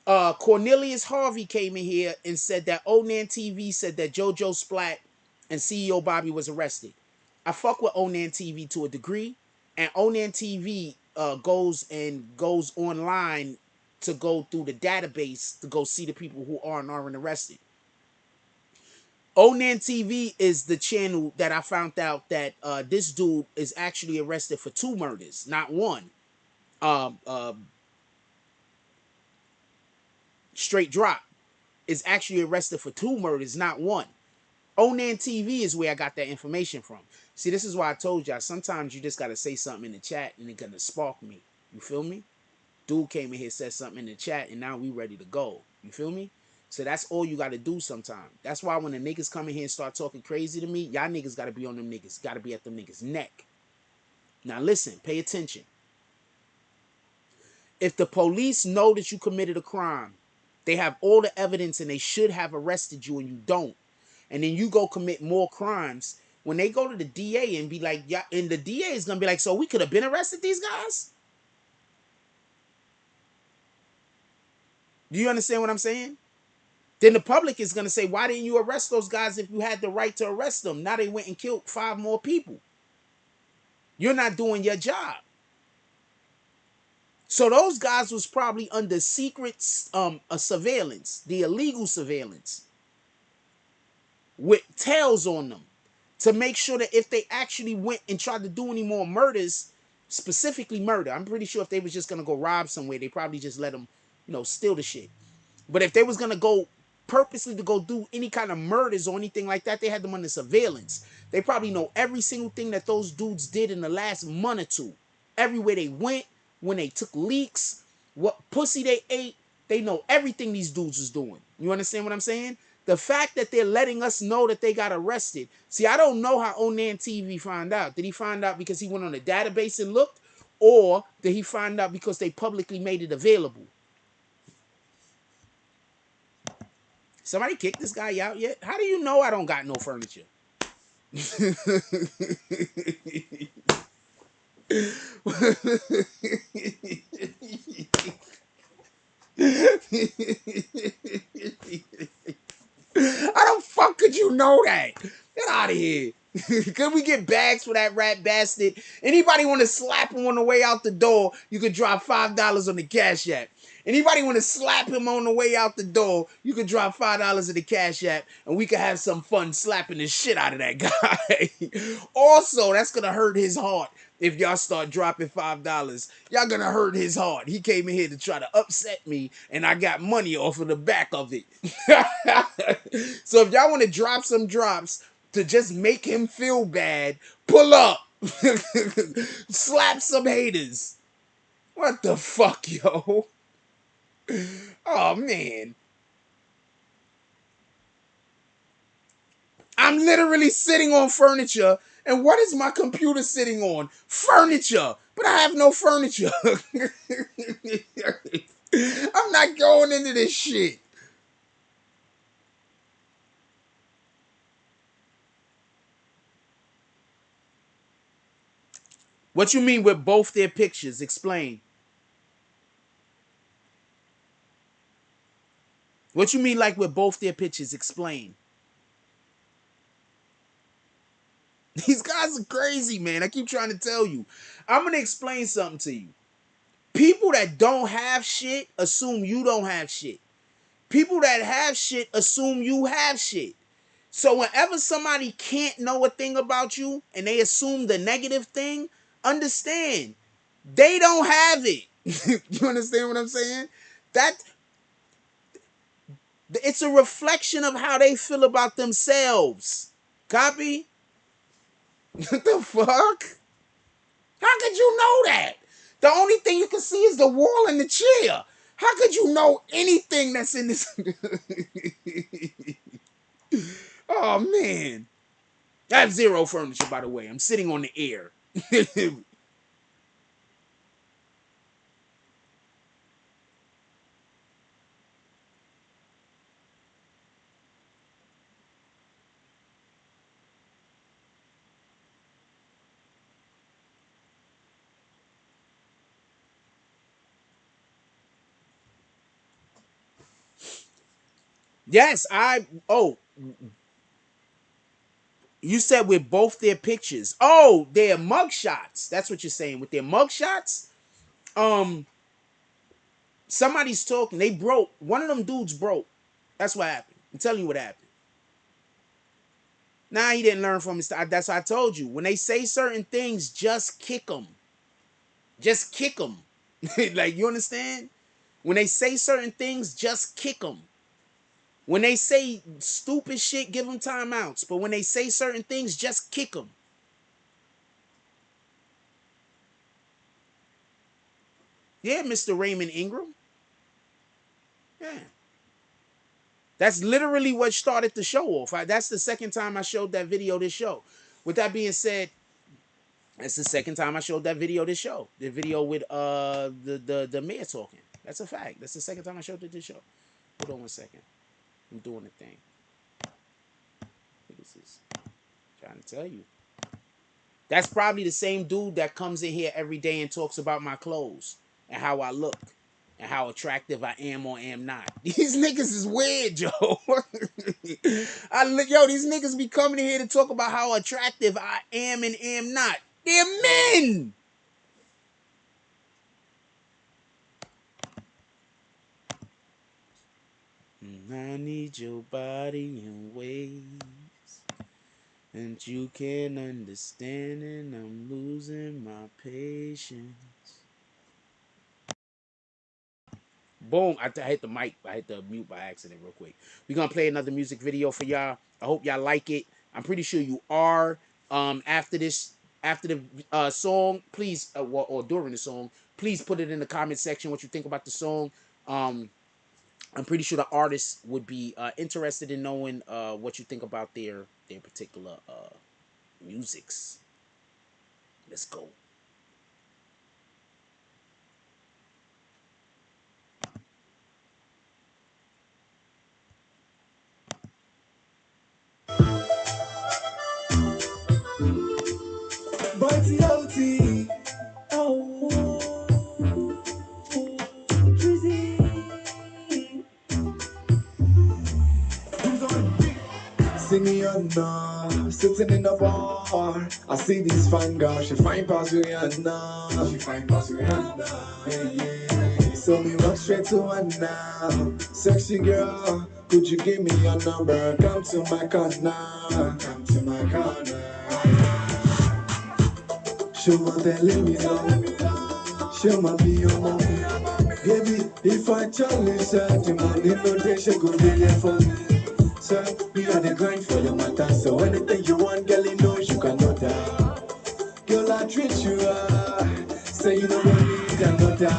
Cornelius Harvey came in here and said that Onan TV said that JoJo Splat and CEO Bobby was arrested. I fuck with Onan TV to a degree, and Onan TV goes online to go through the database to go see the people who aren't arrested. Onan TV is the channel that I found out that this dude is actually arrested for 2 murders, not 1. Straight Drop is actually arrested for 2 murders, not 1. Onan TV is where I got that information from. See, this is why I told y'all, sometimes you just got to say something in the chat and it's going to spark me. You feel me? Dude came in here, said something in the chat, and now we ready to go. You feel me? So that's all you got to do sometimes. That's why when the niggas come in here and start talking crazy to me, y'all niggas got to be on them niggas. Got to be at them niggas' neck. Now listen, pay attention. If the police know that you committed a crime, they have all the evidence and they should have arrested you and you don't. And then you go commit more crimes. When they go to the DA and be like, yeah, and the DA is going to be like, so we could have been arrested these guys? Do you understand what I'm saying? Then the public is going to say, why didn't you arrest those guys if you had the right to arrest them? Now they went and killed 5 more people. You're not doing your job. So those guys was probably under secret surveillance, the illegal surveillance, with tails on them to make sure that if they actually went and tried to do any more murders, specifically murder, I'm pretty sure if they was just going to go rob somewhere, they probably just let them, steal the shit. But if they was going to go purposely to go do any kind of murders or anything like that, they had them under surveillance. They probably know every single thing that those dudes did in the last month or two. Everywhere they went, when they took leaks, what pussy they ate, they know everything these dudes was doing. You understand what I'm saying? The fact that they're letting us know that they got arrested. See, I don't know how Onan TV found out. Did he find out because he went on the database and looked? Or did he find out because they publicly made it available? Somebody kicked this guy out yet? How do you know I don't got no furniture? How the fuck could you know that? Get out of here. Could we get bags for that rat bastard? Anybody want to slap him on the way out the door, you could drop $5 on the Cash App. Anybody want to slap him on the way out the door, you could drop $5 in the Cash App, and we could have some fun slapping the shit out of that guy. Also, that's going to hurt his heart. If y'all start dropping $5, y'all going to hurt his heart. He came in here to try to upset me, and I got money off of the back of it. So if y'all want to drop some drops to just make him feel bad, pull up. Slap some haters. What the fuck, yo? Oh, man. I'm literally sitting on furniture, and what is my computer sitting on? Furniture. But I have no furniture. I'm not going into this shit. What you mean with both their pictures? Explain. What you mean like with both their pictures? Explain. These guys are crazy, man. I keep trying to tell you. I'm going to explain something to you. People that don't have shit assume you don't have shit. People that have shit assume you have shit. So whenever somebody can't know a thing about you and they assume the negative thing, understand they don't have it. You understand what I'm saying? That it's a reflection of how they feel about themselves. Copy? What the fuck? How could you know that? The only thing you can see is the wall and the chair. How could you know anything that's in this? Oh man. I have zero furniture, by the way. I'm sitting on the air. Yes, you said with both their pictures. Oh, their mugshots. That's what you're saying. With their mugshots, somebody's talking. They broke. One of them dudes broke. That's what happened. I'm telling you what happened. Nah, he didn't learn from his. That's what I told you. When they say certain things, just kick them. Just kick them. Like, you understand? When they say certain things, just kick them. When they say stupid shit, give them timeouts. But when they say certain things, just kick them. Yeah, Mr. Raymond Ingram. Yeah. That's literally what started the show off. That's the second time I showed that video this show. With that being said, that's the second time I showed that video this show. The video with the mayor talking. That's a fact. That's the second time I showed it this show. Hold on one second. I'm doing the thing. What is this? Trying to tell you. That's probably the same dude that comes in here every day and talks about my clothes and how I look and how attractive I am or am not. These niggas is weird, yo. Yo, these niggas be coming in here to talk about how attractive I am and am not. They're men. I need your body in ways and you can understand, and I'm losing my patience. Boom. I hit the mic. I hit the mute by accident real quick. We're going to play another music video for y'all. I hope y'all like it. I'm pretty sure you are. After the song, please, or during the song, please put it in the comment section what you think about the song. I'm pretty sure the artist would be interested in knowing what you think about their particular musics. Let's go. See me under, sitting in the bar. I see this fine girl, she fine past Rihanna. She fine past Rihanna. Hey, yeah. So me walk straight to her now. Sexy girl, could you give me your number? Come to my corner. Come to my corner. She want telling me no. She want be your mommy. Baby, if I challenge her, the money no day she go be there for me. So, we are the grind for your matter. So anything you want, girl, you know you can know that. Girl, I treat you say you don't need another.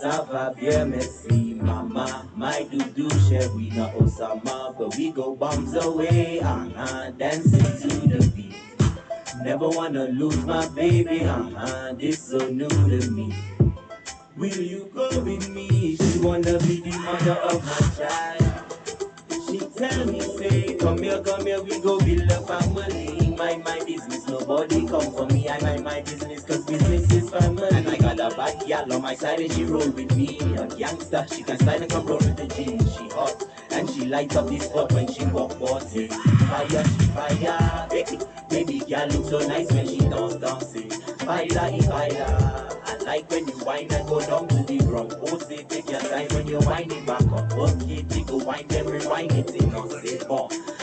Ça va bien, merci, maman. My do share we not Osama, but we go bombs away. Dancing to the beat. Never wanna lose my baby. This so new to me. Will you go with me? She wanna be the mother of my child. She tell me, say, come here, we go build a family. Mind my business, nobody come for me. I mind my business, cause business is family. And I got a bad gal on my side and she roll with me. A gangster, she can style and come roll with the jeans. She hot, and she lights up the spot when she walk body. Fire, she fire, baby gal look so nice when she dancing. Fire, I like when you whine and go down to the ground. Oh, say take your time when you whine it back up. Okay, take a whine, then rewind it in. No, say,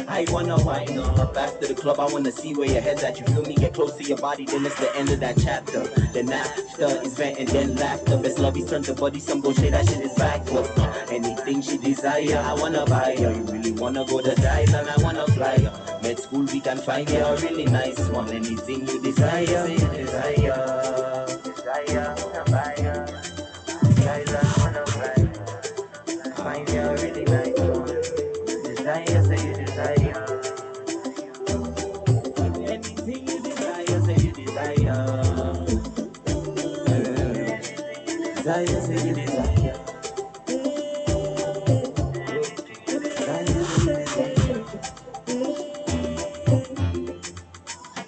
I wanna whine up after the club. I wanna see where your head's at. You feel me? Get close to your body, then it's the end of that chapter. Then after is vent and then laughter. Best love is turn to body, some bullshit, that shit is backwards. Anything she desire, I wanna buy her. You really wanna go to dive and I wanna fly her. Med school we can find you a really nice one. Anything you desire, say you desire. Desire, wanna buy her. Guys, I wanna fly. Find you a really nice one. Desire, say you desire. Anything you desire, say you desire. Desire, say you desire. Desire, say you desire.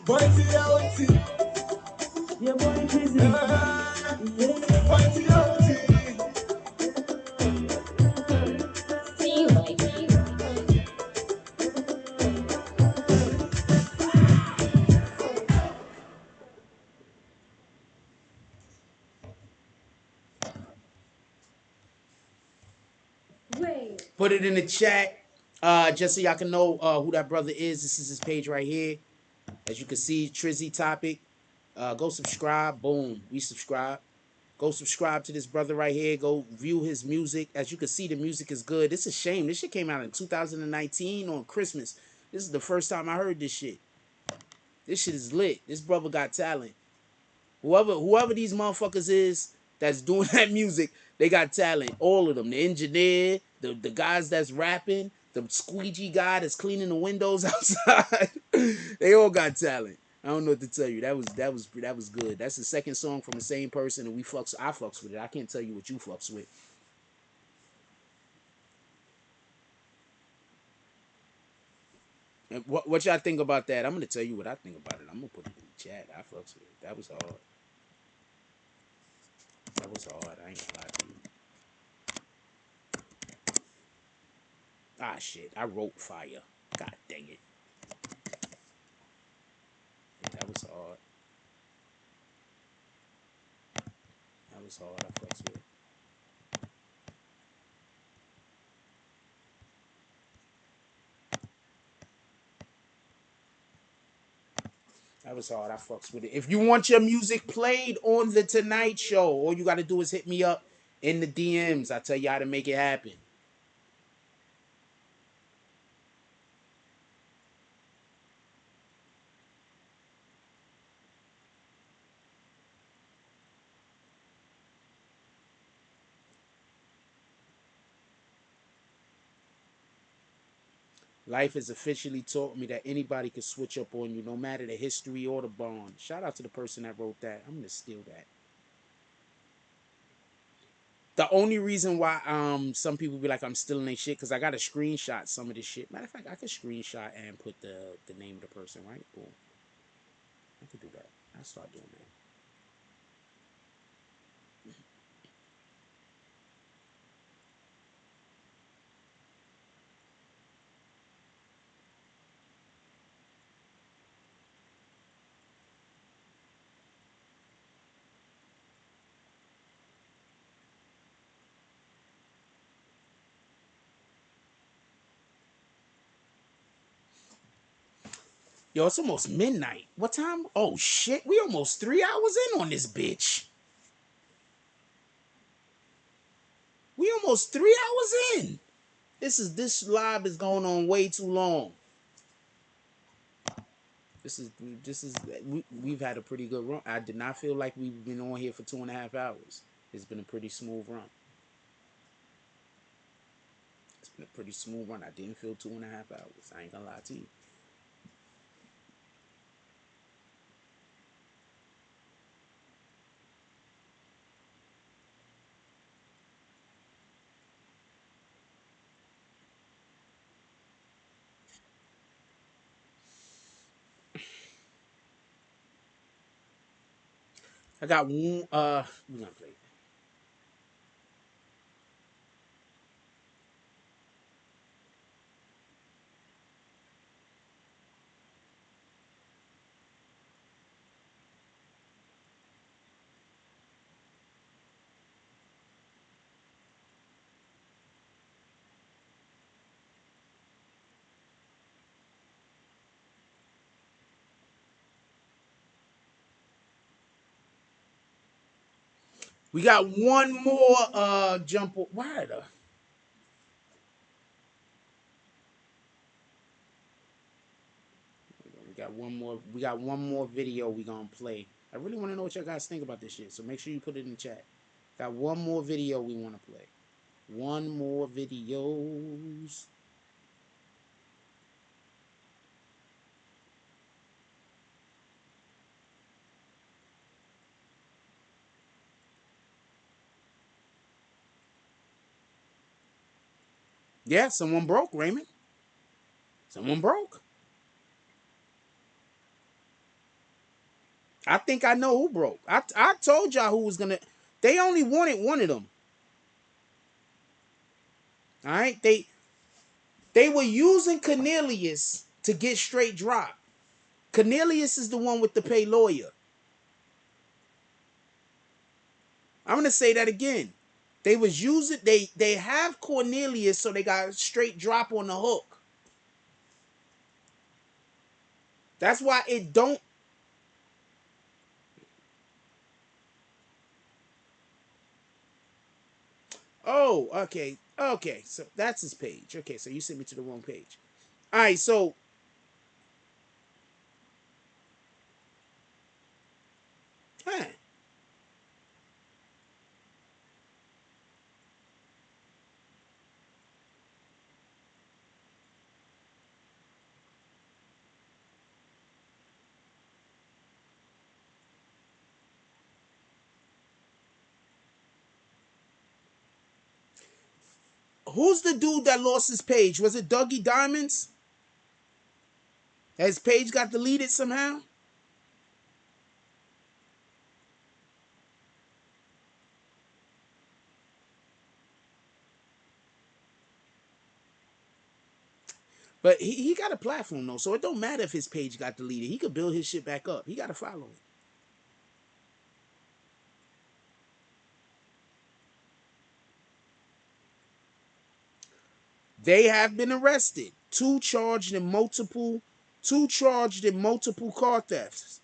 Boy, see how it's your boy crazy. Boy, see how it's see like you. Wait. Put it in the chat. Just so y'all can know who that brother is. This is his page right here. As you can see, Trizzy topic. Go subscribe. Boom. We subscribe. Go subscribe to this brother right here. Go view his music. As you can see, the music is good. It's a shame. This shit came out in 2019 on Christmas. This is the first time I heard this shit. This shit is lit. This brother got talent. Whoever these motherfuckers is that's doing that music, they got talent. All of them. The engineer, the guys that's rapping, the squeegee guy that's cleaning the windows outside. They all got talent. I don't know what to tell you. That was good. That's the second song from the same person, and I fucks with it. I can't tell you what you fucks with. And what y'all think about that? I'm gonna tell you what I think about it. I'm gonna put it in the chat. I fucks with it. That was hard. That was hard. I ain't gonna lie to you. Ah, shit. I wrote fire. God dang it. Yeah, that was hard. That was hard. I fucks with it. That was hard. I fucks with it. If you want your music played on the Tonight Show, all you got to do is hit me up in the DMs. I tell you how to make it happen. Life has officially taught me that anybody can switch up on you, no matter the history or the bond. Shout out to the person that wrote that. I'm gonna steal that. The only reason why some people be like I'm stealing their shit because I got to screenshot some of this shit. Matter of fact, I could screenshot and put the name of the person, right? Boom. I could do that. I'll start doing that. Yo, it's almost midnight. What time? Oh shit, we almost 3 hours in on this bitch. We almost 3 hours in. This live is going on way too long. We've had a pretty good run. I did not feel like we've been on here for 2.5 hours. It's been a pretty smooth run. A pretty smooth run. I didn't feel 2.5 hours. I ain't gonna lie to you. I got one. We're gonna play it. We got one more jump. Why the? We got one more. We got one more video we gonna play. I really want to know what y'all guys think about this shit. So make sure you put it in the chat. Got one more video we want to play. One more videos. Yeah, someone broke, Raymond. Someone broke. I think I know who broke. I told y'all who was gonna. They only wanted one of them. All right, they were using Cornelius to get straight drop. Cornelius is the one with the pay lawyer. I'm gonna say that again. They was using they have Cornelius, so they got straight drop on the hook. That's why it don't. Oh, okay, okay. So that's his page. Okay, so you sent me to the wrong page. All right, so huh. Who's the dude that lost his page? Was it Dougie Diamonds? His page got deleted somehow? But he got a platform though, so it don't matter if his page got deleted. He could build his shit back up. He got to follow it. They have been arrested. Two charged in multiple car thefts.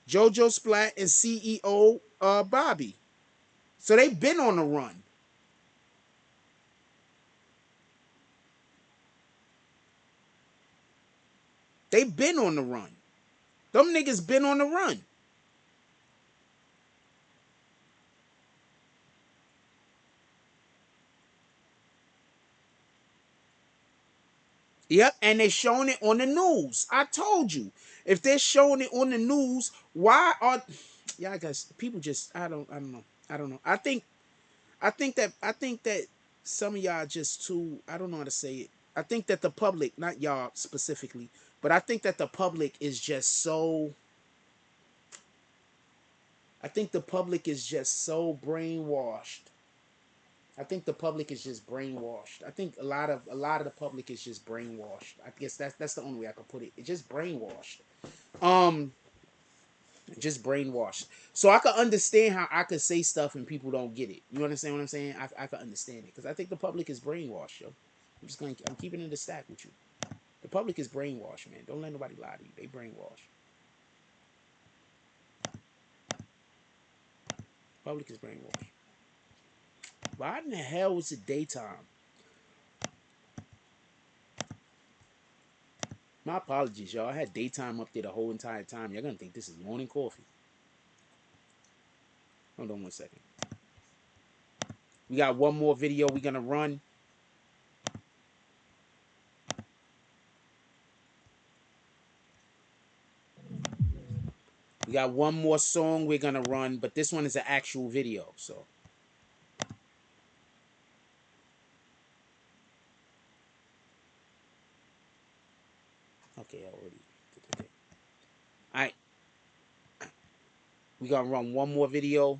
JoJo Splat and CEO Bobby. So they've been on the run. They've been on the run. Them niggas been on the run. Yep, and they're showing it on the news. I told you. If they're showing it on the news, why are yeah, I guess people just I don't know. I don't know. I think that some of y'all just too, I don't know how to say it. I think that the public, not y'all specifically, but I think that the public is just so I think the public is just so brainwashed. I think the public is just brainwashed. I think a lot of the public is just brainwashed. I guess that's the only way I could put it. It's just brainwashed. Um, just brainwashed. So I could understand how I could say stuff and people don't get it. You understand what I'm saying? I could understand it because I think the public is brainwashed, yo. I'm keeping it a stack with you. The public is brainwashed, man. Don't let nobody lie to you. They brainwashed. Public is brainwashed. Why in the hell was it daytime? My apologies, y'all. I had daytime up there the whole entire time. You're gonna think this is morning coffee. Hold on one second. We got one more video we're gonna run. We got one more song we're gonna run, but this one is an actual video, so. Okay, already. Alright. We gonna run one more video.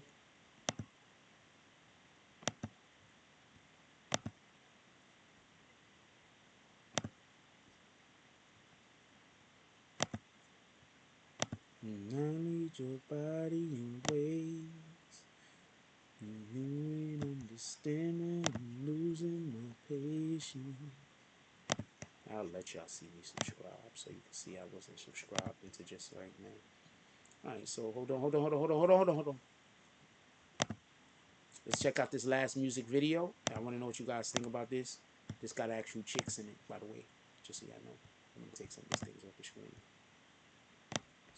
I need your body in ways you ain't understanding. I'm losing my patience. I'll let y'all see me subscribe so you can see I wasn't subscribed into just right now. Alright, so hold on. Let's check out this last music video. I want to know what you guys think about this. This got actual chicks in it, by the way. Just so y'all know. I'm gonna take some of these things off the screen.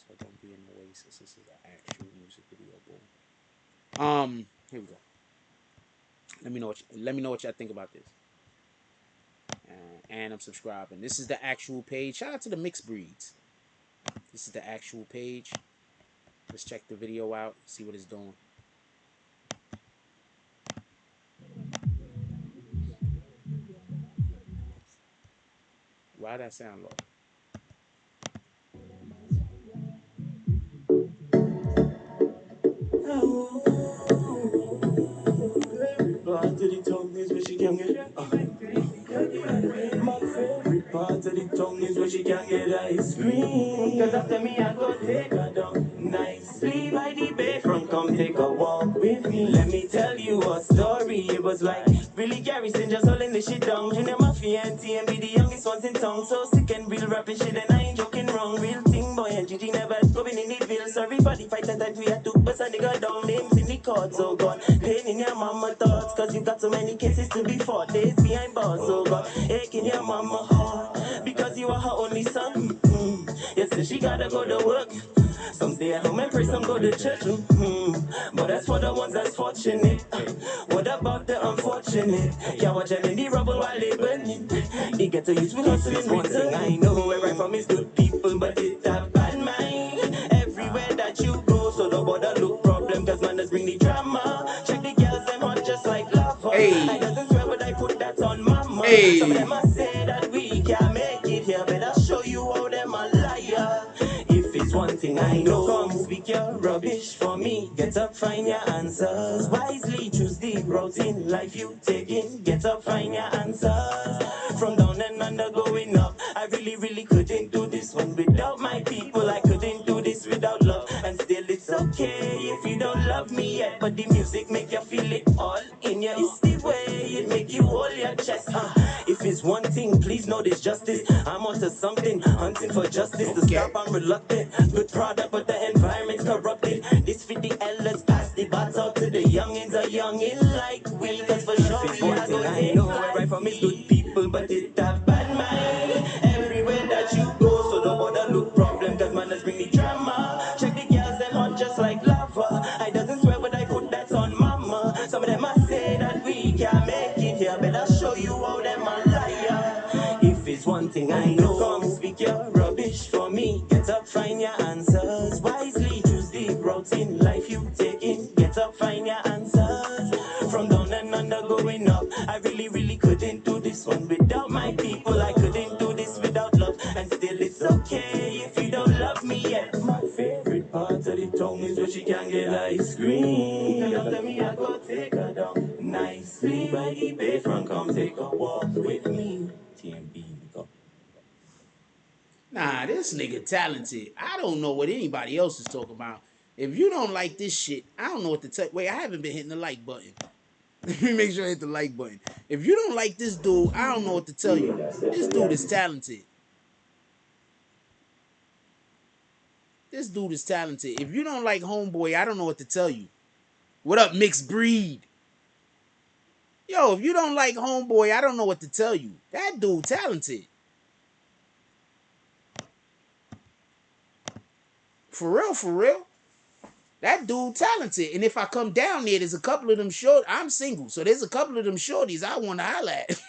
So don't be in the way since this is an actual music video. Boom. Here we go. Let me know what y'all think about this. And I'm subscribing. This is the actual page. Shout out to the mixed breeds. This is the actual page. Let's check the video out. See what it's doing. Why that sound low? Part of the tongue is where she can get. My favorite part of the tongue is where she can get ice cream. Cause after me, I go take her down nicely by the bayfront. Come take a walk with me. Let me tell you a story. It was like really Garrison just holding the shit down. Junior Mafia and TMB, the youngest ones in town. So sick and real rapping shit, and I ain't joking wrong. Real thing, boy, and Gigi never going in the field. Sorry for the fight that we had to bust a nigga down. Names in the court, so God. Pain in your mama thoughts, cause you got so many cases to be fought. Days behind bars, so God. Ache in your mama heart, because you are her only son. Yes, so she gotta go to work. Some stay at home and pray, some go to church. But that's for the ones that's fortunate. What about the unfortunate? Can't watch them in the rubble while they burning. They get to use with hustling. One thing I know, where I from is good people, but it have bad mind. Everywhere that you go, so don't bother look problem, cause man just bring the drama. Check the girls, them hot just like lava. I doesn't swear, but I put that on mama. Some of them must say that we can't make it here. Better show you how them a liar. If it's one thing I know, come speak your rubbish for me. Get up, find your answers. Wisely choose the route in life you taking. Get up, find your answers. From down and under going up, I really couldn't do this one without my people. I couldn't do this without love. And still it's okay if you don't love me yet, but the music make you feel it all in you. It's the way it make you hold your chest. If it's one thing, please know this justice. I'm onto something, hunting for justice. To stop, I'm reluctant. Good product, but the environment's corrupted. This fit the elders, pass the bats out to the youngins. A youngin like we, cause for sure we are gonna take. I know where I from is good people, but it have bad mind. Everywhere that you go, so don't bother look problem, cause man let's bring the drama. Check the girls, them hot just like lava. I doesn't swear, but I put that on mama. Some of them must say that we can't make it here. Better show you how them a liar. If it's one thing I know, come speak your rubbish for me. Get up, find your answers. Wisely choose the route in life you taking. Get up, find your answers. From down and under going up, I really couldn't do this one without my people. I couldn't do this without love. And still it's okay if you don't love me yet. My favorite part of the tongue is where she can get ice cream. And after me, I go take her down nicely by the bayfront. Come take a walk with me. TMB, go. Nah, this nigga talented. I don't know what anybody else is talking about. If you don't like this shit, I don't know what to tell you. Wait, I haven't been hitting the like button. Let me make sure I hit the like button. If you don't like this dude, I don't know what to tell you. This dude is talented. This dude is talented. If you don't like Homeboy, I don't know what to tell you. What up, mixed breed? Yo, if you don't like Homeboy, I don't know what to tell you. That dude talented. For real, for real. That dude talented. And if I come down there, there's a couple of them short. I'm single, so there's a couple of them shorties I want to holla at.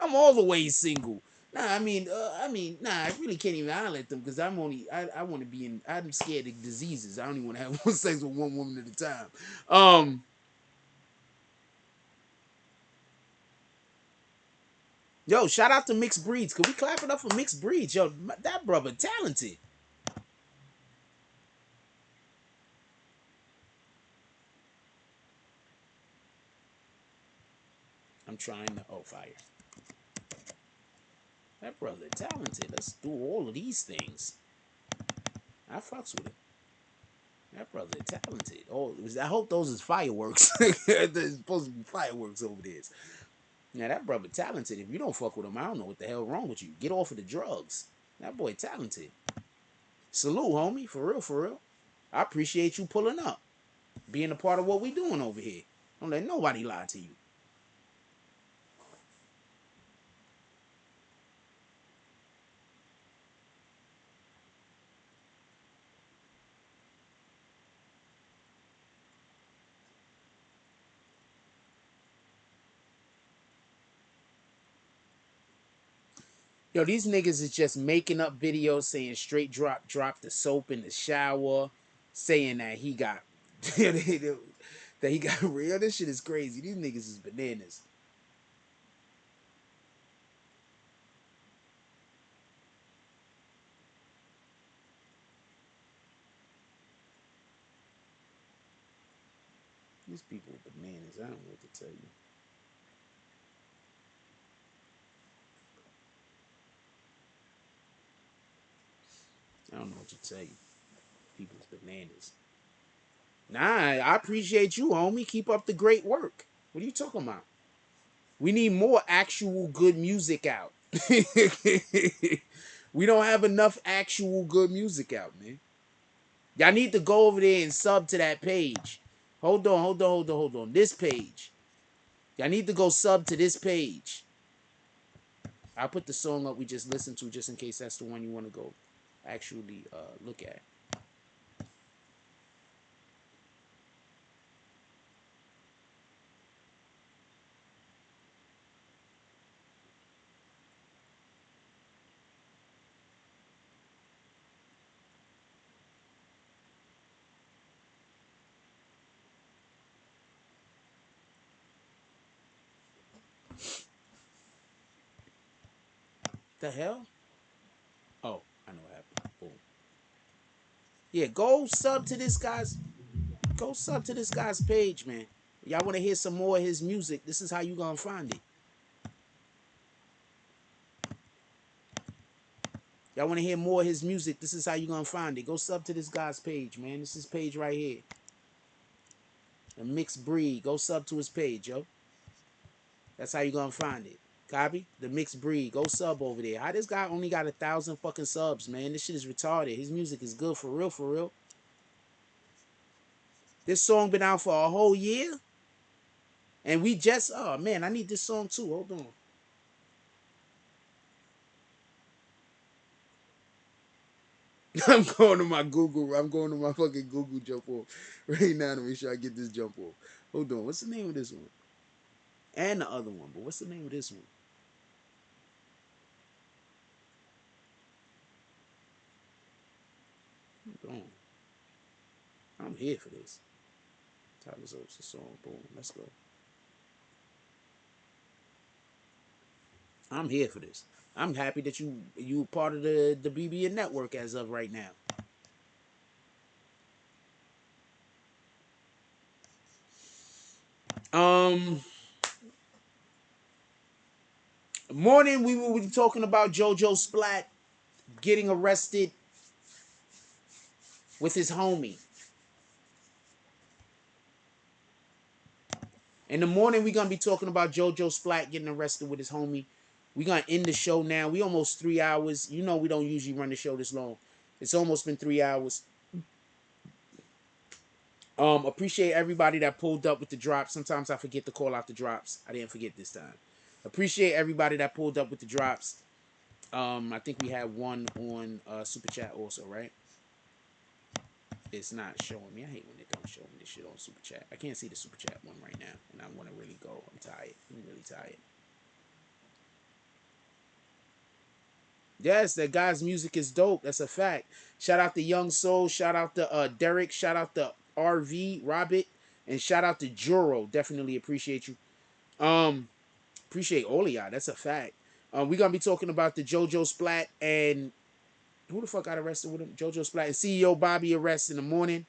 I'm all the way single. Nah, nah, I really can't even holler at them because I want to be in. I'm scared of diseases. I only want to have one sex with one woman at a time. Yo, shout out to Mixed Breeds. Could we clap it up for Mixed Breeds? Yo, that brother talented. I'm trying to. Oh, fire. That brother talented. Let's do all of these things. I fucks with him. That brother talented. Oh, I hope those is fireworks. There's supposed to be fireworks over there. Now that brother talented. If you don't fuck with him, I don't know what the hell wrong with you. Get off of the drugs. That boy talented. Salute, homie. For real, for real. I appreciate you pulling up. Being a part of what we doing over here. Don't let nobody lie to you. Yo, these niggas is just making up videos saying straight drop the soap in the shower, saying that he got that he got real. This shit is crazy. These niggas is bananas. These people are bananas. I don't know what to tell you. I don't know what to tell you. People's bananas. Nah, I appreciate you, homie. Keep up the great work. What are you talking about? We need more actual good music out. We don't have enough actual good music out, man. Y'all need to go over there and sub to that page. Hold on. This page. Y'all need to go sub to this page. I'll put the song up we just listened to just in case that's the one you want to go actually look at. The hell? Oh, I know what happened. Boom. Yeah, go sub to this guy's page, man. Y'all want to hear some more of his music? This is how you gonna find it. Y'all want to hear more of his music? This is how you gonna find it. Go sub to this guy's page, man. This is his page right here. A Mixed Breed. Go sub to his page, yo. That's how you gonna find it. Copy? The Mixed Breed. Go sub over there. How this guy only got 1,000 fucking subs, man? This shit is retarded. His music is good for real, for real. This song been out for a whole year. And we just, oh man, I need this song too. Hold on. I'm going to my fucking Google jump off right now to make sure I get this jump off. Hold on. What's the name of this one? And the other one, but what's the name of this one? Hold on. I'm here for this. Tyler's Oaks, the song. Boom. Let's go. I'm here for this. I'm happy that you part of the BBN network as of right now. Morning we will be talking about JoJo Splat getting arrested with his homie. In the morning we're gonna be talking about JoJo Splat getting arrested with his homie. We're gonna end the show now. We almost 3 hours. You know we don't usually run the show this long. It's almost been 3 hours. Appreciate everybody that pulled up with the drops. Sometimes I forget to call out the drops. I didn't forget this time. Appreciate everybody that pulled up with the drops. I think we had one on Super Chat also, right? it's not showing me. I hate when they don't show me this shit on Super Chat. I can't see the Super Chat one right now, and I want to really go. I'm tired. I'm really tired. Yes, that guy's music is dope. That's a fact. Shout out to Young Soul. Shout out to Derek. Shout out to RV, Robert, and shout out to Juro. Definitely appreciate you. Appreciate all of y'all. That's a fact. We're gonna be talking about the JoJo Splat and who the fuck got arrested with him? JoJo Splat and CEO Bobby arrest in the morning.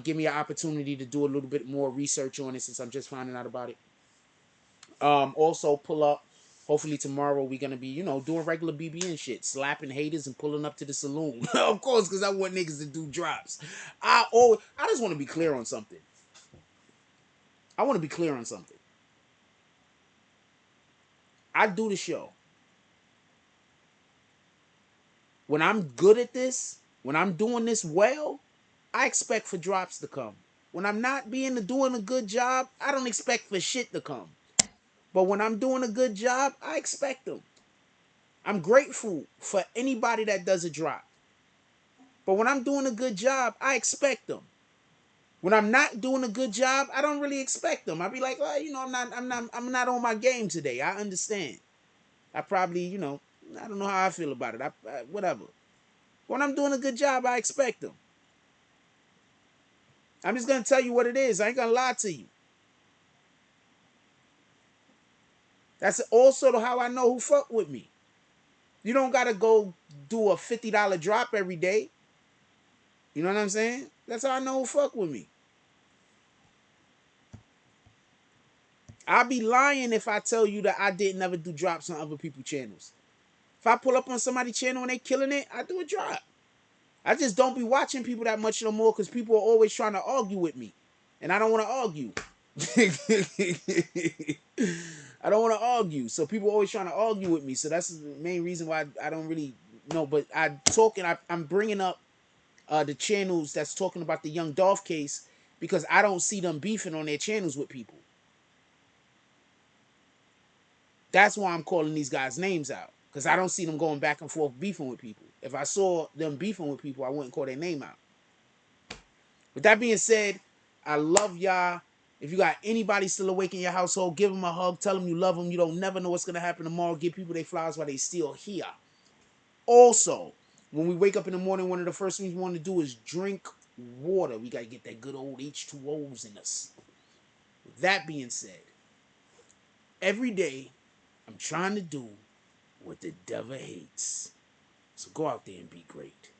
Give me an opportunity to do a little bit more research on it since I'm just finding out about it. Also pull up. Hopefully tomorrow we're gonna be, doing regular BBN shit, slapping haters and pulling up to the saloon. Of course, because I want niggas to do drops. I just want to be clear on something. I want to be clear on something. I do the show. When I'm good at this, when I'm doing this well, I expect for drops to come. When I'm not doing a good job, I don't expect for shit to come. But when I'm doing a good job, I expect them. I'm grateful for anybody that does a drop. But when I'm doing a good job, I expect them. When I'm not doing a good job, I don't really expect them. I'll be like, well, I'm not on my game today. I understand. I probably, I don't know how I feel about it. Whatever. When I'm doing a good job, I expect them. I'm just gonna tell you what it is. I ain't gonna lie to you. That's also how I know who fuck with me. You don't gotta go do a $50 drop every day. You know what I'm saying? That's how I know who fuck with me. I'd be lying if I tell you that I didn't ever do drops on other people's channels. If I pull up on somebody's channel and they killing it, I do a drop. I just don't be watching people that much no more because people are always trying to argue with me. And I don't want to argue. I don't want to argue. So people are always trying to argue with me. So that's the main reason why I don't really know. But I'm bringing up the channels that's talking about the Young Dolph case because I don't see them beefing on their channels with people. That's why I'm calling these guys' names out. Because I don't see them going back and forth beefing with people. If I saw them beefing with people, I wouldn't call their name out. With that being said, I love y'all. If you got anybody still awake in your household, give them a hug. Tell them you love them. You don't never know what's going to happen tomorrow. Give people their flowers while they still here. Also, when we wake up in the morning, one of the first things we want to do is drink water. We got to get that good old H2Os in us. With that being said, every day I'm trying to do what the devil hates. So go out there and be great.